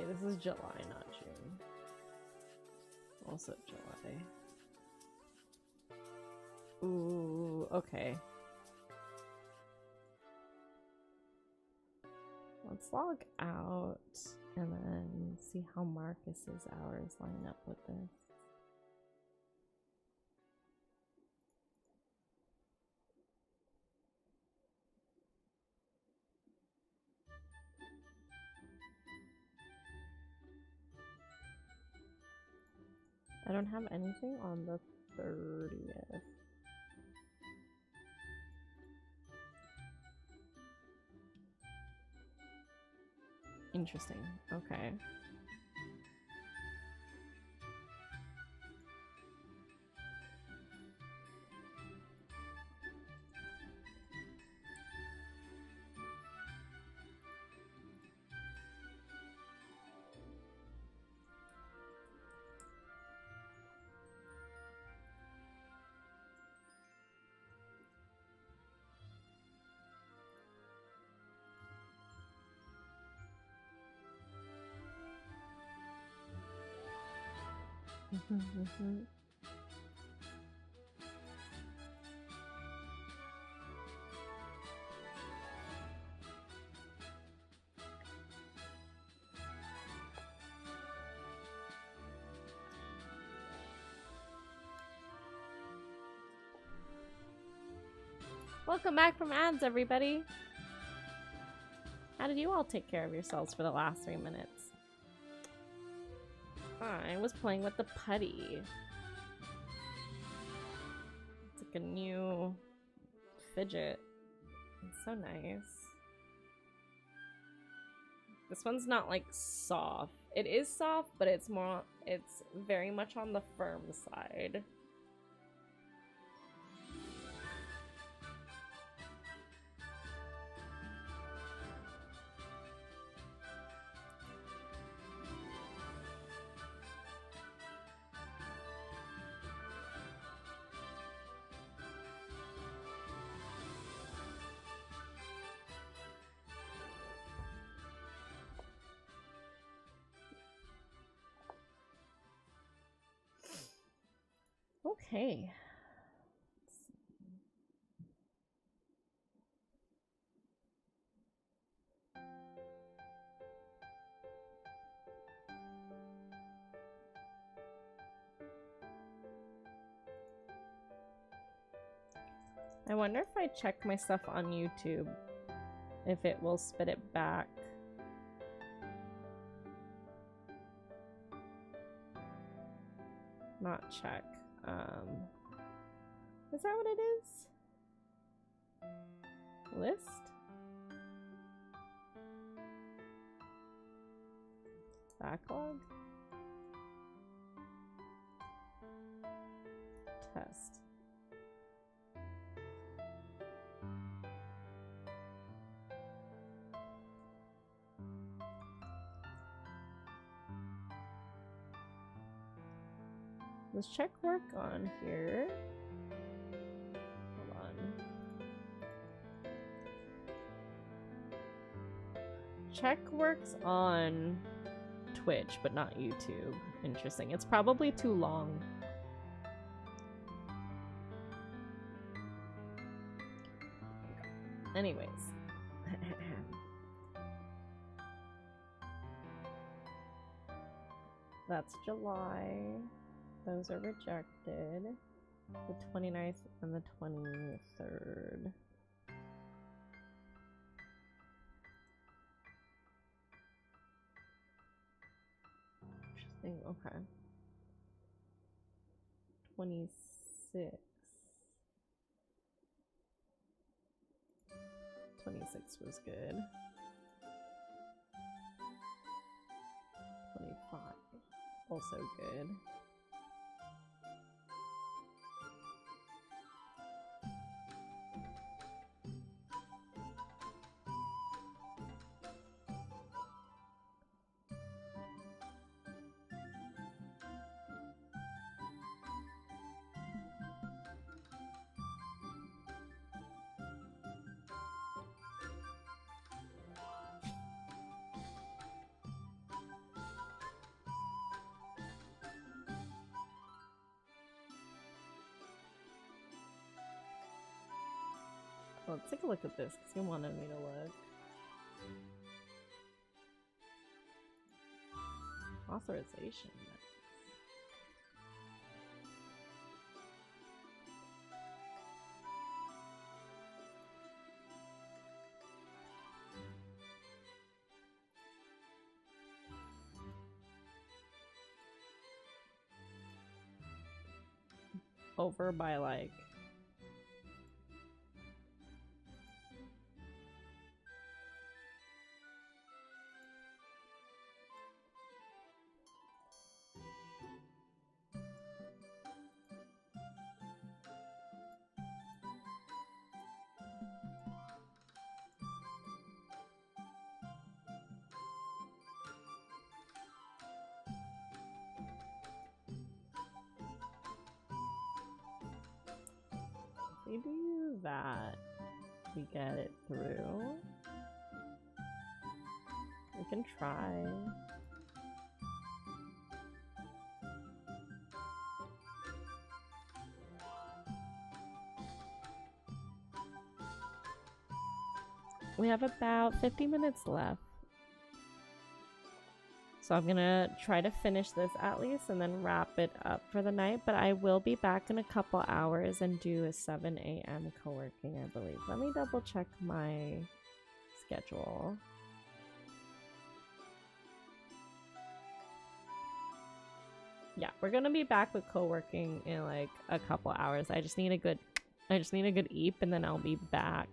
this is July, not June. Also July. Ooh, okay. Let's log out and then see how Marcus's hours line up with this. I don't have anything on the 30th. Interesting. Okay. Welcome back from ads, everybody. How did you all take care of yourselves for the last 3 minutes? I was playing with the putty. It's like a new fidget. It's so nice. This one's not like soft. It is soft, but it's very much on the firm side. Okay. I wonder if I check my stuff on YouTube, if it will spit it back. Not check. Is that what it is? List? Backlog? Test. Does check work on here? Hold on. Check works on Twitch, but not YouTube. Interesting. It's probably too long. Anyways. That's July. Those are rejected. The 29th and the 23rd. Interesting, okay. 26. 26 was good. 25. Also good. Let's take a look at this because you wanted me to look. Authorization. Over by like we do that, we get it through. We can try. We have about 50 minutes left. So I'm gonna try to finish this at least and then wrap it up for the night. But I will be back in a couple hours and do a 7 a.m. co-working, I believe. Let me double check my schedule. Yeah, we're gonna be back with co-working in like a couple hours. I just need a good eep and then I'll be back.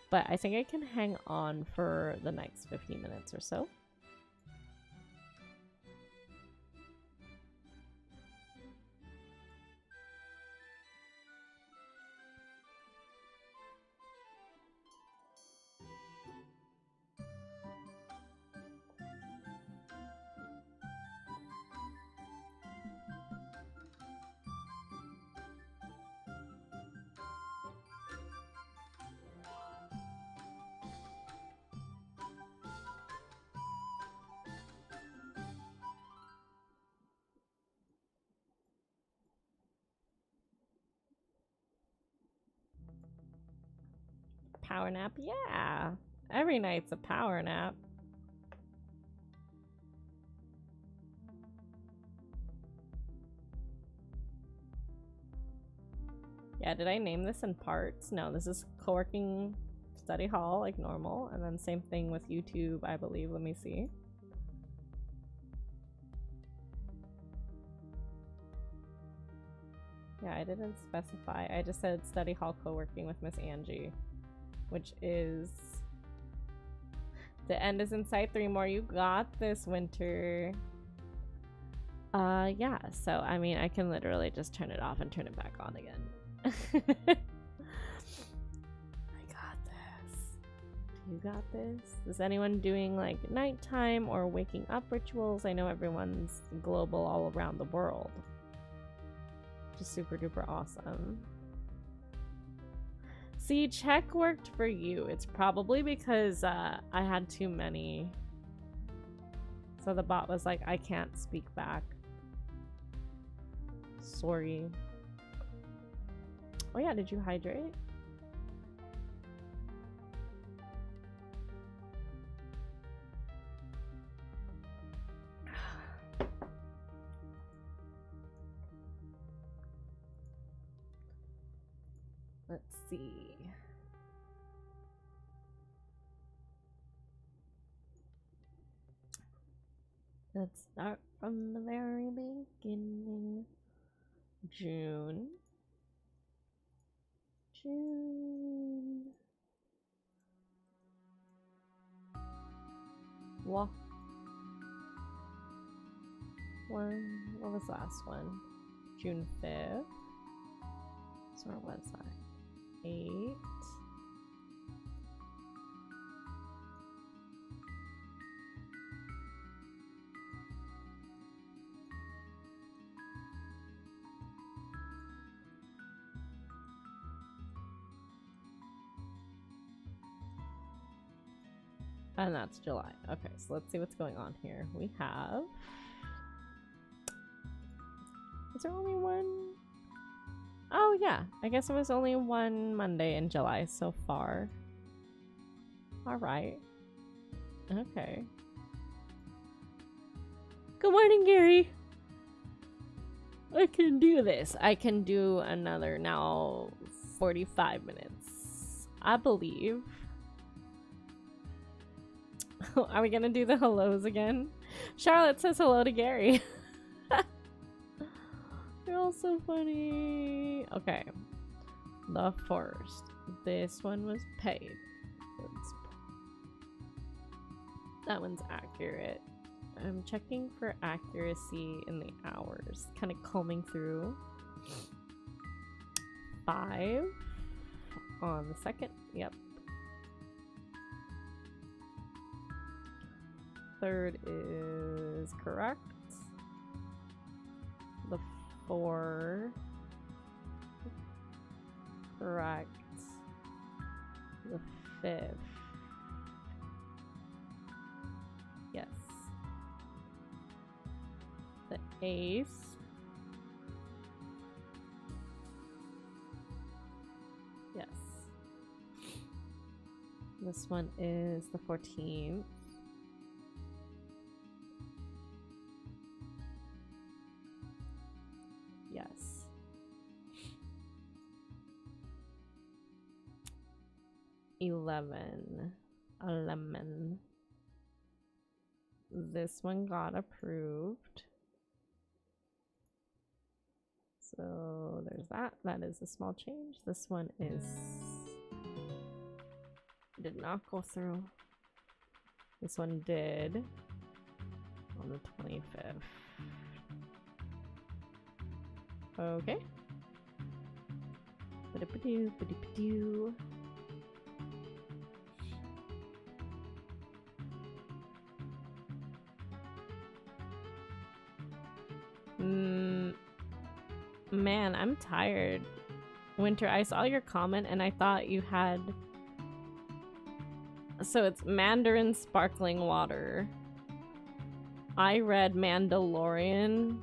But I think I can hang on for the next 15 minutes or so. Power nap? Yeah. Every night's a power nap. Yeah, did I name this in parts? No, this is co-working study hall like normal. And then same thing with YouTube, I believe. Let me see. Yeah, I didn't specify. I just said study hall co-working with Miss Angie. Which is the end is in sight. 3 more. You got this, Winter. Yeah, so I mean I can literally just turn it off and turn it back on again. I got this. You got this. Is anyone doing like nighttime or waking up rituals? I know everyone's global all around the world. Just super duper awesome. See, check worked for you. It's probably because I had too many. So the bot was like, I can't speak back. Sorry. Oh yeah, did you hydrate? Let's see. Let's start from the very beginning. June. What was the last one? June 5th. So where was I? 8. And that's July. Okay, so let's see what's going on here. We have... Is there only one? Oh yeah, I guess it was only one Monday in July so far. Alright. Okay. Good morning, Gary! I can do this. I can do another now 45 minutes. I believe. Are we gonna do the hellos again? Charlotte says hello to Gary. You're all so funny. Okay. The first. This one was paid. That one's accurate. I'm checking for accuracy in the hours. Kind of combing through. 5 on the second. Yep. Third is correct. The 4 correct. The 5th. Yes. The 8th. Yes. This one is the 14th. Yes. Eleven. This one got approved. So there's that. That is a small change. This one is did not go through. This one did on the 25th. Okay. Ba-da-ba-doo, ba-doo-ba-doo. Man, I'm tired. Winter, I saw your comment and I thought you had... So it's Mandarin sparkling water. I read Mandalorian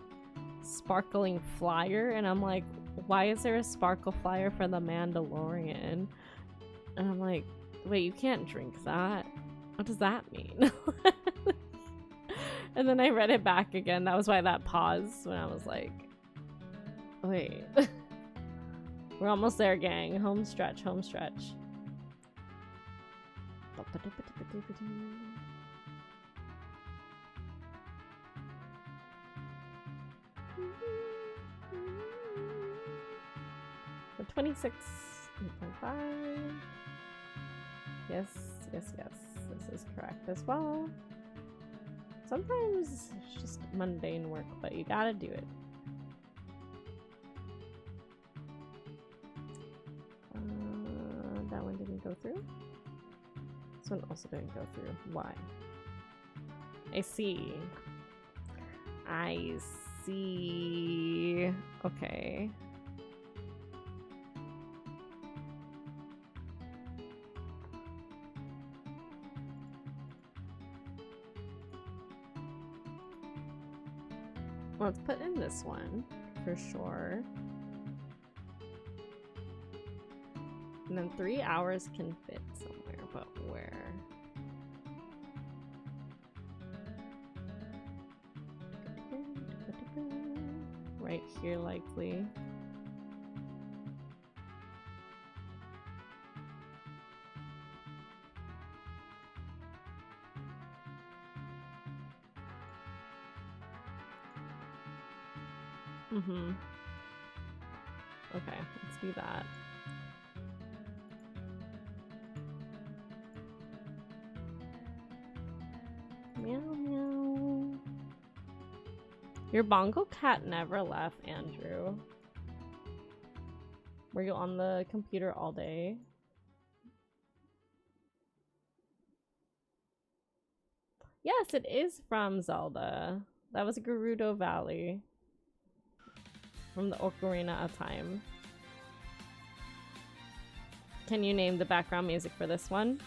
sparkling flyer and I'm like, why is there a sparkle flyer for the Mandalorian? And I'm like, wait, you can't drink that. What does that mean? And then I read it back again. That was why that paused when I was like, wait. We're almost there, gang. Home stretch, home stretch. The 26.5. Yes, yes, yes. This is correct as well. Sometimes it's just mundane work, but you gotta do it. That one didn't go through. This one also didn't go through. Why? I see. I see. Okay. Let's put in this one for sure. And then 3 hours can fit somewhere, but where? Right here, likely. Okay, let's do that. Meow meow. Your bongo cat never left, Andrew. Were you on the computer all day? Yes, it is from Zelda. That was Gerudo Valley. From the Ocarina of Time. Can you name the background music for this one?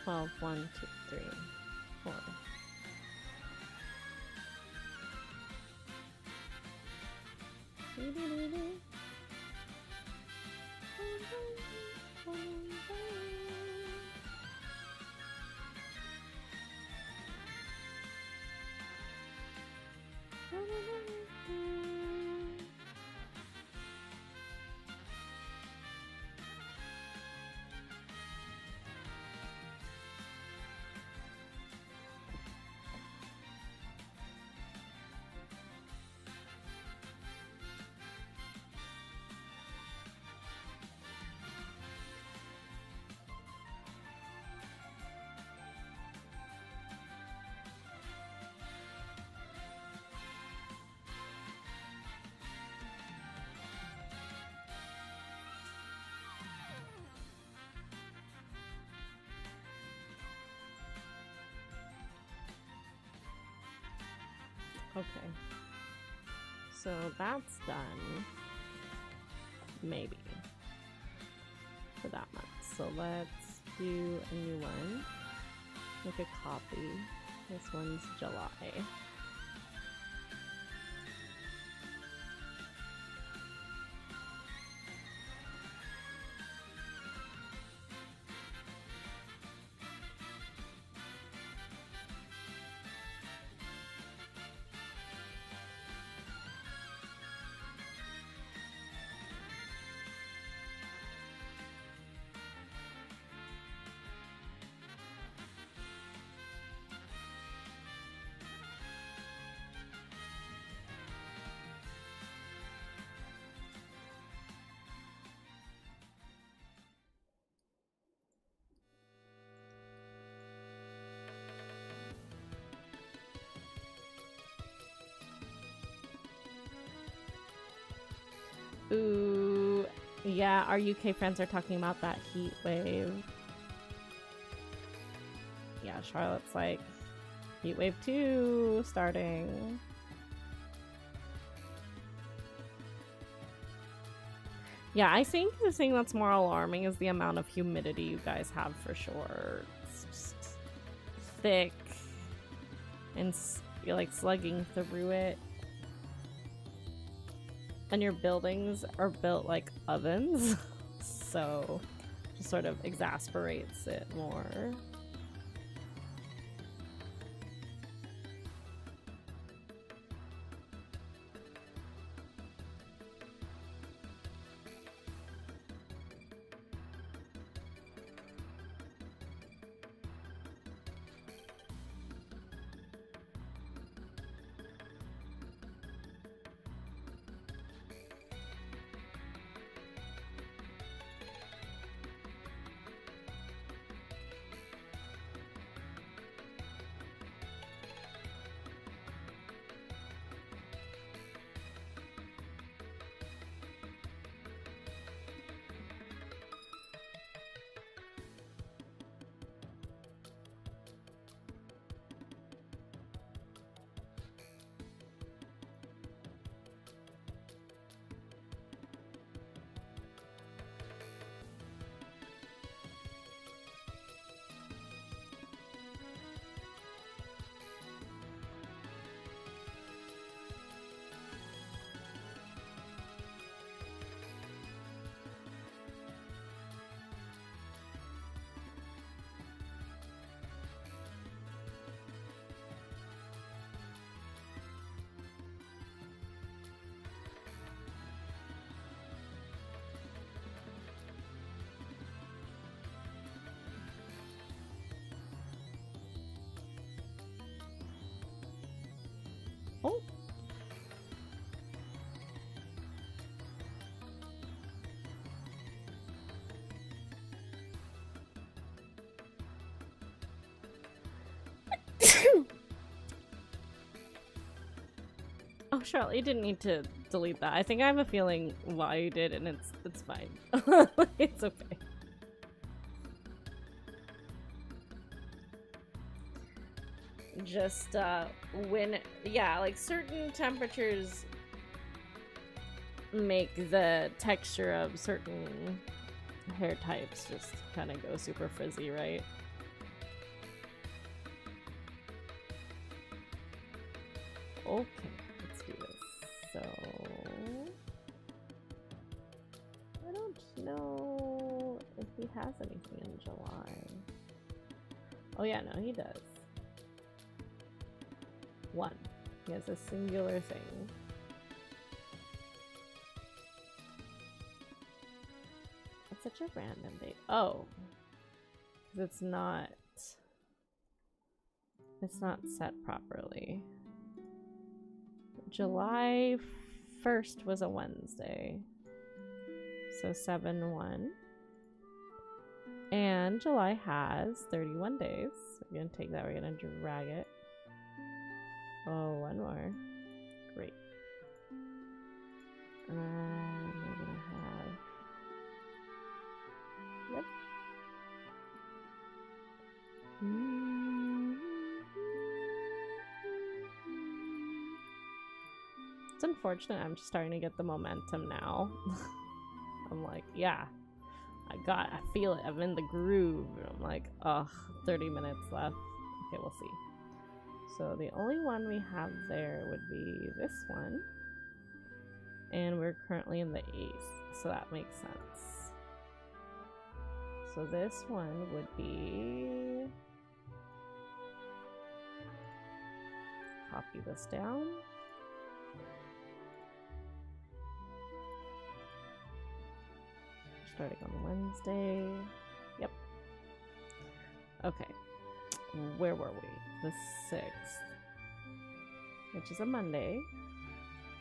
12, 1, 2, 3, 4. Okay. So that's done. Maybe. For that month. So let's do a new one. Make a copy. This one's July. Ooh, yeah, our UK friends are talking about that heat wave. Yeah, Charlotte's like, heat wave 2 starting. Yeah, I think the thing that's more alarming is the amount of humidity you guys have for sure. It's just thick, and you're like slugging through it. And your buildings are built like ovens, so it just sort of exasperates it more. Oh. Oh, Charlotte, you didn't need to delete that. I think I have a feeling why you did, and it's fine. It's okay. Just when, yeah, like certain temperatures make the texture of certain hair types just kind of go super frizzy, right? Okay, let's do this. So I don't know if he has anything in July. Oh yeah, no, he does. One. He has a singular thing. That's such a random date. Oh. It's not set properly. July 1st was a Wednesday. So 7-1. And July has 31 days. We're going to take that. We're going to drag it. Oh, one more. Great. And we're going to have... Yep. It's unfortunate I'm just starting to get the momentum now. I'm like, yeah, I feel it. I'm in the groove. I'm like, ugh, 30 minutes left. Okay, we'll see. So the only one we have there would be this one. And we're currently in the 8th, so that makes sense. So this one would be... Copy this down. Starting on Wednesday. Yep. Okay. Where were we? The 6th. Which is a Monday.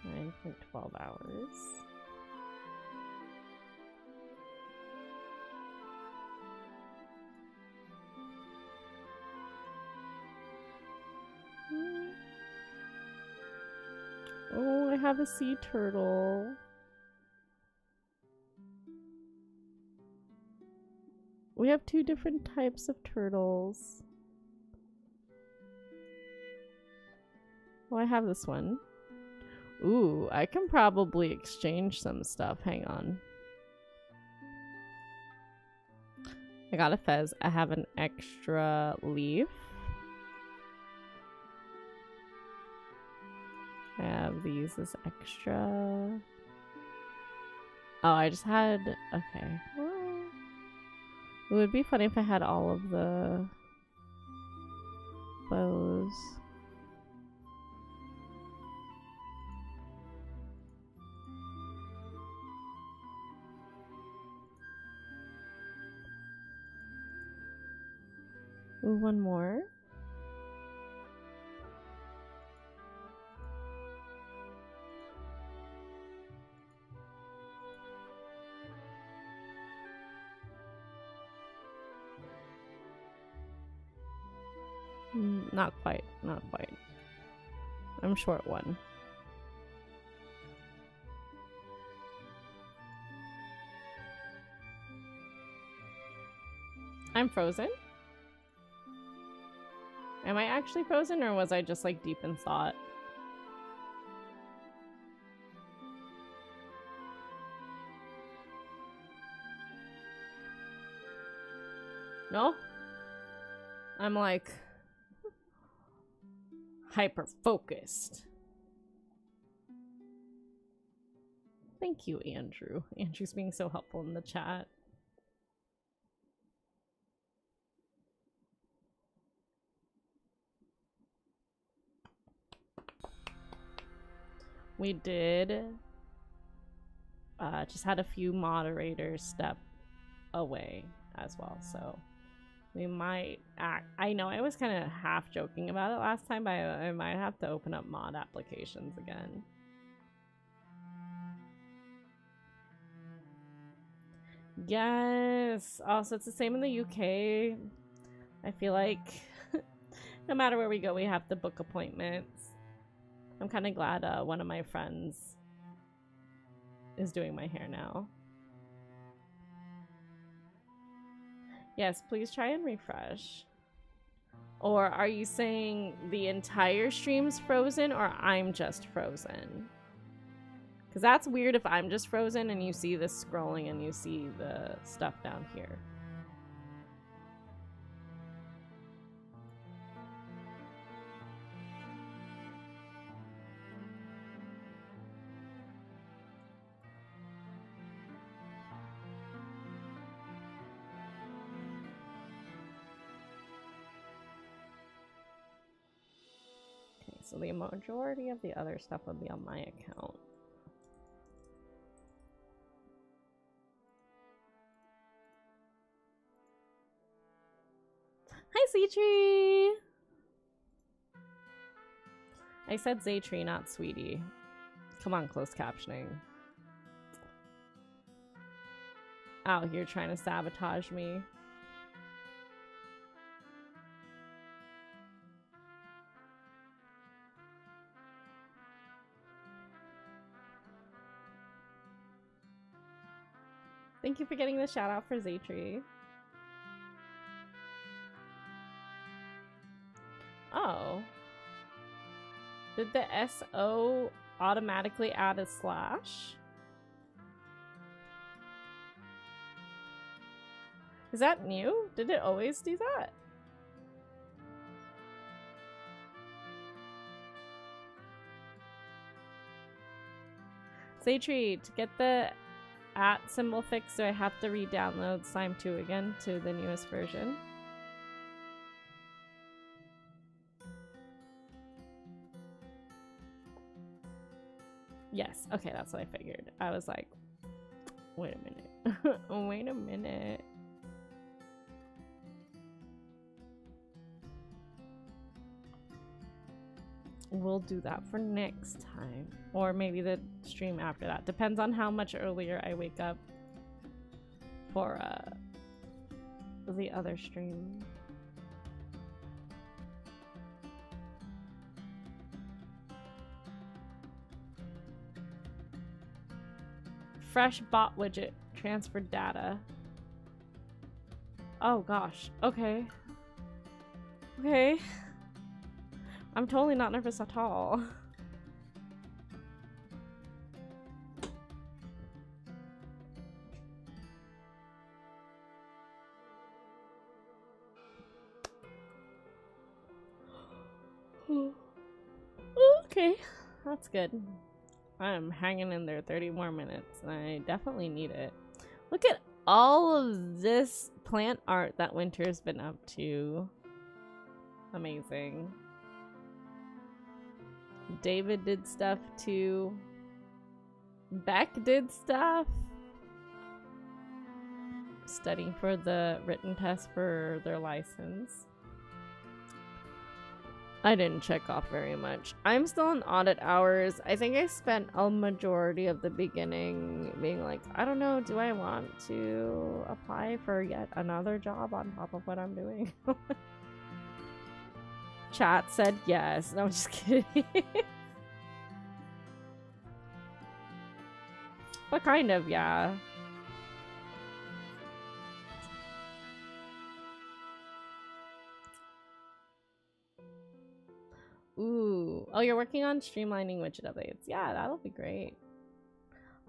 9.12 hours. Oh, I have a sea turtle. We have 2 different types of turtles. Oh, I have this one. Ooh, I can probably exchange some stuff. Hang on. I got a fez. I have an extra leaf. I have these as extra. Oh, I just had... Okay. Well, it would be funny if I had all of the bows. Ooh, one more. Not quite, not quite. I'm short one. I'm frozen? Am I actually frozen, or was I just like deep in thought? No? I'm like hyper focused. Thank you, Andrew. Andrew's being so helpful in the chat. We did just had a few moderators step away as well, so we might act. I know I was kind of half joking about it last time, but I might have to open up mod applications again. Yes. Also, it's the same in the UK. I feel like no matter where we go, we have to book appointments. I'm kind of glad one of my friends is doing my hair now. Yes, please try and refresh. Or are you saying the entire stream's frozen or I'm just frozen? Because that's weird if I'm just frozen and you see this scrolling and you see the stuff down here. Okay, so the majority of the other stuff will be on my account. Hi, Zaytree! I said Zaytree, not Sweetie. Come on, closed captioning. Out here trying to sabotage me. Thank you for getting the shout out for Zaytree. Oh. Did the SO automatically add a slash? Is that new? Did it always do that? Zaytree, to get the @ symbol fixed, do I have to re-download Slime 2 again to the newest version? Yes. Okay, that's what I figured. I was like, wait a minute. Wait a minute. We'll do that for next time. Or maybe the stream after that. Depends on how much earlier I wake up for the other stream. Fresh bot widget. Transfer data. Oh gosh. Okay. Okay. I'm totally not nervous at all. Okay, that's good. I'm hanging in there 30 more minutes, and I definitely need it. Look at all of this plant art that Winter's been up to. Amazing. David did stuff too. Beck did stuff. Studying for the written test for their license. I didn't check off very much. I'm still in audit hours. I think I spent a majority of the beginning being like, I don't know, do I want to apply for yet another job on top of what I'm doing? Chat said yes. No, I'm just kidding. But kind of, yeah. Ooh. Oh, you're working on streamlining widget updates. Yeah, that'll be great.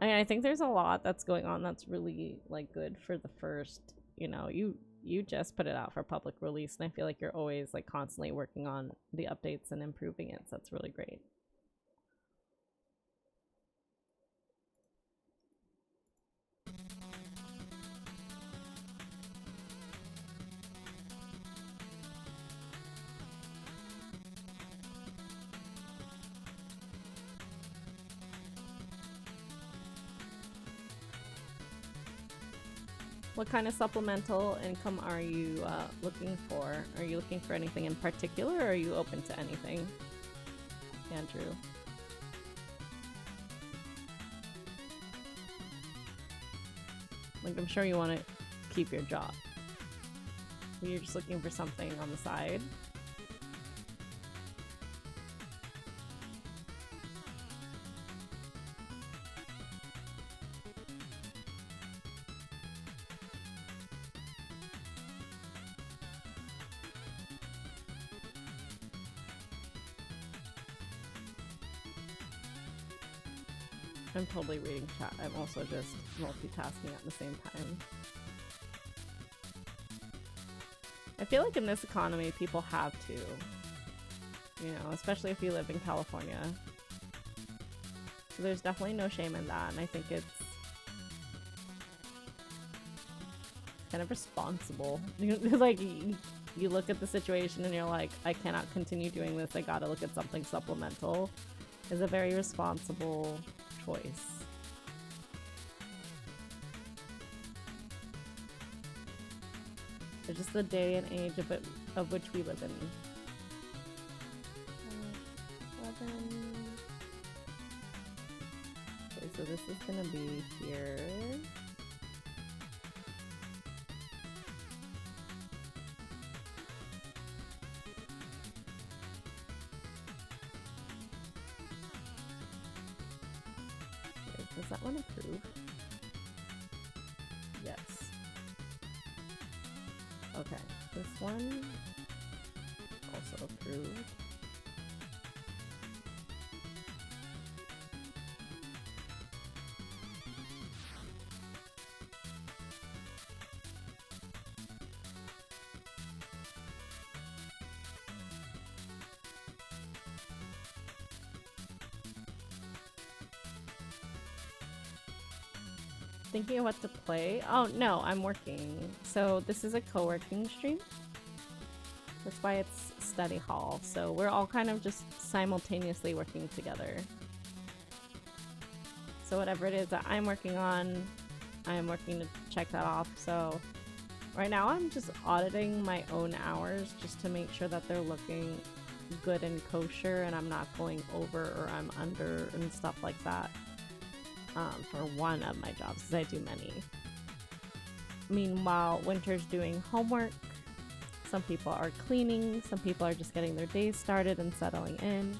I mean, I think there's a lot that's going on that's really, like, good for the first, you know, you just put it out for public release, and I feel like you're always, like, constantly working on the updates and improving it, so that's really great. What kind of supplemental income are you looking for? Are you looking for anything in particular, or are you open to anything, Andrew? Like, I'm sure you want to keep your job. You're just looking for something on the side. I'm totally reading chat. I'm also just multitasking at the same time. I feel like in this economy, people have to. You know, especially if you live in California. So there's definitely no shame in that, and I think it's kind of responsible. Like, you look at the situation and you're like, I cannot continue doing this. I gotta look at something supplemental. Is a very responsible choice. It's just the day and age of which we live in. 11. Okay, so this is gonna be here. Does that one approve? Yes. Okay, this one also approved. Thinking of what to play? Oh no, I'm working. So this is a co-working stream. That's why it's study hall. So we're all kind of just simultaneously working together. So whatever it is that I'm working on, I'm working to check that off. So right now I'm just auditing my own hours just to make sure that they're looking good and kosher and I'm not going over or I'm under and stuff like that. For one of my jobs, because I do many. Meanwhile, Winter's doing homework. Some people are cleaning. Some people are just getting their days started and settling in.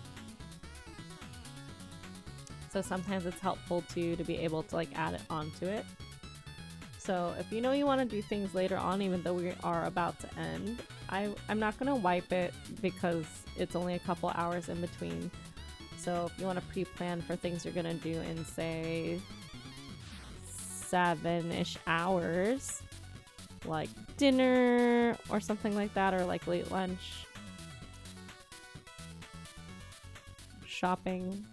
So sometimes it's helpful to be able to like add it onto it. So if you know you want to do things later on, even though we are about to end, I'm not going to wipe it because it's only a couple hours in between. So if you want to pre-plan for things you're going to do in, say, 7-ish hours, like dinner or something like that, or like late lunch, shopping,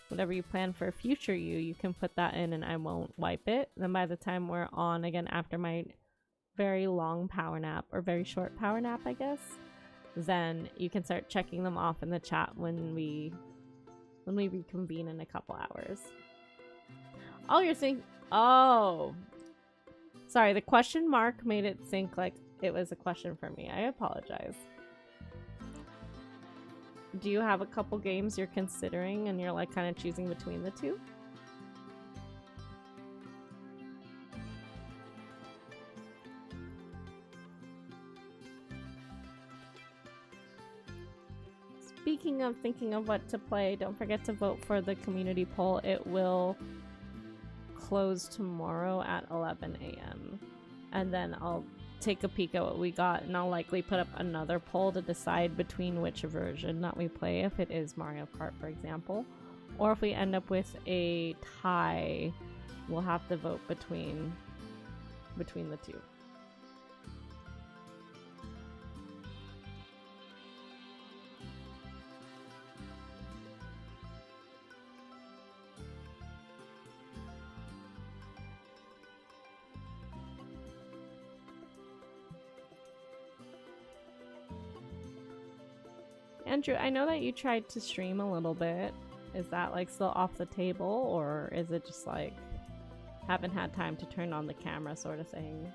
whatever you plan for future you can put that in and I won't wipe it. Then by the time we're on again after my very long power nap, or very short power nap, I guess, then you can start checking them off in the chat when we reconvene in a couple hours. Oh, you're saying, oh, sorry, the question mark made it think like it was a question for me. I apologize. Do you have a couple games you're considering and you're like kind of choosing between the two? Speaking of thinking of what to play, don't forget to vote for the community poll. It will close tomorrow at 11 a.m. And then I'll take a peek at what we got, and I'll likely put up another poll to decide between which version that we play, if it is Mario Kart, for example. Or if we end up with a tie, we'll have to vote between the two. Andrew, I know that you tried to stream a little bit. Is that like still off the table, or is it just like haven't had time to turn on the camera sort of thing?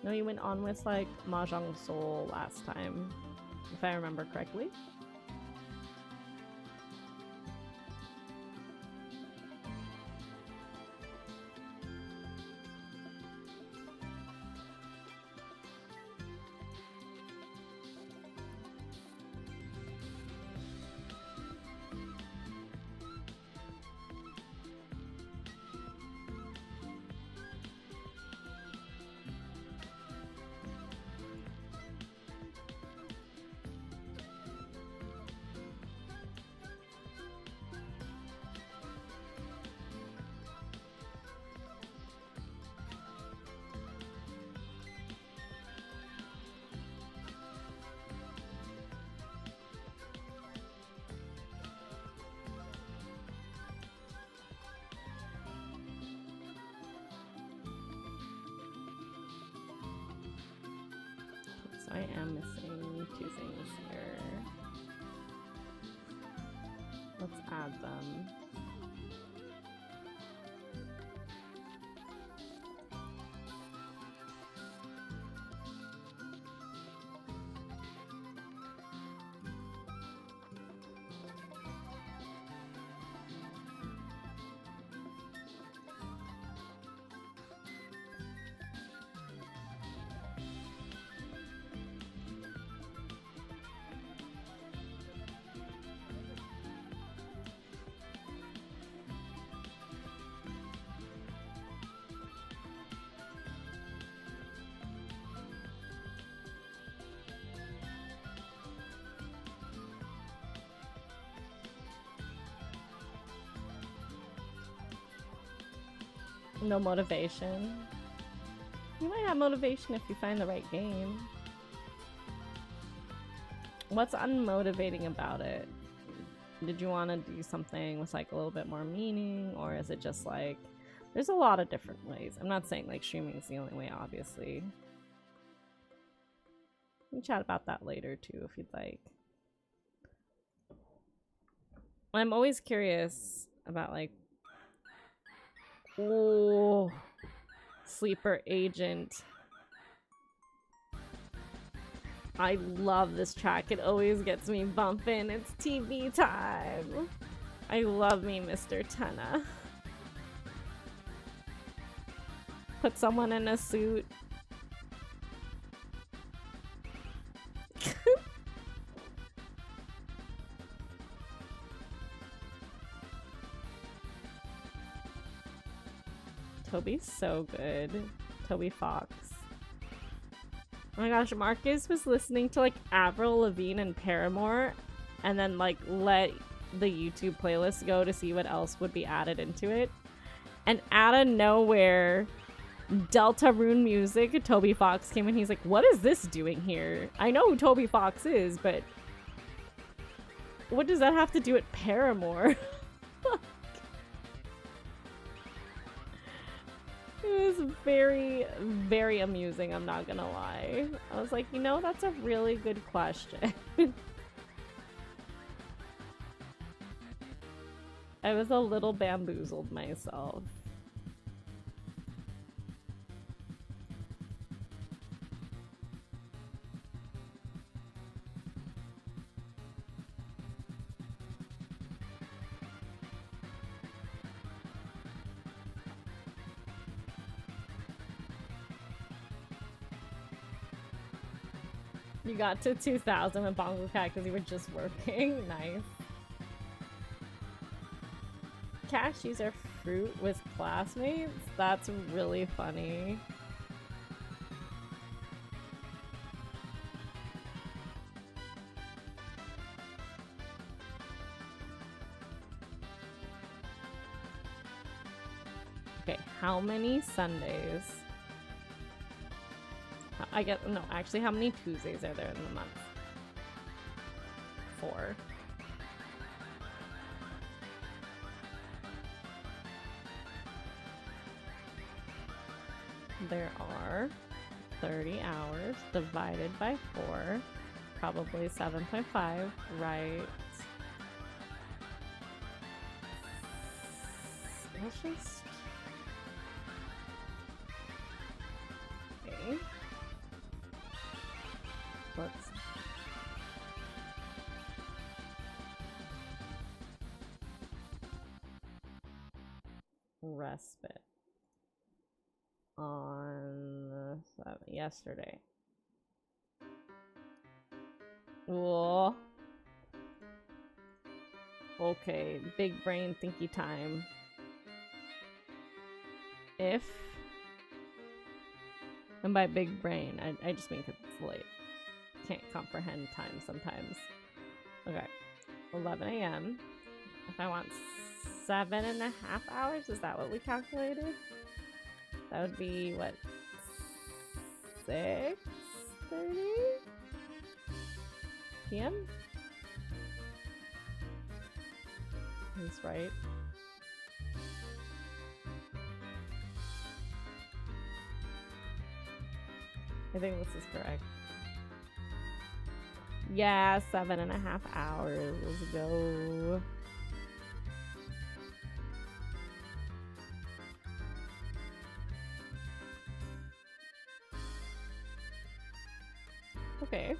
No, you went on with like Mahjong Soul last time, if I remember correctly. So I am missing two things here. Let's add them. No motivation. You might have motivation if you find the right game. What's unmotivating about it? Did you want to do something with like a little bit more meaning, or is it just like there's a lot of different ways? I'm not saying like streaming is the only way, obviously. We can chat about that later too if you'd like. I'm always curious about like, oh, Sleeper Agent. I love this track. It always gets me bumping. It's TV time. I love me Mr. Tenna. Put someone in a suit. Toby's so good. Toby Fox. Oh my gosh, Marcus was listening to like Avril Lavigne and Paramore and then like let the YouTube playlist go to see what else would be added into it. And out of nowhere, Deltarune Music, Toby Fox came and he's like, what is this doing here? I know who Toby Fox is, but What does that have to do with Paramore? It was very, very amusing, I'm not gonna lie. I was like, you know, that's a really good question. I was a little bamboozled myself. You got to 2000 with Bongo Cat because you were just working. Nice. Cashews are fruit with classmates? That's really funny. Okay, how many Sundays? I get no, actually, how many Tuesdays are there in the month? 4. There are 30 hours divided by 4, probably 7.5, right? Let's just... Okay. Let's... Respite. On yesterday. Whoa. Okay, big brain thinky time. If, and by big brain, I just mean 'cause it's late. Can't comprehend time sometimes. Okay, 11 a.m. If I want 7.5 hours, is that what we calculated? That would be, what, 6:30 p.m.? That's right. I think this is correct. Yeah, 7.5 hours. Let's go. Okay.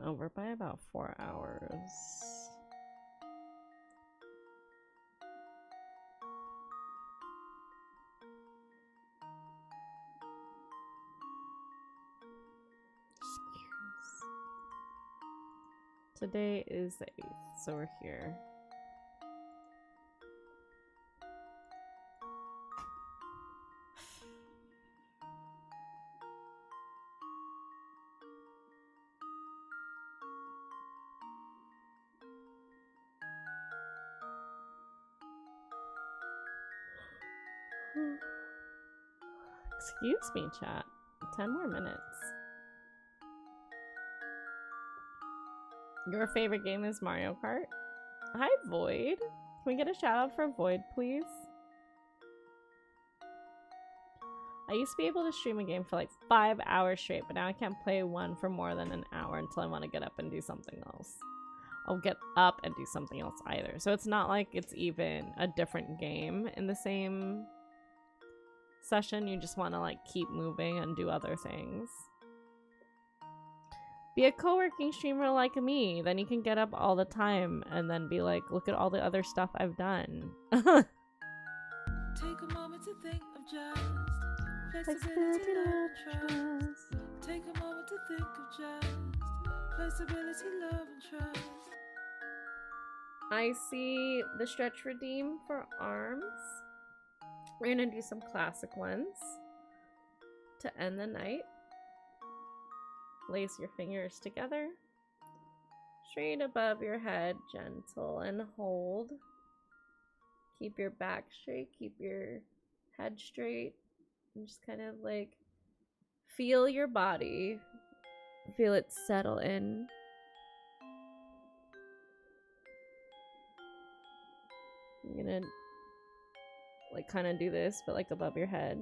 Over by about 4 hours. Today is the 8th, so we're here. Excuse me, chat. 10 more minutes. Your favorite game is Mario Kart? Hi, Void. Can we get a shout out for Void, please? I used to be able to stream a game for like 5 hours straight, but now I can't play one for more than an hour until I want to get up and do something else. I'll get up and do something else either. So it's not like it's even a different game in the same session. You just want to like keep moving and do other things. Be a co-working streamer like me. Then you can get up all the time and then be like, look at all the other stuff I've done. Take a moment to think of just flexibility, love, and trust. Take a moment to think of just flexibility, love, and trust. I see the stretch redeem for arms. We're gonna do some classic ones to end the night. Lace your fingers together, straight above your head, gentle, and hold. Keep your back straight, keep your head straight, and just kind of like feel your body, feel it settle in. I'm gonna like kind of do this, but like above your head,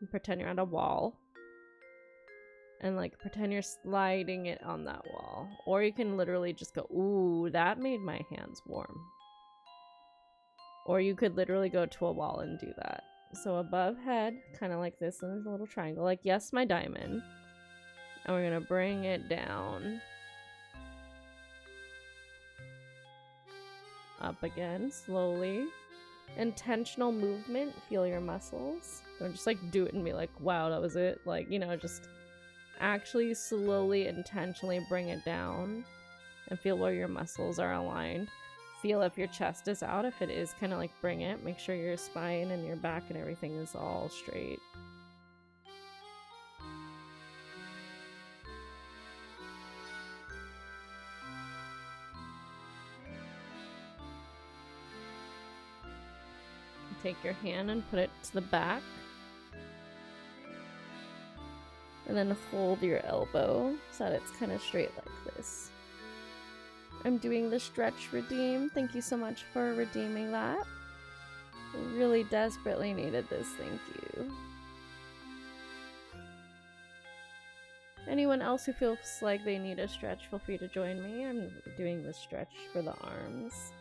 and pretend you're on a wall. And like pretend you're sliding it on that wall. Or you can literally just go, ooh, that made my hands warm. Or you could literally go to a wall and do that. So above head, kind of like this, and there's a little triangle, like yes, my diamond. And we're gonna bring it down. Up again, slowly. Intentional movement, feel your muscles. Don't just like do it and be like, wow, that was it. Like, you know, just actually slowly, intentionally bring it down and feel where your muscles are aligned. Feel if your chest is out. If it is, kind of like bring it. Make sure your spine and your back and everything is all straight. Take your hand and put it to the back. And then hold your elbow so that it's kind of straight like this. I'm doing the stretch redeem. Thank you so much for redeeming that. I really desperately needed this. Thank you. Anyone else who feels like they need a stretch, feel free to join me. I'm doing the stretch for the arms.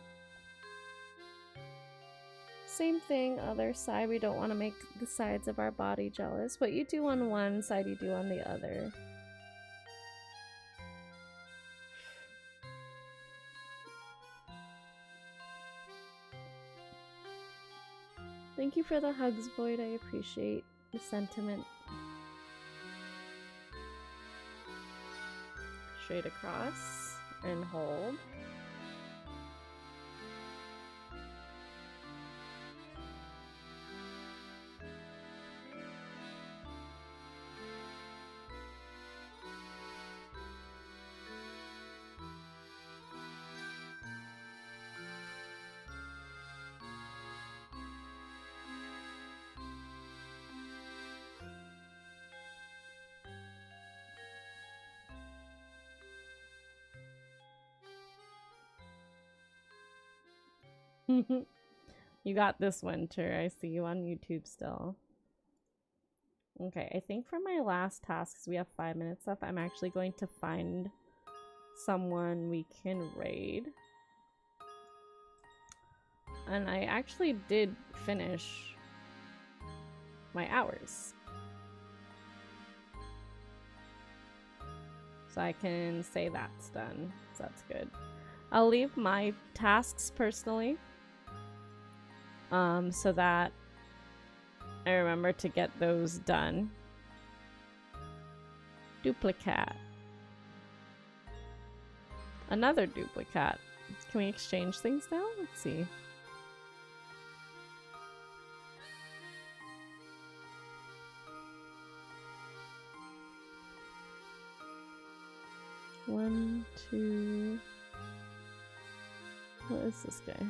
Same thing, other side. We don't want to make the sides of our body jealous. What you do on one side, you do on the other. Thank you for the hugs, Void. I appreciate the sentiment. Straight across and hold. You got this, Winter. I see you on YouTube still. Okay, I think for my last task, we have 5 minutes left, I'm actually going to find someone we can raid. And I actually did finish my hours. So I can say that's done. So that's good. I'll leave my tasks personally. So that I remember to get those done. Duplicate. Another duplicate. Can we exchange things now? Let's see. One, two. What is this guy?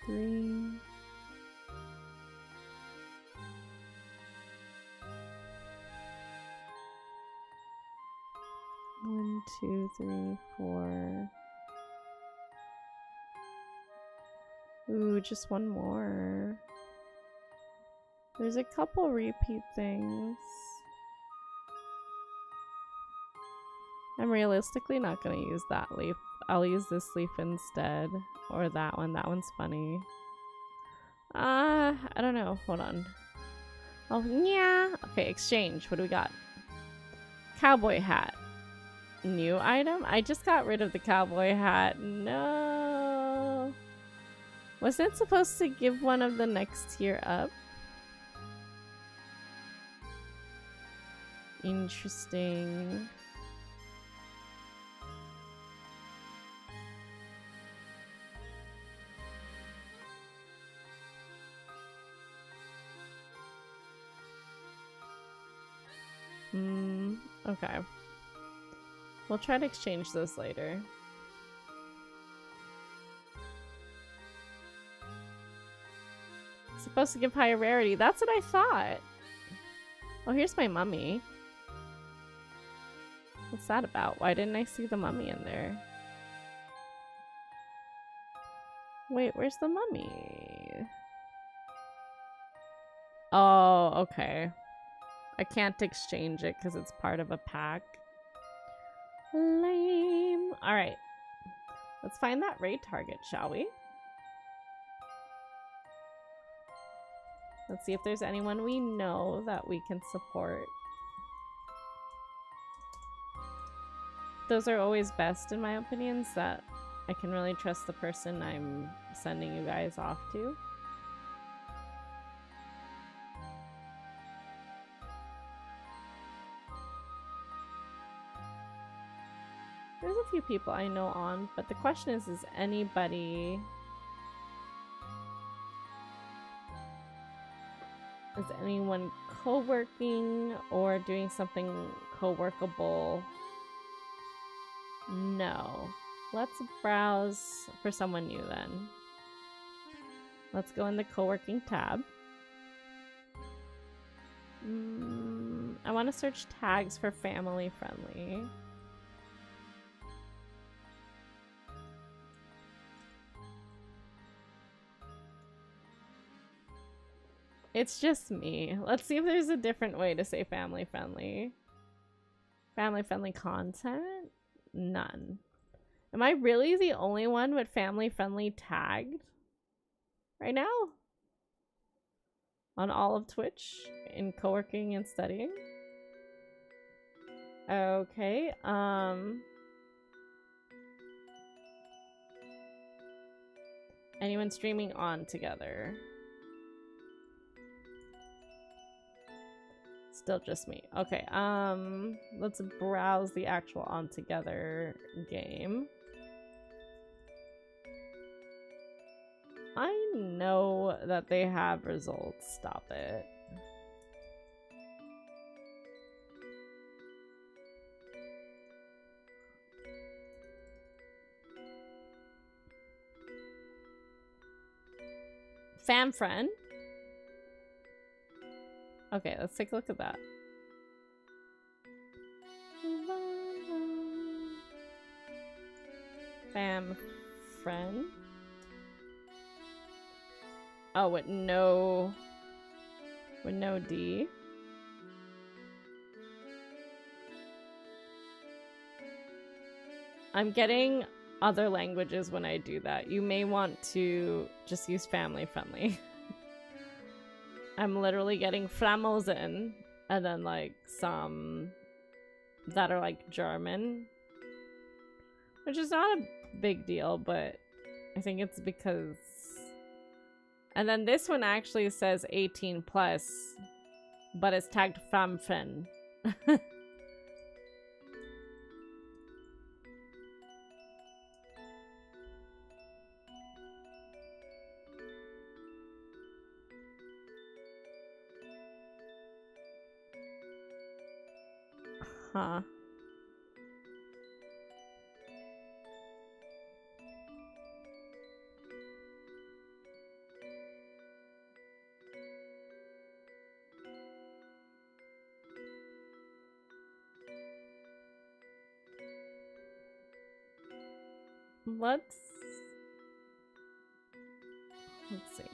3, 1, 2, 3, 4. Ooh, just one more. There's a couple repeat things. I'm realistically not gonna use that leaf. I'll use this leaf instead. Or that one. That one's funny. I don't know. Hold on. Oh, yeah. Okay, exchange. What do we got? Cowboy hat. New item? I just got rid of the cowboy hat. No. Wasn't it supposed to give one of the next tier up? Interesting. Okay. We'll try to exchange those later. Supposed to give higher rarity. That's what I thought. Oh, here's my mummy. What's that about? Why didn't I see the mummy in there? Wait, where's the mummy? Oh, okay. I can't exchange it because it's part of a pack. Lame. Alright. Let's find that raid target, shall we? Let's see if there's anyone we know that we can support. Those are always best in my opinions, that I can really trust the person I'm sending you guys off to. There's a few people I know on, but the question is anybody... Is anyone co-working or doing something co-workable? No. Let's browse for someone new then. Let's go in the co-working tab. I want to search tags for family friendly. It's just me. Let's see if there's a different way to say family friendly. Family friendly content? None. Am I really the only one with family friendly tagged right now? On all of Twitch in co-working and studying? Okay, anyone streaming on together? Still just me. Okay, let's browse the actual on together game. I know that they have results. Stop it. Fam friend. Okay, let's take a look at that. Fam friend. Oh, with no D. I'm getting other languages when I do that. You may want to just use family friendly. I'm literally getting Flamosen and then like some that are like German, which is not a big deal, but I think it's because. And then this one actually says 18 plus, but it's tagged Famfen. Huh. let's see.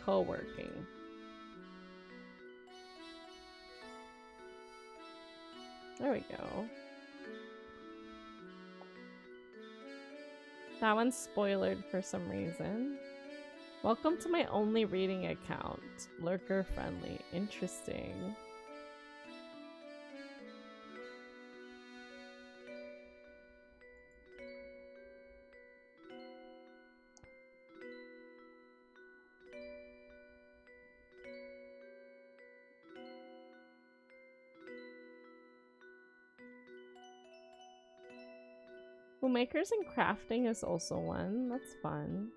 Coworking. There we go. That one's spoilered for some reason. Welcome to my only reading account. Lurker friendly. Interesting. Makers and crafting is also one. That's fun.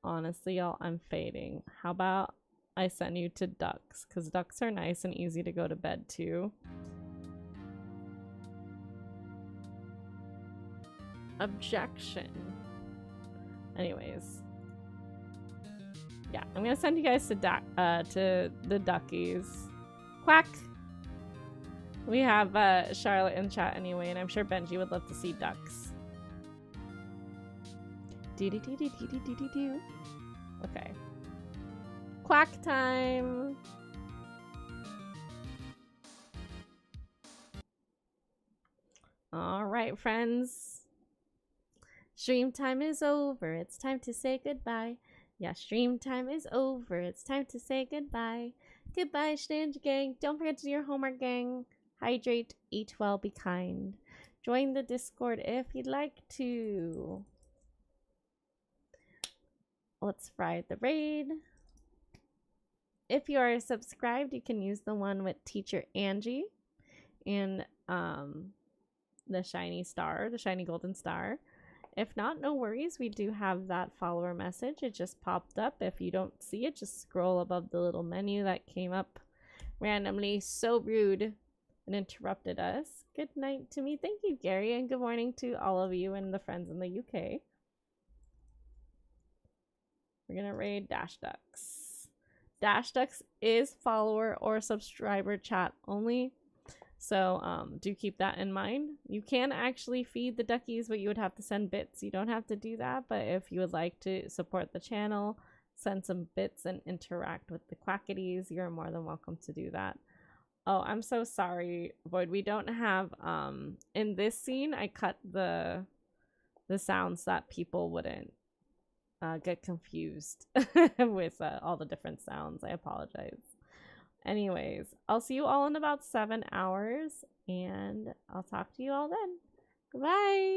Honestly, y'all, I'm fading. How about I send you to ducks? Because ducks are nice and easy to go to bed to. Objection. Anyways. Yeah, I'm gonna send you guys to the duckies. Quack! We have Charlotte in chat anyway, and I'm sure Benji would love to see ducks. Do-do-do-do-do-do-do-do. Okay. Quack time! Alright, friends. Stream time is over. It's time to say goodbye. Yeah, stream time is over. It's time to say goodbye. Goodbye, Shinja gang. Don't forget to do your homework, gang. Hydrate, eat well, be kind. Join the Discord if you'd like to. Let's fry the raid. If you are subscribed, you can use the one with Teacher Angie and the shiny star, the shiny golden star. If not, no worries. We do have that follower message. It just popped up. If you don't see it, just scroll above the little menu that came up randomly. So rude and interrupted us. Good night to me. Thank you, Gary, and good morning to all of you and the friends in the UK. We're gonna raid Dash Ducks. Dash Ducks is follower or subscriber chat only. So do keep that in mind. You can actually feed the duckies, but you would have to send bits. You don't have to do that, but if you would like to support the channel, send some bits and interact with the quackities, you're more than welcome to do that. Oh, I'm so sorry, Void. We don't have in this scene I cut the sounds that people wouldn't get confused with all the different sounds. I apologize. Anyways, I'll see you all in about 7 hours, and I'll talk to you all then. Goodbye!